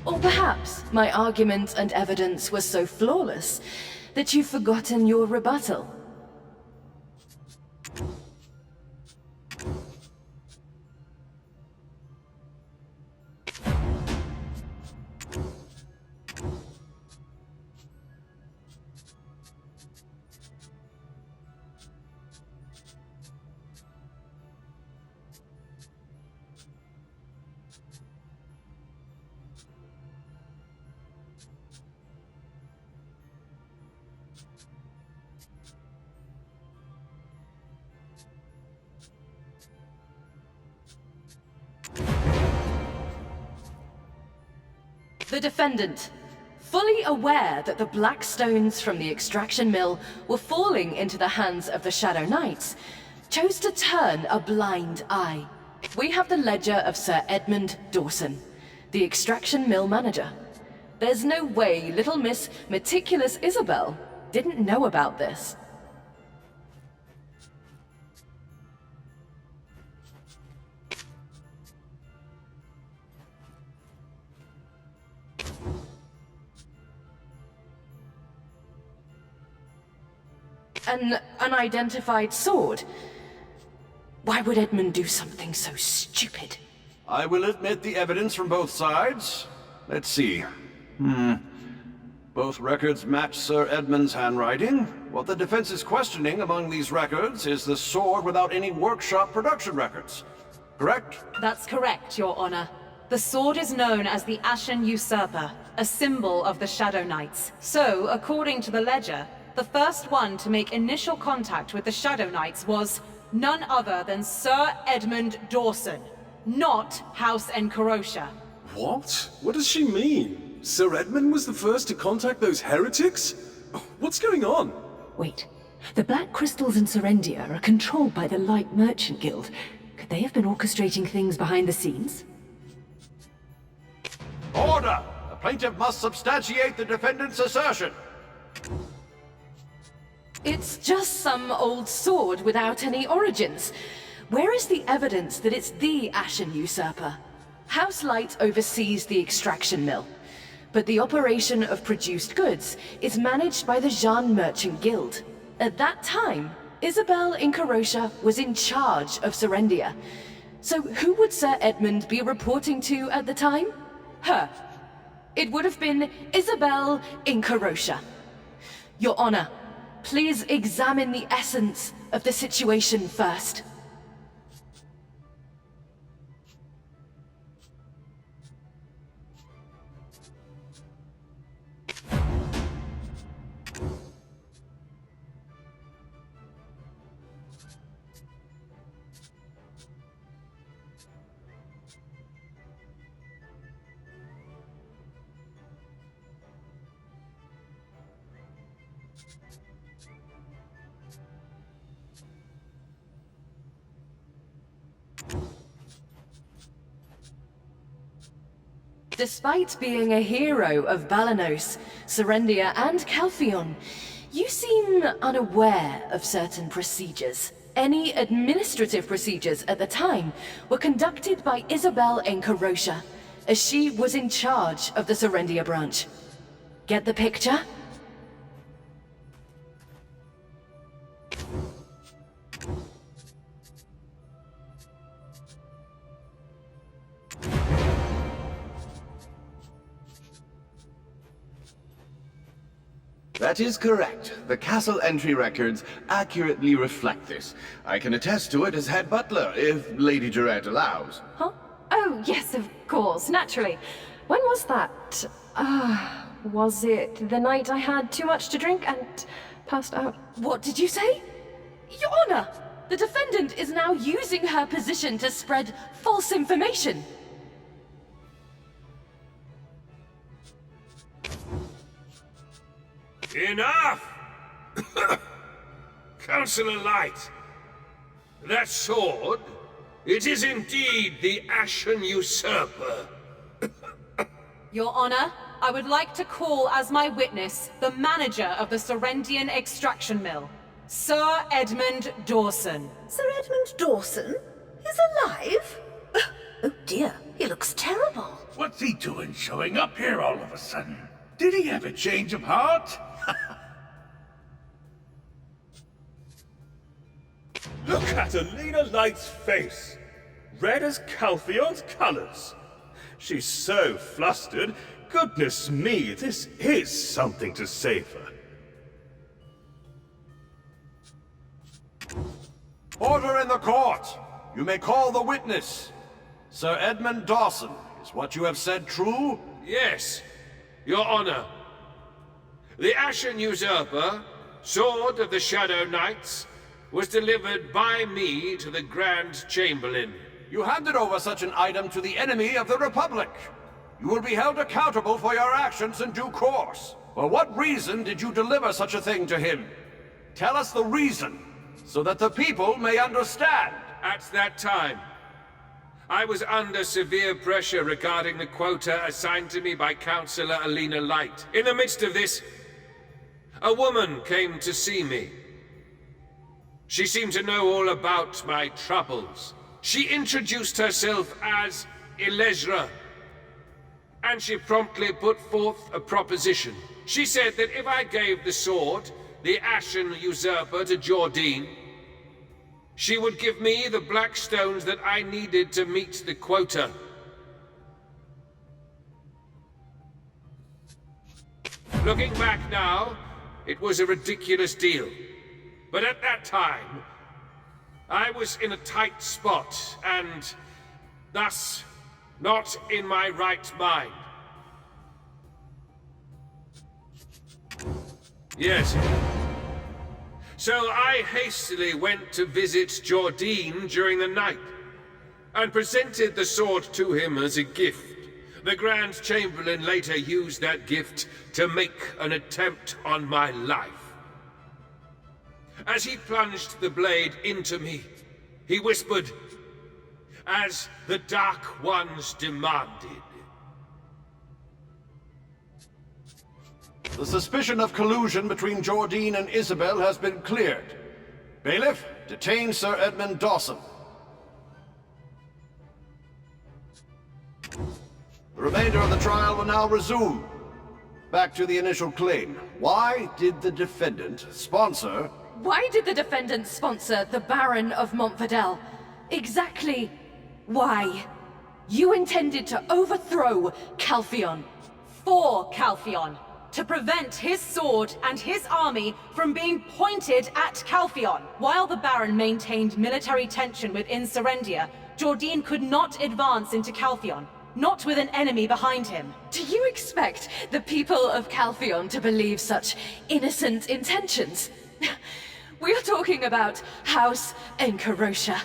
Or perhaps my argument and evidence were so flawless that you've forgotten your rebuttal. The defendant, fully aware that the black stones from the extraction mill were falling into the hands of the Shadow Knights, chose to turn a blind eye. We have the ledger of Sir Edmund Dawson, the extraction mill manager. There's no way little Miss Meticulous Isabel didn't know about this. An unidentified sword? Why would Edmund do something so stupid? I will admit the evidence from both sides. Let's see. Both records match Sir Edmund's handwriting. What the defense is questioning among these records is the sword without any workshop production records. Correct? That's correct, Your Honor. The sword is known as the Ashen Usurper, a symbol of the Shadow Knights. So, according to the ledger, the first one to make initial contact with the Shadow Knights was none other than Sir Edmund Dawson, not House Encarosha. What? What does she mean? Sir Edmund was the first to contact those heretics? What's going on? Wait. The black crystals in Serendia are controlled by the Light Merchant Guild. Could they have been orchestrating things behind the scenes? Order! The plaintiff must substantiate the defendant's assertion. It's just some old sword without any origins. Where is the evidence that it's the Ashen Usurper? House Light oversees the extraction mill, but the operation of produced goods is managed by the Jean Merchant Guild. At that time, Isabel Incarosha was in charge of Serendia. So who would Sir Edmund be reporting to at the time? Her. It would have been Isabel Incarosha. Your Honor, please examine the essence of the situation first. Despite being a hero of Balanos, Serendia, and Calpheon, you seem unaware of certain procedures. Any administrative procedures at the time were conducted by Isabel Encarosha, as she was in charge of the Serendia branch. Get the picture? That is correct. The castle entry records accurately reflect this. I can attest to it as head butler, if Lady Durant allows. Huh? Oh, yes, of course, naturally. When was that? Was it the night I had too much to drink and passed out? What did you say? Your Honor, the defendant is now using her position to spread false information. Enough! Councillor Light, that sword, it is indeed the Ashen Usurper. Your Honor, I would like to call as my witness the manager of the Serendian extraction mill, Sir Edmund Dawson. Sir Edmund Dawson? He's alive? Oh dear, he looks terrible. What's he doing showing up here all of a sudden? Did he have a change of heart? Look at Alina Light's face! Red as Calpheon's colors. She's so flustered. Goodness me, this is something to savor. Order in the court! You may call the witness. Sir Edmund Dawson, is what you have said true? Yes, Your Honor. The Ashen Usurper, Sword of the Shadow Knights, was delivered by me to the Grand Chamberlain. You handed over such an item to the enemy of the Republic. You will be held accountable for your actions in due course. For what reason did you deliver such a thing to him? Tell us the reason, so that the people may understand. At that time, I was under severe pressure regarding the quota assigned to me by Councillor Alina Light. In the midst of this, a woman came to see me. She seemed to know all about my troubles. She introduced herself as Elezra, and she promptly put forth a proposition. She said that if I gave the sword, the Ashen Usurper, to Jordine, she would give me the black stones that I needed to meet the quota. Looking back now, it was a ridiculous deal. But at that time, I was in a tight spot, and thus not in my right mind. Yes. So I hastily went to visit Jordine during the night, and presented the sword to him as a gift. The Grand Chamberlain later used that gift to make an attempt on my life. As he plunged the blade into me, he whispered, as the Dark Ones demanded. The suspicion of collusion between Jordine and Isabel has been cleared. Bailiff, detain Sir Edmund Dawson. The remainder of the trial will now resume. Back to the initial claim. Why did the defendant sponsor... Why did the defendant sponsor the Baron of Montvidel? Exactly why? You intended to overthrow Calpheon. For Calpheon. To prevent his sword and his army from being pointed at Calpheon. While the Baron maintained military tension within Serendia, Jordine could not advance into Calpheon. Not with an enemy behind him. Do you expect the people of Calpheon to believe such innocent intentions? We're talking about House Encarocia.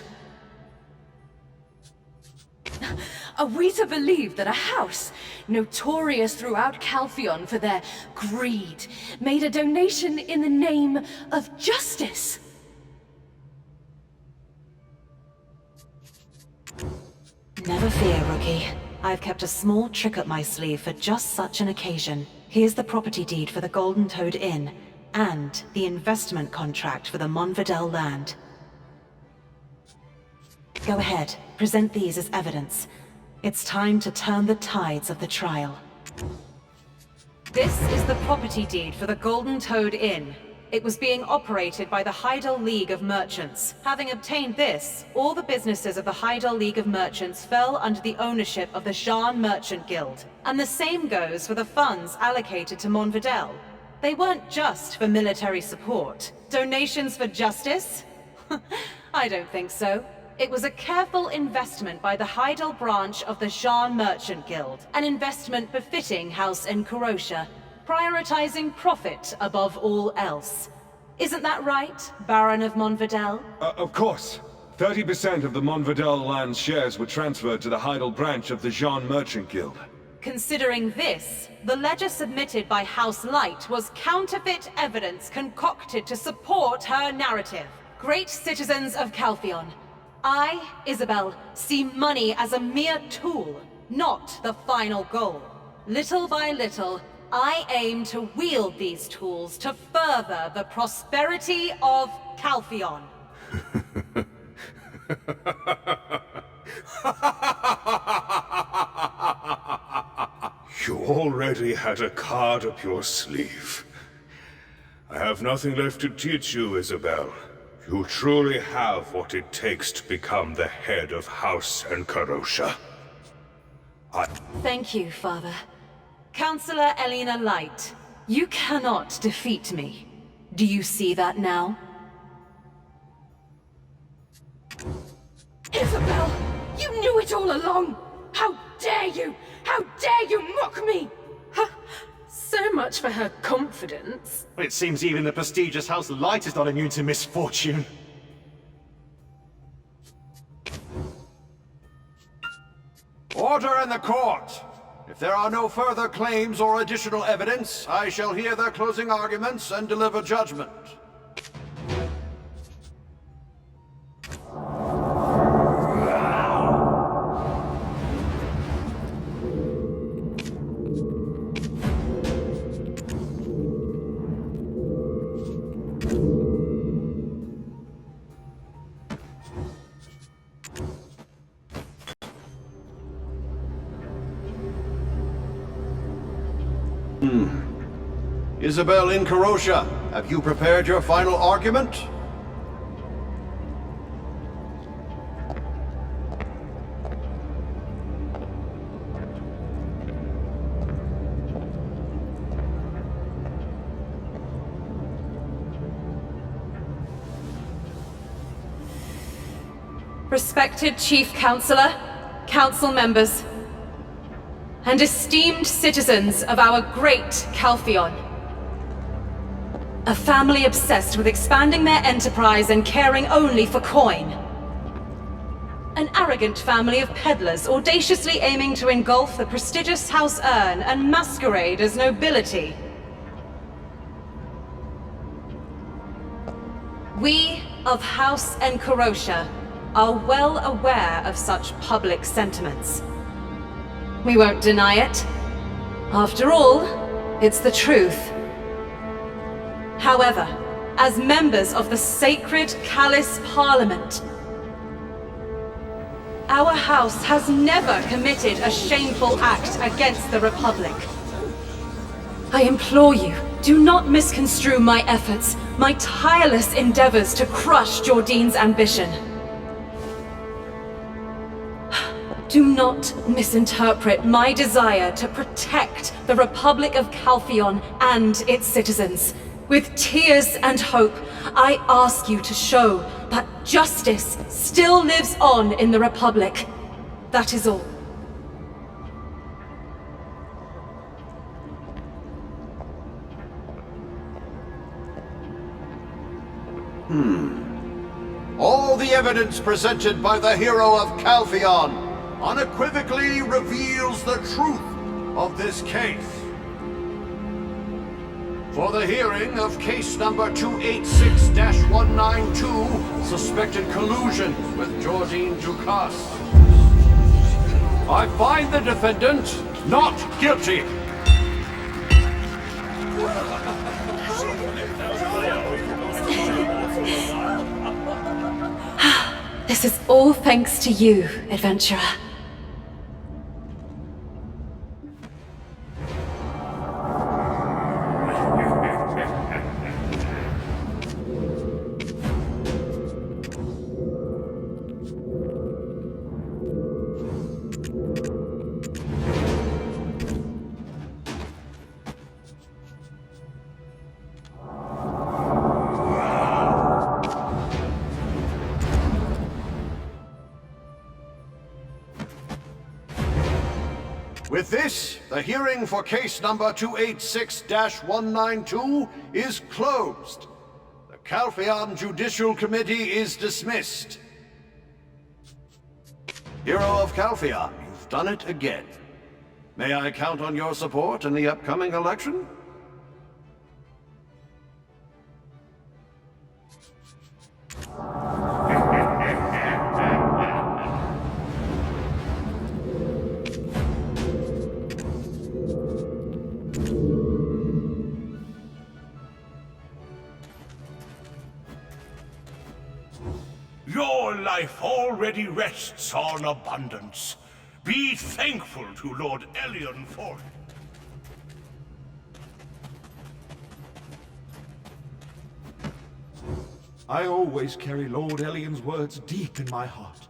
Are we to believe that a house, notorious throughout Calpheon for their greed, made a donation in the name of justice? Never fear, Rookie. I've kept a small trick up my sleeve for just such an occasion. Here's the property deed for the Golden Toad Inn, and the investment contract for the Montvidel land. Go ahead, present these as evidence. It's time to turn the tides of the trial. This is the property deed for the Golden Toad Inn. It was being operated by the Heidel League of Merchants. Having obtained this, all the businesses of the Heidel League of Merchants fell under the ownership of the Jean Merchant Guild. And the same goes for the funds allocated to Montvidel. They weren't just for military support. Donations for justice? I don't think so. It was a careful investment by the Heidel branch of the Jean Merchant Guild. An investment befitting House Encarocia, prioritizing profit above all else. Isn't that right, Baron of Montvidel? Of course. 30% of the Montvidel land's shares were transferred to the Heidel branch of the Jean Merchant Guild. Considering this, the ledger submitted by House Light was counterfeit evidence concocted to support her narrative. Great citizens of Calpheon, I, Isabel, see money as a mere tool, not the final goal. Little by little, I aim to wield these tools to further the prosperity of Calpheon. You already had a card up your sleeve. I have nothing left to teach you, Isabel. You truly have what it takes to become the head of House Encarocia. Thank you, Father. Counselor Elena Light, you cannot defeat me. Do you see that now? Isabel! You knew it all along! How dare you! How dare you mock me! So much for her confidence. It seems even the prestigious House Light is not immune to misfortune. Order in the court! If there are no further claims or additional evidence, I shall hear their closing arguments and deliver judgment. Isabel Encarocia, have you prepared your final argument? Respected Chief Counselor, Council members, and esteemed citizens of our great Calpheon. A family obsessed with expanding their enterprise and caring only for coin. An arrogant family of peddlers audaciously aiming to engulf the prestigious House Urn and masquerade as nobility. We of House Encarocia are well aware of such public sentiments. We won't deny it. After all, it's the truth. However, as members of the sacred Callous Parliament, our house has never committed a shameful act against the Republic. I implore you, do not misconstrue my efforts, my tireless endeavors to crush Jordine's ambition. Do not misinterpret my desire to protect the Republic of Calphion and its citizens. With tears and hope, I ask you to show that justice still lives on in the Republic. That is all. All the evidence presented by the hero of Calphion unequivocally reveals the truth of this case. For the hearing of case number 286-192, suspected collusion with Jordine Ducasse, I find the defendant not guilty. This is all thanks to you, adventurer. With this, the hearing for case number 286-192 is closed. The Calphion Judicial Committee is dismissed. Hero of Calphion, you've done it again. May I count on your support in the upcoming election? Your life already rests on abundance. Be thankful to Lord Elion for it. I always carry Lord Elion's words deep in my heart.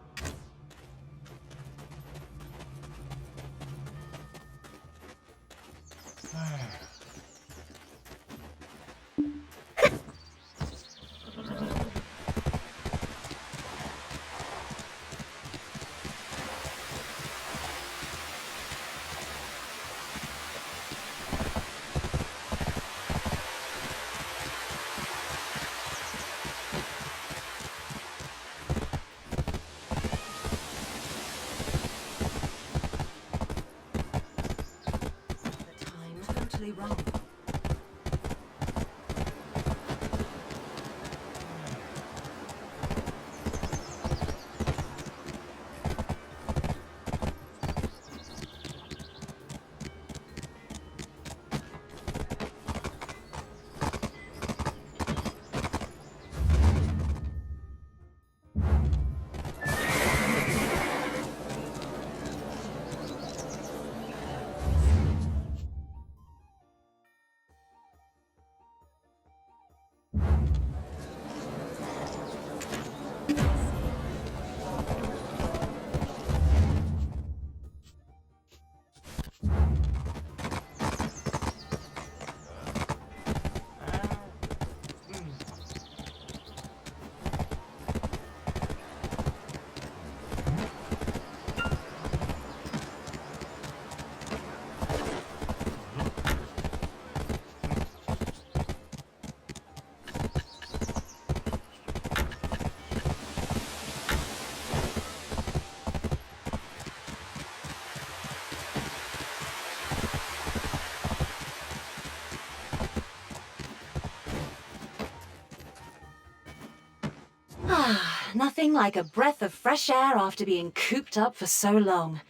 nothing like a breath of fresh air after being cooped up for so long.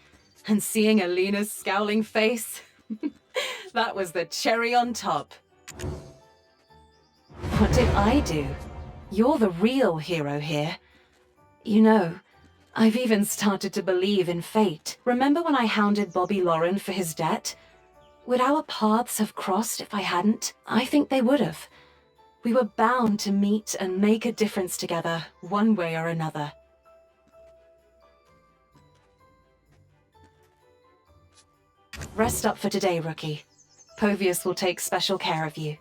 And seeing Alina's scowling face, that was the cherry on top. What did I do? You're the real hero here. You know, I've even started to believe in fate. Remember when I hounded Bobby Lauren for his debt? Would our paths have crossed if I hadn't? I think they would have. We were bound to meet and make a difference together, one way or another. Rest up for today, Rookie. Povius will take special care of you.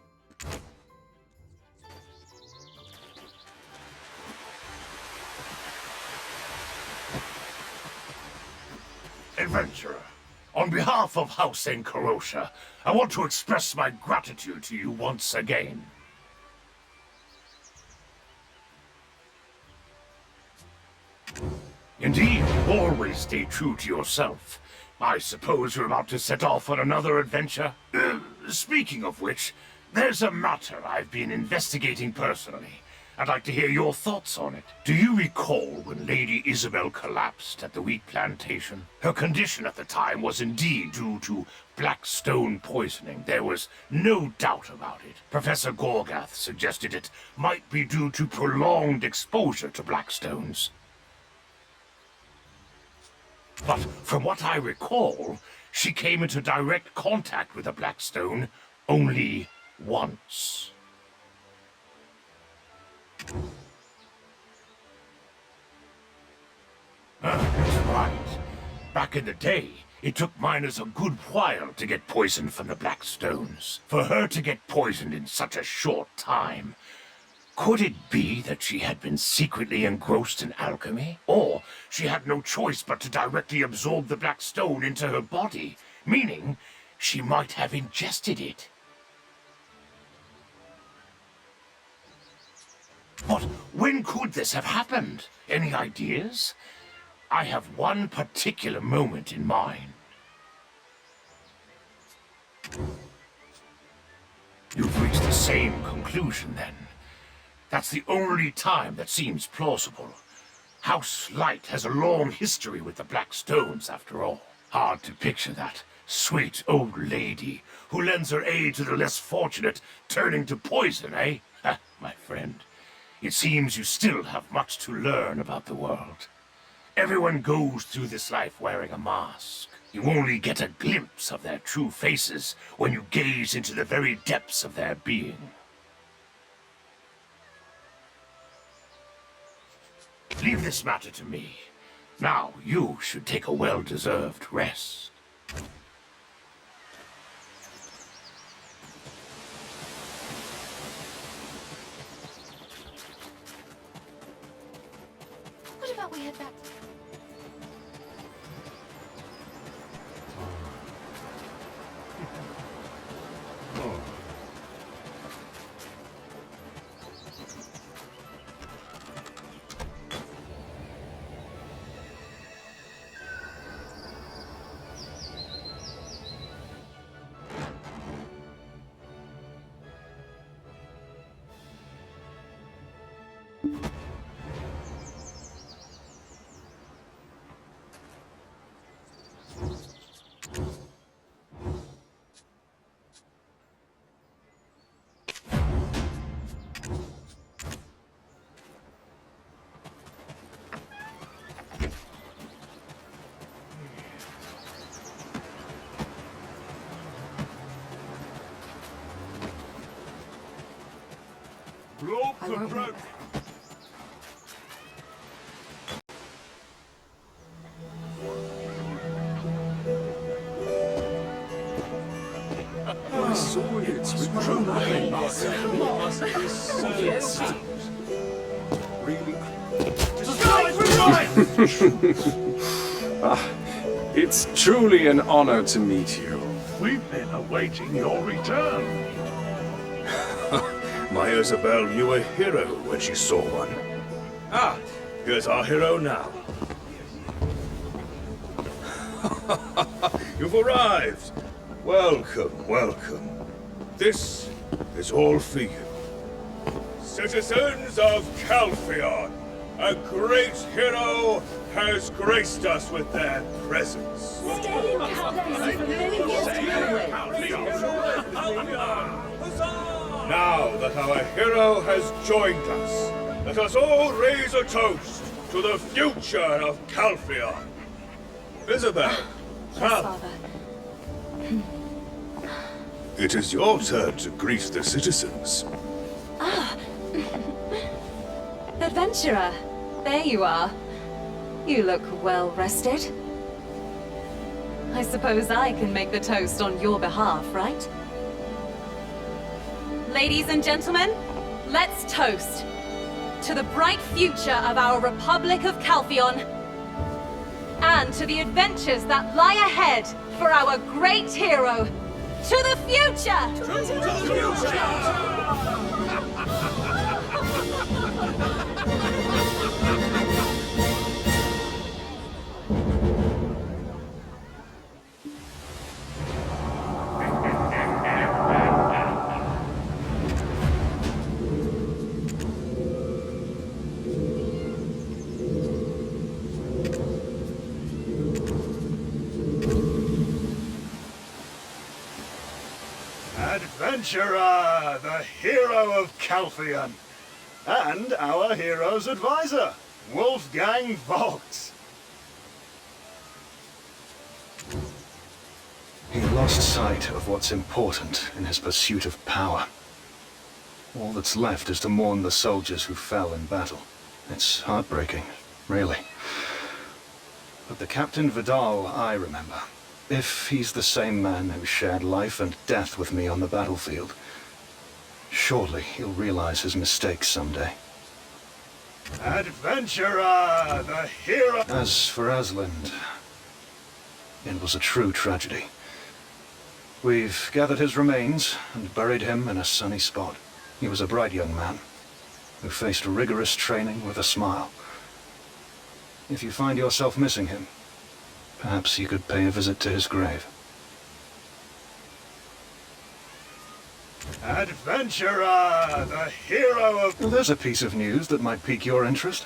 Adventurer, on behalf of House Encarosha, I want to express my gratitude to you once again. Indeed, always stay true to yourself. I suppose you're about to set off on another adventure? Speaking of which, there's a matter I've been investigating personally. I'd like to hear your thoughts on it. Do you recall when Lady Isabel collapsed at the wheat plantation? Her condition at the time was indeed due to black stone poisoning. There was no doubt about it. Professor Gorgath suggested it might be due to prolonged exposure to black stones. But from what I recall, she came into direct contact with a black stone only once. That's right. Back in the day, it took miners a good while to get poisoned from the black stones. For her to get poisoned in such a short time, could it be that she had been secretly engrossed in alchemy? Or she had no choice but to directly absorb the black stone into her body, meaning she might have ingested it? But when could this have happened? Any ideas? I have one particular moment in mind. You've reached the same conclusion, then. That's the only time that seems plausible. House Light has a long history with the Black Stones, after all. Hard to picture that sweet old lady who lends her aid to the less fortunate turning to poison, eh? Ha, my friend. It seems you still have much to learn about the world. Everyone goes through this life wearing a mask. You only get a glimpse of their true faces when you gaze into the very depths of their being. Leave this matter to me. Now you should take a well-deserved rest. What about we head back? Block the road. I saw it with It's truly an honor to meet you. We've been awaiting your return. My Isabel knew a hero when she saw one. Ah, here's our hero now. You've arrived. Welcome, welcome. This is all for you. Citizens of Calpheon, A great hero has graced us with their presence. Now that our hero has joined us, let us all raise a toast to the future of Calphion. Isabel, Hal. It is your turn to greet the citizens. Ah! Adventurer, there you are. You look well rested. I suppose I can make the toast on your behalf, right? Ladies and gentlemen, let's toast to the bright future of our Republic of Calphion, and to the adventures that lie ahead for our great hero. To the future! To the future! Adventurer, the hero of Calphion, and our hero's advisor, Wolfgang Volks. He lost sight of what's important in his pursuit of power. All that's left is to mourn the soldiers who fell in battle. It's heartbreaking, really. But the Captain Vidal I remember, if he's the same man who shared life and death with me on the battlefield, surely he'll realize his mistakes someday. Adventurer, the hero... As for Aslind, it was a true tragedy. We've gathered his remains and buried him in a sunny spot. He was a bright young man who faced rigorous training with a smile. If you find yourself missing him, perhaps you could pay a visit to his grave. Adventurer, the hero of... Well, there's a piece of news that might pique your interest.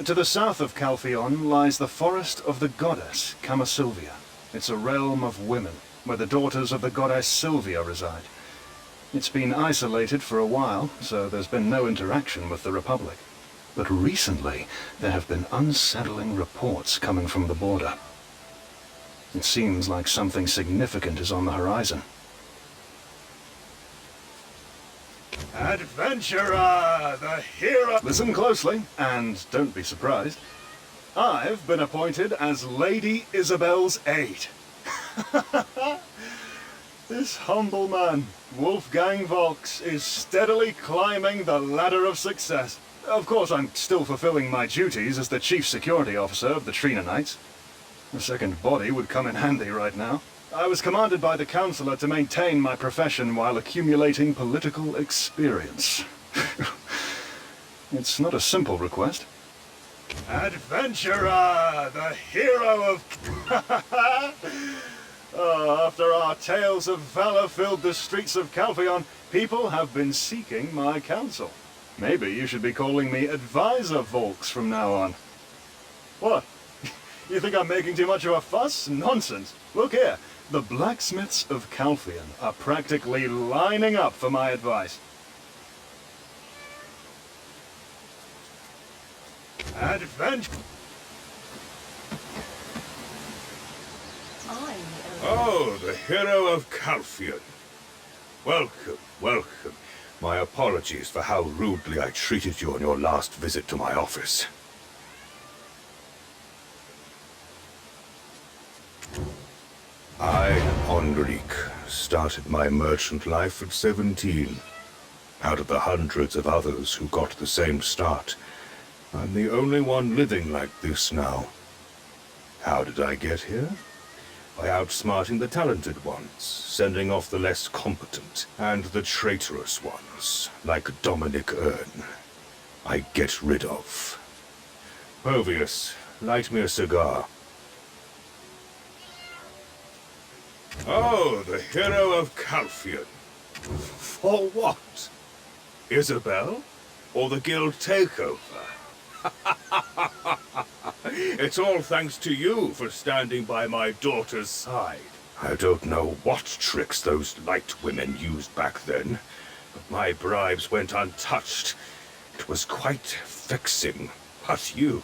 To the south of Calphion lies the forest of the goddess, Camasylvia. It's a realm of women, where the daughters of the goddess Sylvia reside. It's been isolated for a while, so there's been no interaction with the Republic. But recently, there have been unsettling reports coming from the border. It seems like something significant is on the horizon. Adventurer, the hero... Listen closely, and don't be surprised. I've been appointed as Lady Isabel's aide. This humble man, Wolfgang Volks, is steadily climbing the ladder of success. Of course, I'm still fulfilling my duties as the Chief Security Officer of the Trina Knights. A second body would come in handy right now. I was commanded by the Councillor to maintain my profession while accumulating political experience. It's not a simple request. Adventurer, the hero of... Oh, after our tales of valor filled the streets of Calphion, people have been seeking my counsel. Maybe you should be calling me Advisor Volks from now on. What? You think I'm making too much of a fuss? Nonsense. Look here. The blacksmiths of Calphion are practically lining up for my advice. Adventure. Oh, the hero of Calphion. Welcome, welcome. My apologies for how rudely I treated you on your last visit to my office. I, Enrique, started my merchant life at 17. Out of the hundreds of others who got the same start, I'm the only one living like this now. How did I get here? By outsmarting the talented ones, sending off the less competent, and the traitorous ones, like Dominic Earn. I get rid of. Povius, light me a cigar. Oh, the hero of Calphion. For what? Isabel? Or the guild takeover? It's all thanks to you for standing by my daughter's side. I don't know what tricks those light women used back then, but my bribes went untouched. It was quite vexing. But you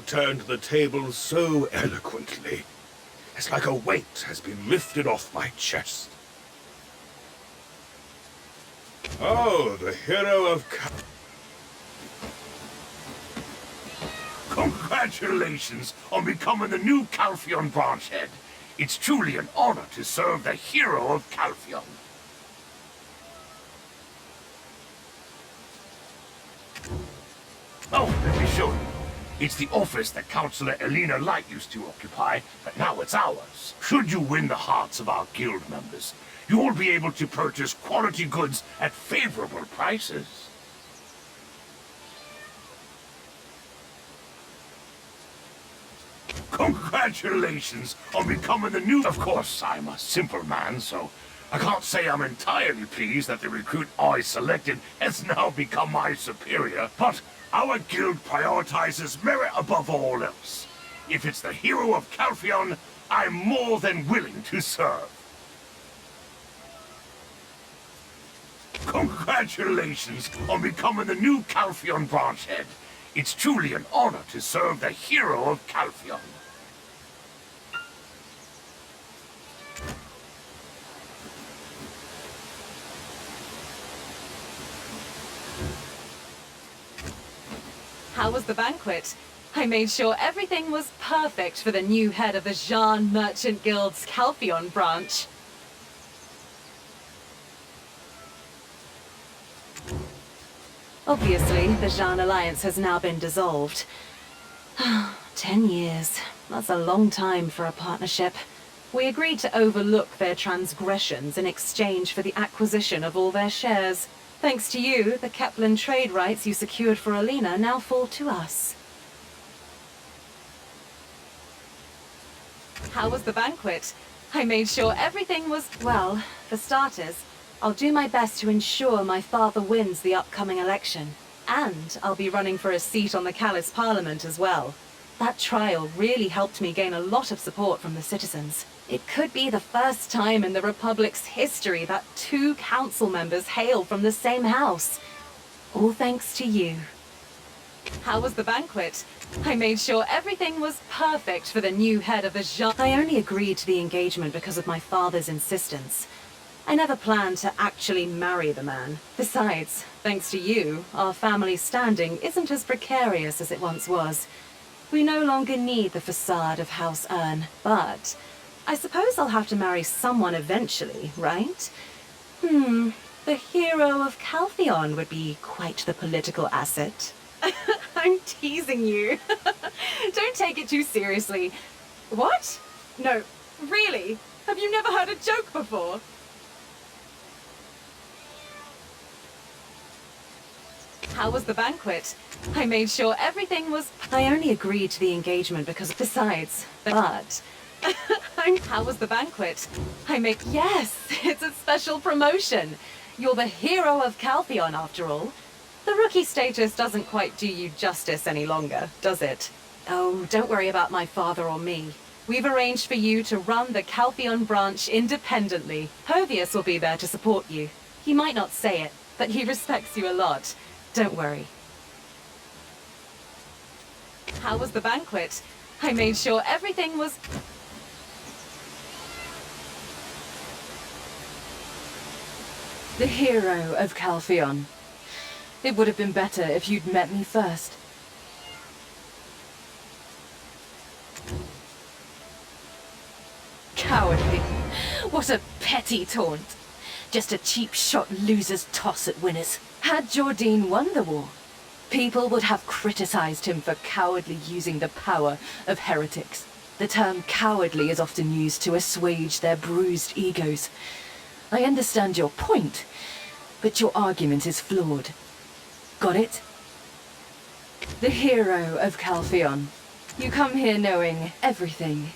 turned the tables so eloquently. It's like a weight has been lifted off my chest. Oh, the hero of... Congratulations on becoming the new Calphion branch head. It's truly an honor to serve the hero of Calphion. Oh, let me show you. It's the office that Councillor Elena Light used to occupy, but now it's ours. Should you win the hearts of our guild members, you will be able to purchase quality goods at favorable prices. Congratulations on becoming the new... Of course, I'm a simple man, so I can't say I'm entirely pleased that the recruit I selected has now become my superior, but our guild prioritizes merit above all else. If it's the hero of Calphion, I'm more than willing to serve. Congratulations on becoming the new Calphion branch head. It's truly an honor to serve the hero of Calphion. How was the banquet? I made sure everything was perfect for the new head of the Jean Merchant Guild's Calphion branch. Obviously, the Jean Alliance has now been dissolved. 10 years. That's a long time for a partnership. We agreed to overlook their transgressions in exchange for the acquisition of all their shares. Thanks to you, the Kepler trade rights you secured for Alina now fall to us. How was the banquet? I made sure everything was... Well, for starters, I'll do my best to ensure my father wins the upcoming election. And I'll be running for a seat on the Callis Parliament as well. That trial really helped me gain a lot of support from the citizens. It could be the first time in the Republic's history that 2 council members hail from the same house. All thanks to you. How was the banquet? I made sure everything was perfect for the new head of the Jean. I only agreed to the engagement because of my father's insistence. I never planned to actually marry the man. Besides, thanks to you, our family's standing isn't as precarious as it once was. We no longer need the facade of House Urn, but I suppose I'll have to marry someone eventually, right? The hero of Calphion would be quite the political asset. I'm teasing you. Don't take it too seriously. What? No, really? Have you never heard a joke before? How was the banquet? I made sure everything was... I only agreed to the engagement because... Besides, but... How was the banquet? I made... Yes, it's a special promotion. You're the hero of Calphion, after all. The rookie status doesn't quite do you justice any longer, does it? Oh, don't worry about my father or me. We've arranged for you to run the Calphion branch independently. Hovius will be there to support you. He might not say it, but he respects you a lot. Don't worry. How was the banquet? I made sure everything was... The hero of Calphion. It would have been better if you'd met me first. Cowardly. What a petty taunt. Just a cheap shot loser's toss at winners. Had Jordine won the war, people would have criticized him for cowardly using the power of heretics. The term cowardly is often used to assuage their bruised egos. I understand your point, but your argument is flawed. Got it? The hero of Calphion. You come here knowing everything,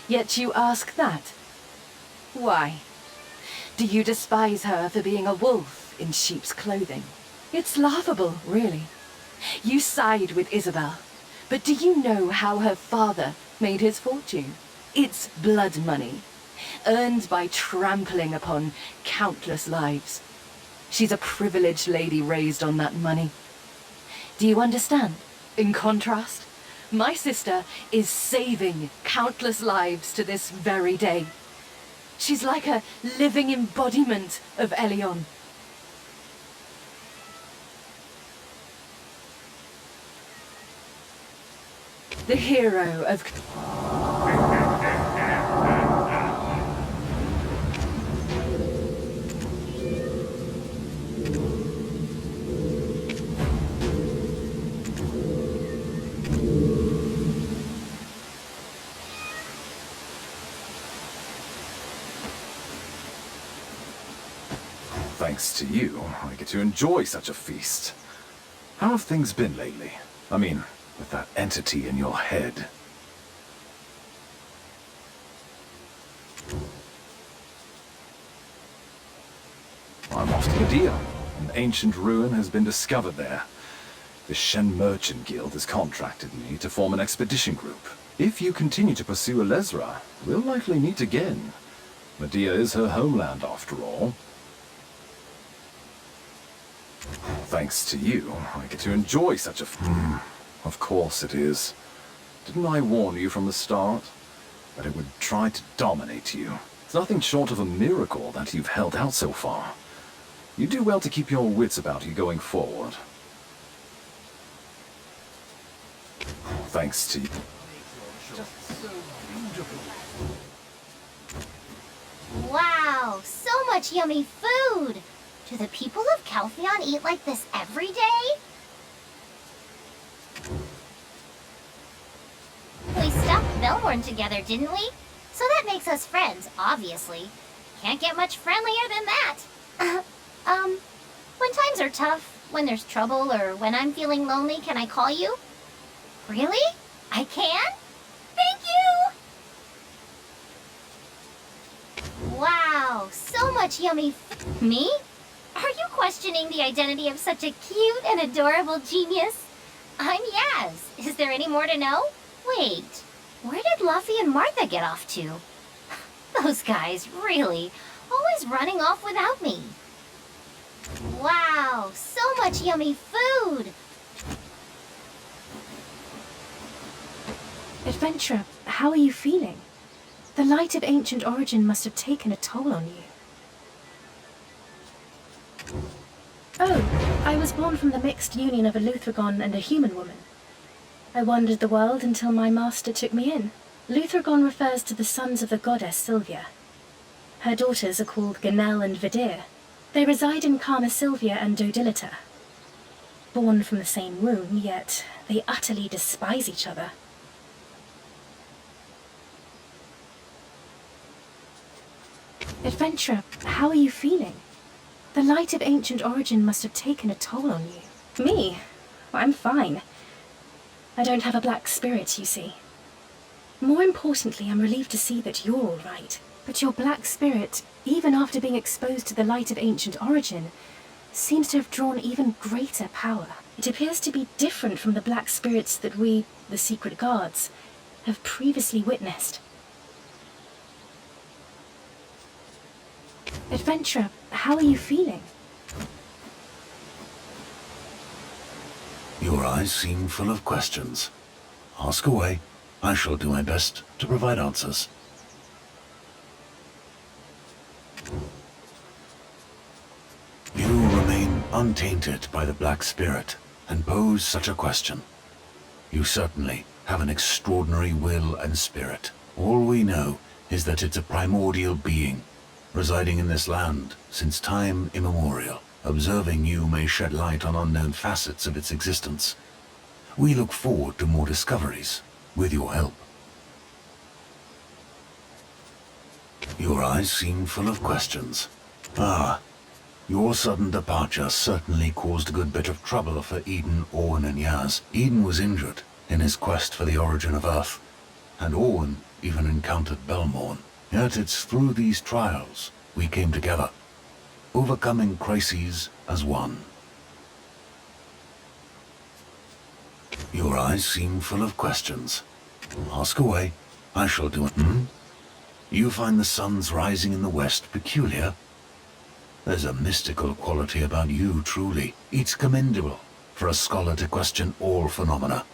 yet you ask that. Why? Do you despise her for being a wolf in sheep's clothing? It's laughable, really. You side with Isabel. But do you know how her father made his fortune? It's blood money, earned by trampling upon countless lives. She's a privileged lady raised on that money. Do you understand? In contrast, my sister is saving countless lives to this very day. She's like a living embodiment of Elion. The hero of... Thanks to you, I get to enjoy such a feast. How have things been lately? I mean, with that entity in your head. I'm off to Medea. An ancient ruin has been discovered there. The Shen Merchant Guild has contracted me to form an expedition group. If you continue to pursue Elezra, we'll likely meet again. Medea is her homeland, after all. Thanks to you, I get to enjoy such a... Of course it is. Didn't I warn you from the start? That it would try to dominate you. It's nothing short of a miracle that you've held out so far. You do well to keep your wits about you going forward. Thanks to you. Just so beautiful. Wow, so much yummy food! Do the people of Calpheon eat like this every day? We stopped Belmorn together, didn't we? So that makes us friends, obviously. Can't get much friendlier than that. When times are tough, when there's trouble, or when I'm feeling lonely, can I call you? Really? I can? Thank you! Wow, so much yummy Me? Are you questioning the identity of such a cute and adorable genius? I'm Yaz. Is there any more to know? Wait, where did Luffy and Martha get off to? Those guys, really, always running off without me. Wow, so much yummy food! Adventurer, how are you feeling? The light of ancient origin must have taken a toll on you. Oh, I was born from the mixed union of a Luthragon and a human woman. I wandered the world until my master took me in. Luthragon refers to the sons of the goddess Sylvia. Her daughters are called Ganel and Vidir. They reside in Karma Sylvia and Dodilita. Born from the same womb, yet they utterly despise each other. Adventurer, how are you feeling? The light of ancient origin must have taken a toll on you. Me? Well, I'm fine. I don't have a black spirit, you see. More importantly, I'm relieved to see that you're all right. But your black spirit, even after being exposed to the light of ancient origin, seems to have drawn even greater power. It appears to be different from the black spirits that we, the secret guards, have previously witnessed. Adventurer, how are you feeling? Your eyes seem full of questions. Ask away. I shall do my best to provide answers. You remain untainted by the Black Spirit and pose such a question. You certainly have an extraordinary will and spirit. All we know is that it's a primordial being, residing in this land since time immemorial. Observing you may shed light on unknown facets of its existence. We look forward to more discoveries, with your help. Your eyes seem full of questions. Your sudden departure certainly caused a good bit of trouble for Eden, Owen, and Yaz. Eden was injured in his quest for the origin of Earth, and Owen even encountered Belmorn. Yet it's through these trials we came together, overcoming crises as one. Your eyes seem full of questions. Ask away. I shall do it. You find the sun's rising in the west peculiar? There's a mystical quality about you, truly. It's commendable for a scholar to question all phenomena.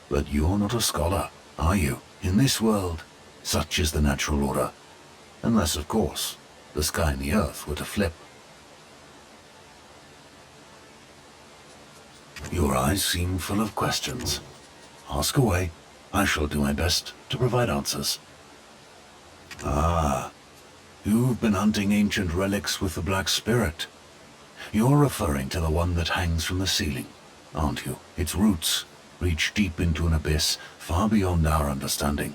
But you're not a scholar, are you? In this world, such is the natural order. Unless, of course, the sky and the earth were to flip. Your eyes seem full of questions. Ask away. I shall do my best to provide answers. Ah, you've been hunting ancient relics with the Black Spirit. You're referring to the one that hangs from the ceiling, aren't you? Its roots reach deep into an abyss far beyond our understanding.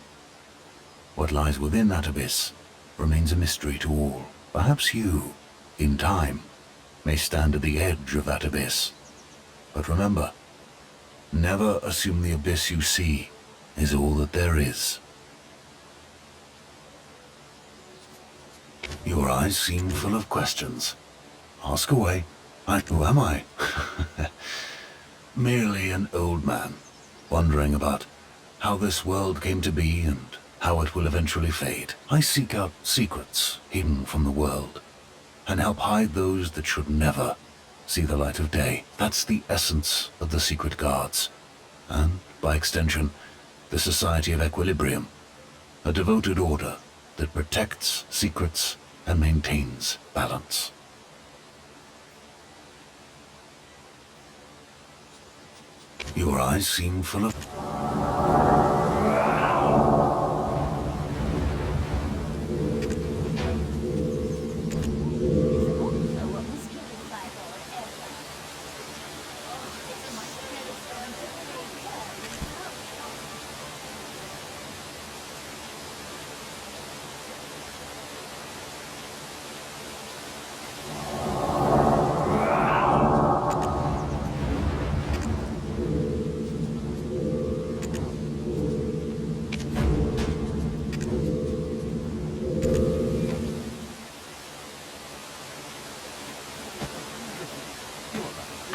What lies within that abyss remains a mystery to all. Perhaps you, in time, may stand at the edge of that abyss. But remember, never assume the abyss you see is all that there is. Your eyes seem full of questions. Ask away. Who am I? Merely an old man, wondering about how this world came to be and how it will eventually fade. I seek out secrets hidden from the world, and help hide those that should never see the light of day. That's the essence of the Secret Guards, and, by extension, the Society of Equilibrium, a devoted order that protects secrets and maintains balance. Your eyes seem full of...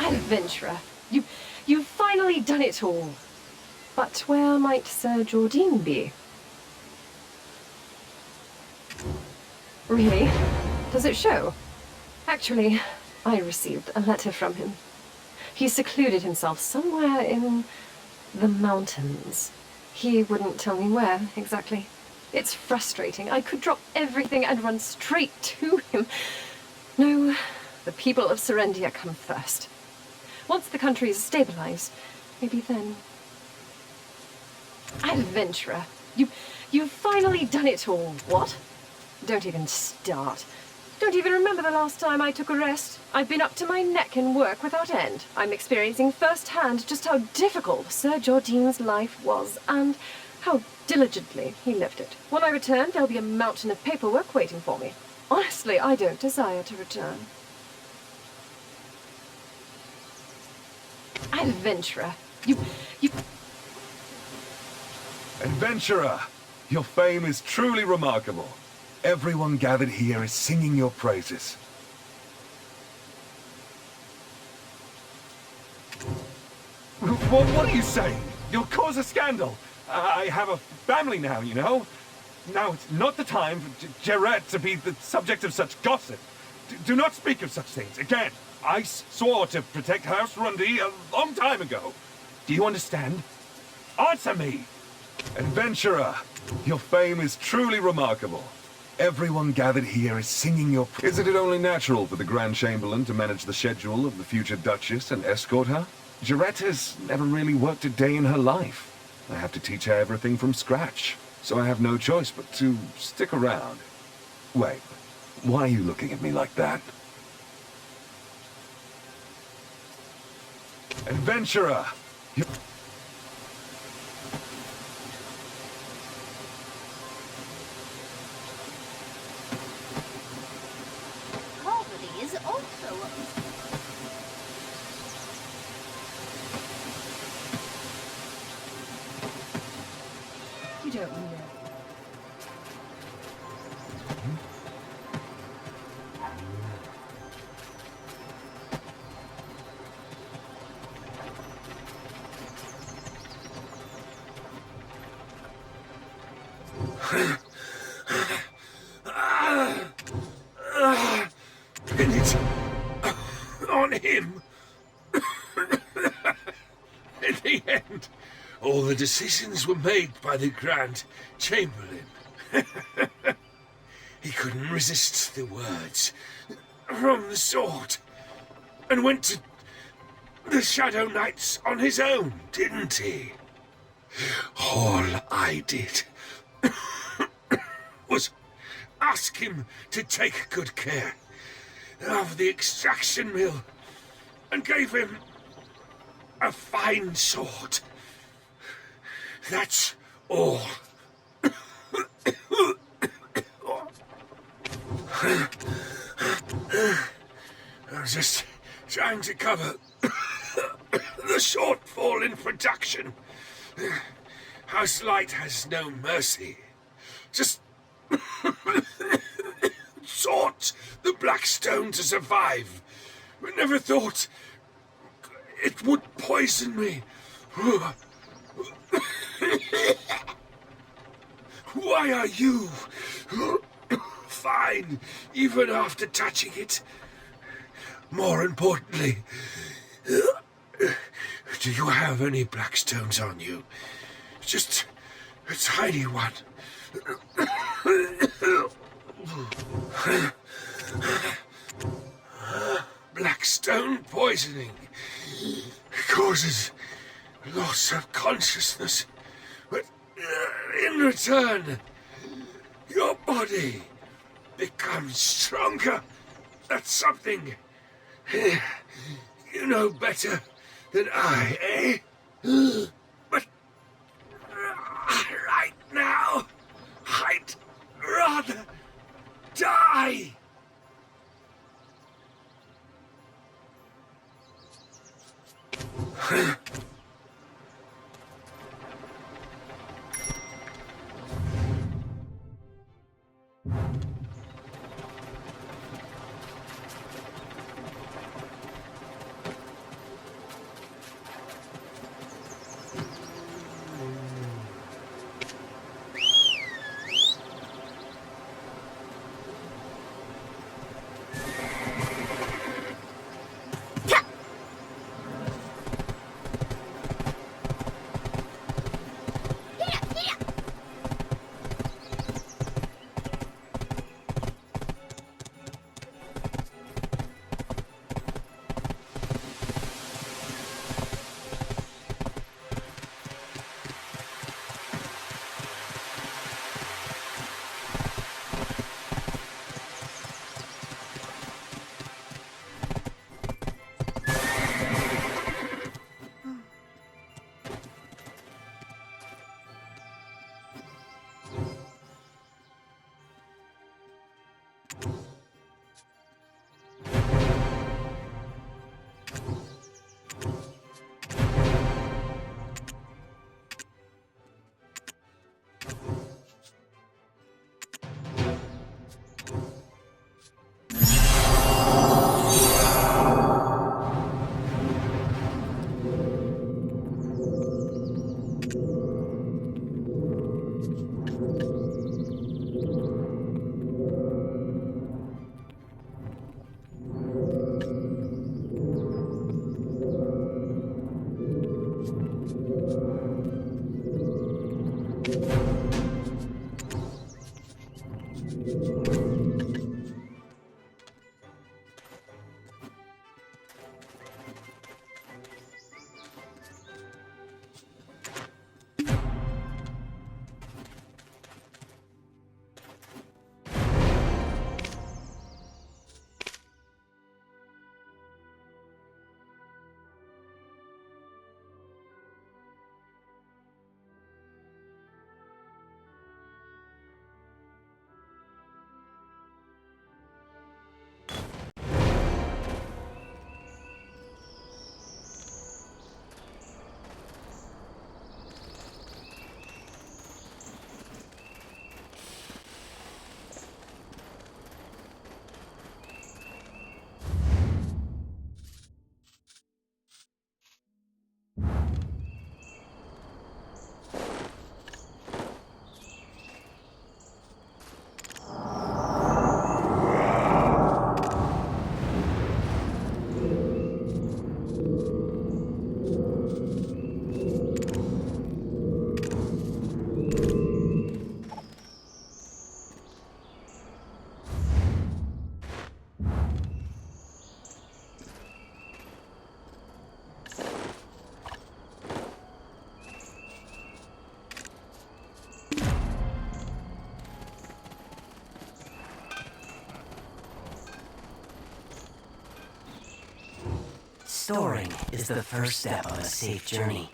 Adventurer, you've finally done it all. But where might Sir Jordine be? Really? Does it show? Actually, I received a letter from him. He secluded himself somewhere in the mountains. He wouldn't tell me where, exactly. It's frustrating. I could drop everything and run straight to him. No, the people of Serendia come first. Once the country is stabilized, maybe then... Adventurer, you've finally done it all. What? Don't even start. Don't even remember the last time I took a rest. I've been up to my neck in work without end. I'm experiencing firsthand just how difficult Sir Jordine's life was, and how diligently he lived it. When I return, there'll be a mountain of paperwork waiting for me. Honestly, I don't desire to return. Adventurer, you... Adventurer, your fame is truly remarkable. Everyone gathered here is singing your praises. What are you saying? You'll cause a scandal. I have a family now, you know? Now it's not the time for Jarrett to be the subject of such gossip. Do not speak of such things again. I swore to protect House Rundy a long time ago. Do you understand? Answer me! Adventurer, your fame is truly remarkable. Everyone gathered here is singing your... Isn't it only natural for the Grand Chamberlain to manage the schedule of the future Duchess and escort her? Jarrett has never really worked a day in her life. I have to teach her everything from scratch, so I have no choice but to stick around. Wait, why are you looking at me like that? Adventurer! Poverty is also a... You don't know. Pin it on him. In the end, all the decisions were made by the Grand Chamberlain. He couldn't resist the words from the sword and went to the Shadow Knights on his own, didn't he? All I did was ask him to take good care of the extraction mill and gave him a fine sword. That's all. I was just trying to cover the shortfall in production. House Light has no mercy. Just sought the Blackstone to survive, but never thought it would poison me. Why are you fine even after touching it? More importantly, do you have any Blackstones on you? Just a tiny one. Blackstone poisoning causes loss of consciousness, but in return, your body becomes stronger. That's something you know better than I, eh? But right now, I'd rather die. Restoring is the first step on a safe journey.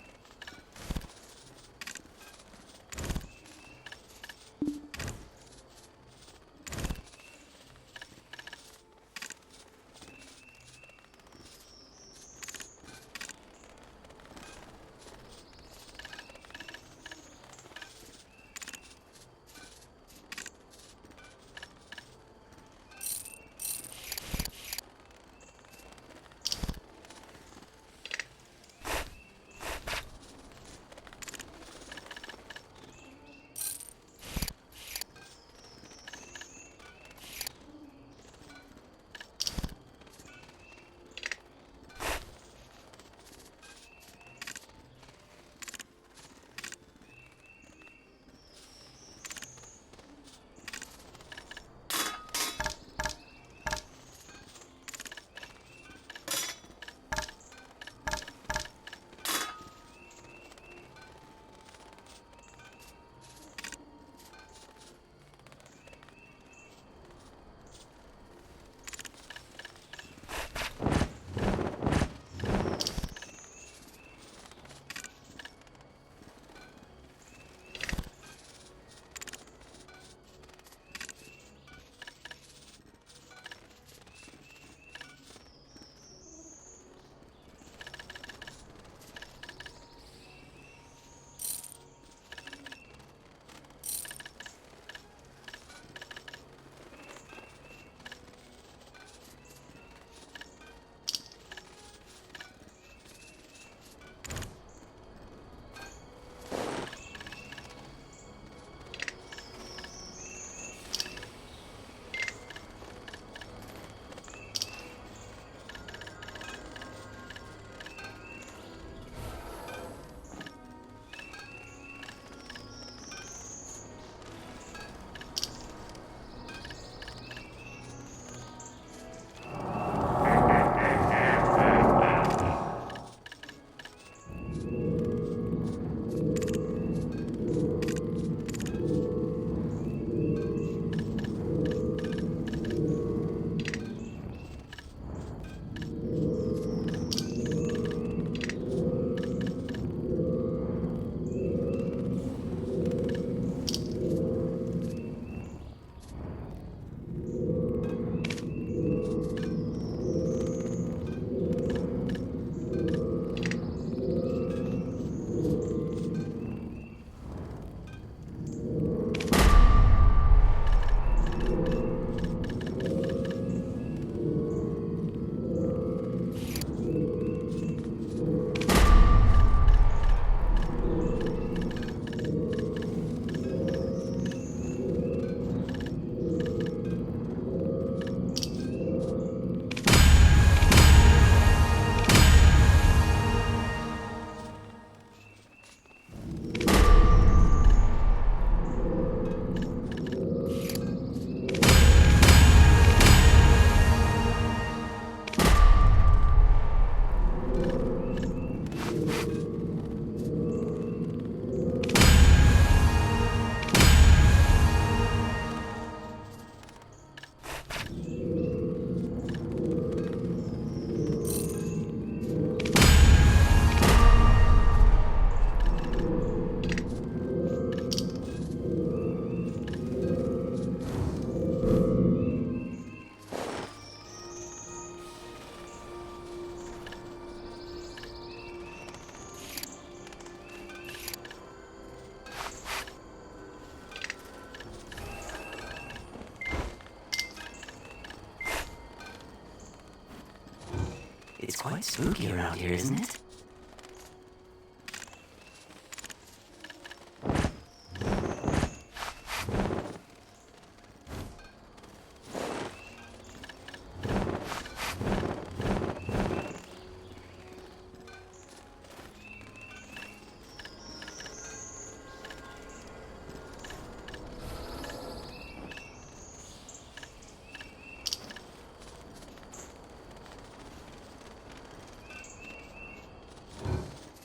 It's quite spooky around here, isn't it?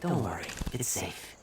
Don't worry, it's safe.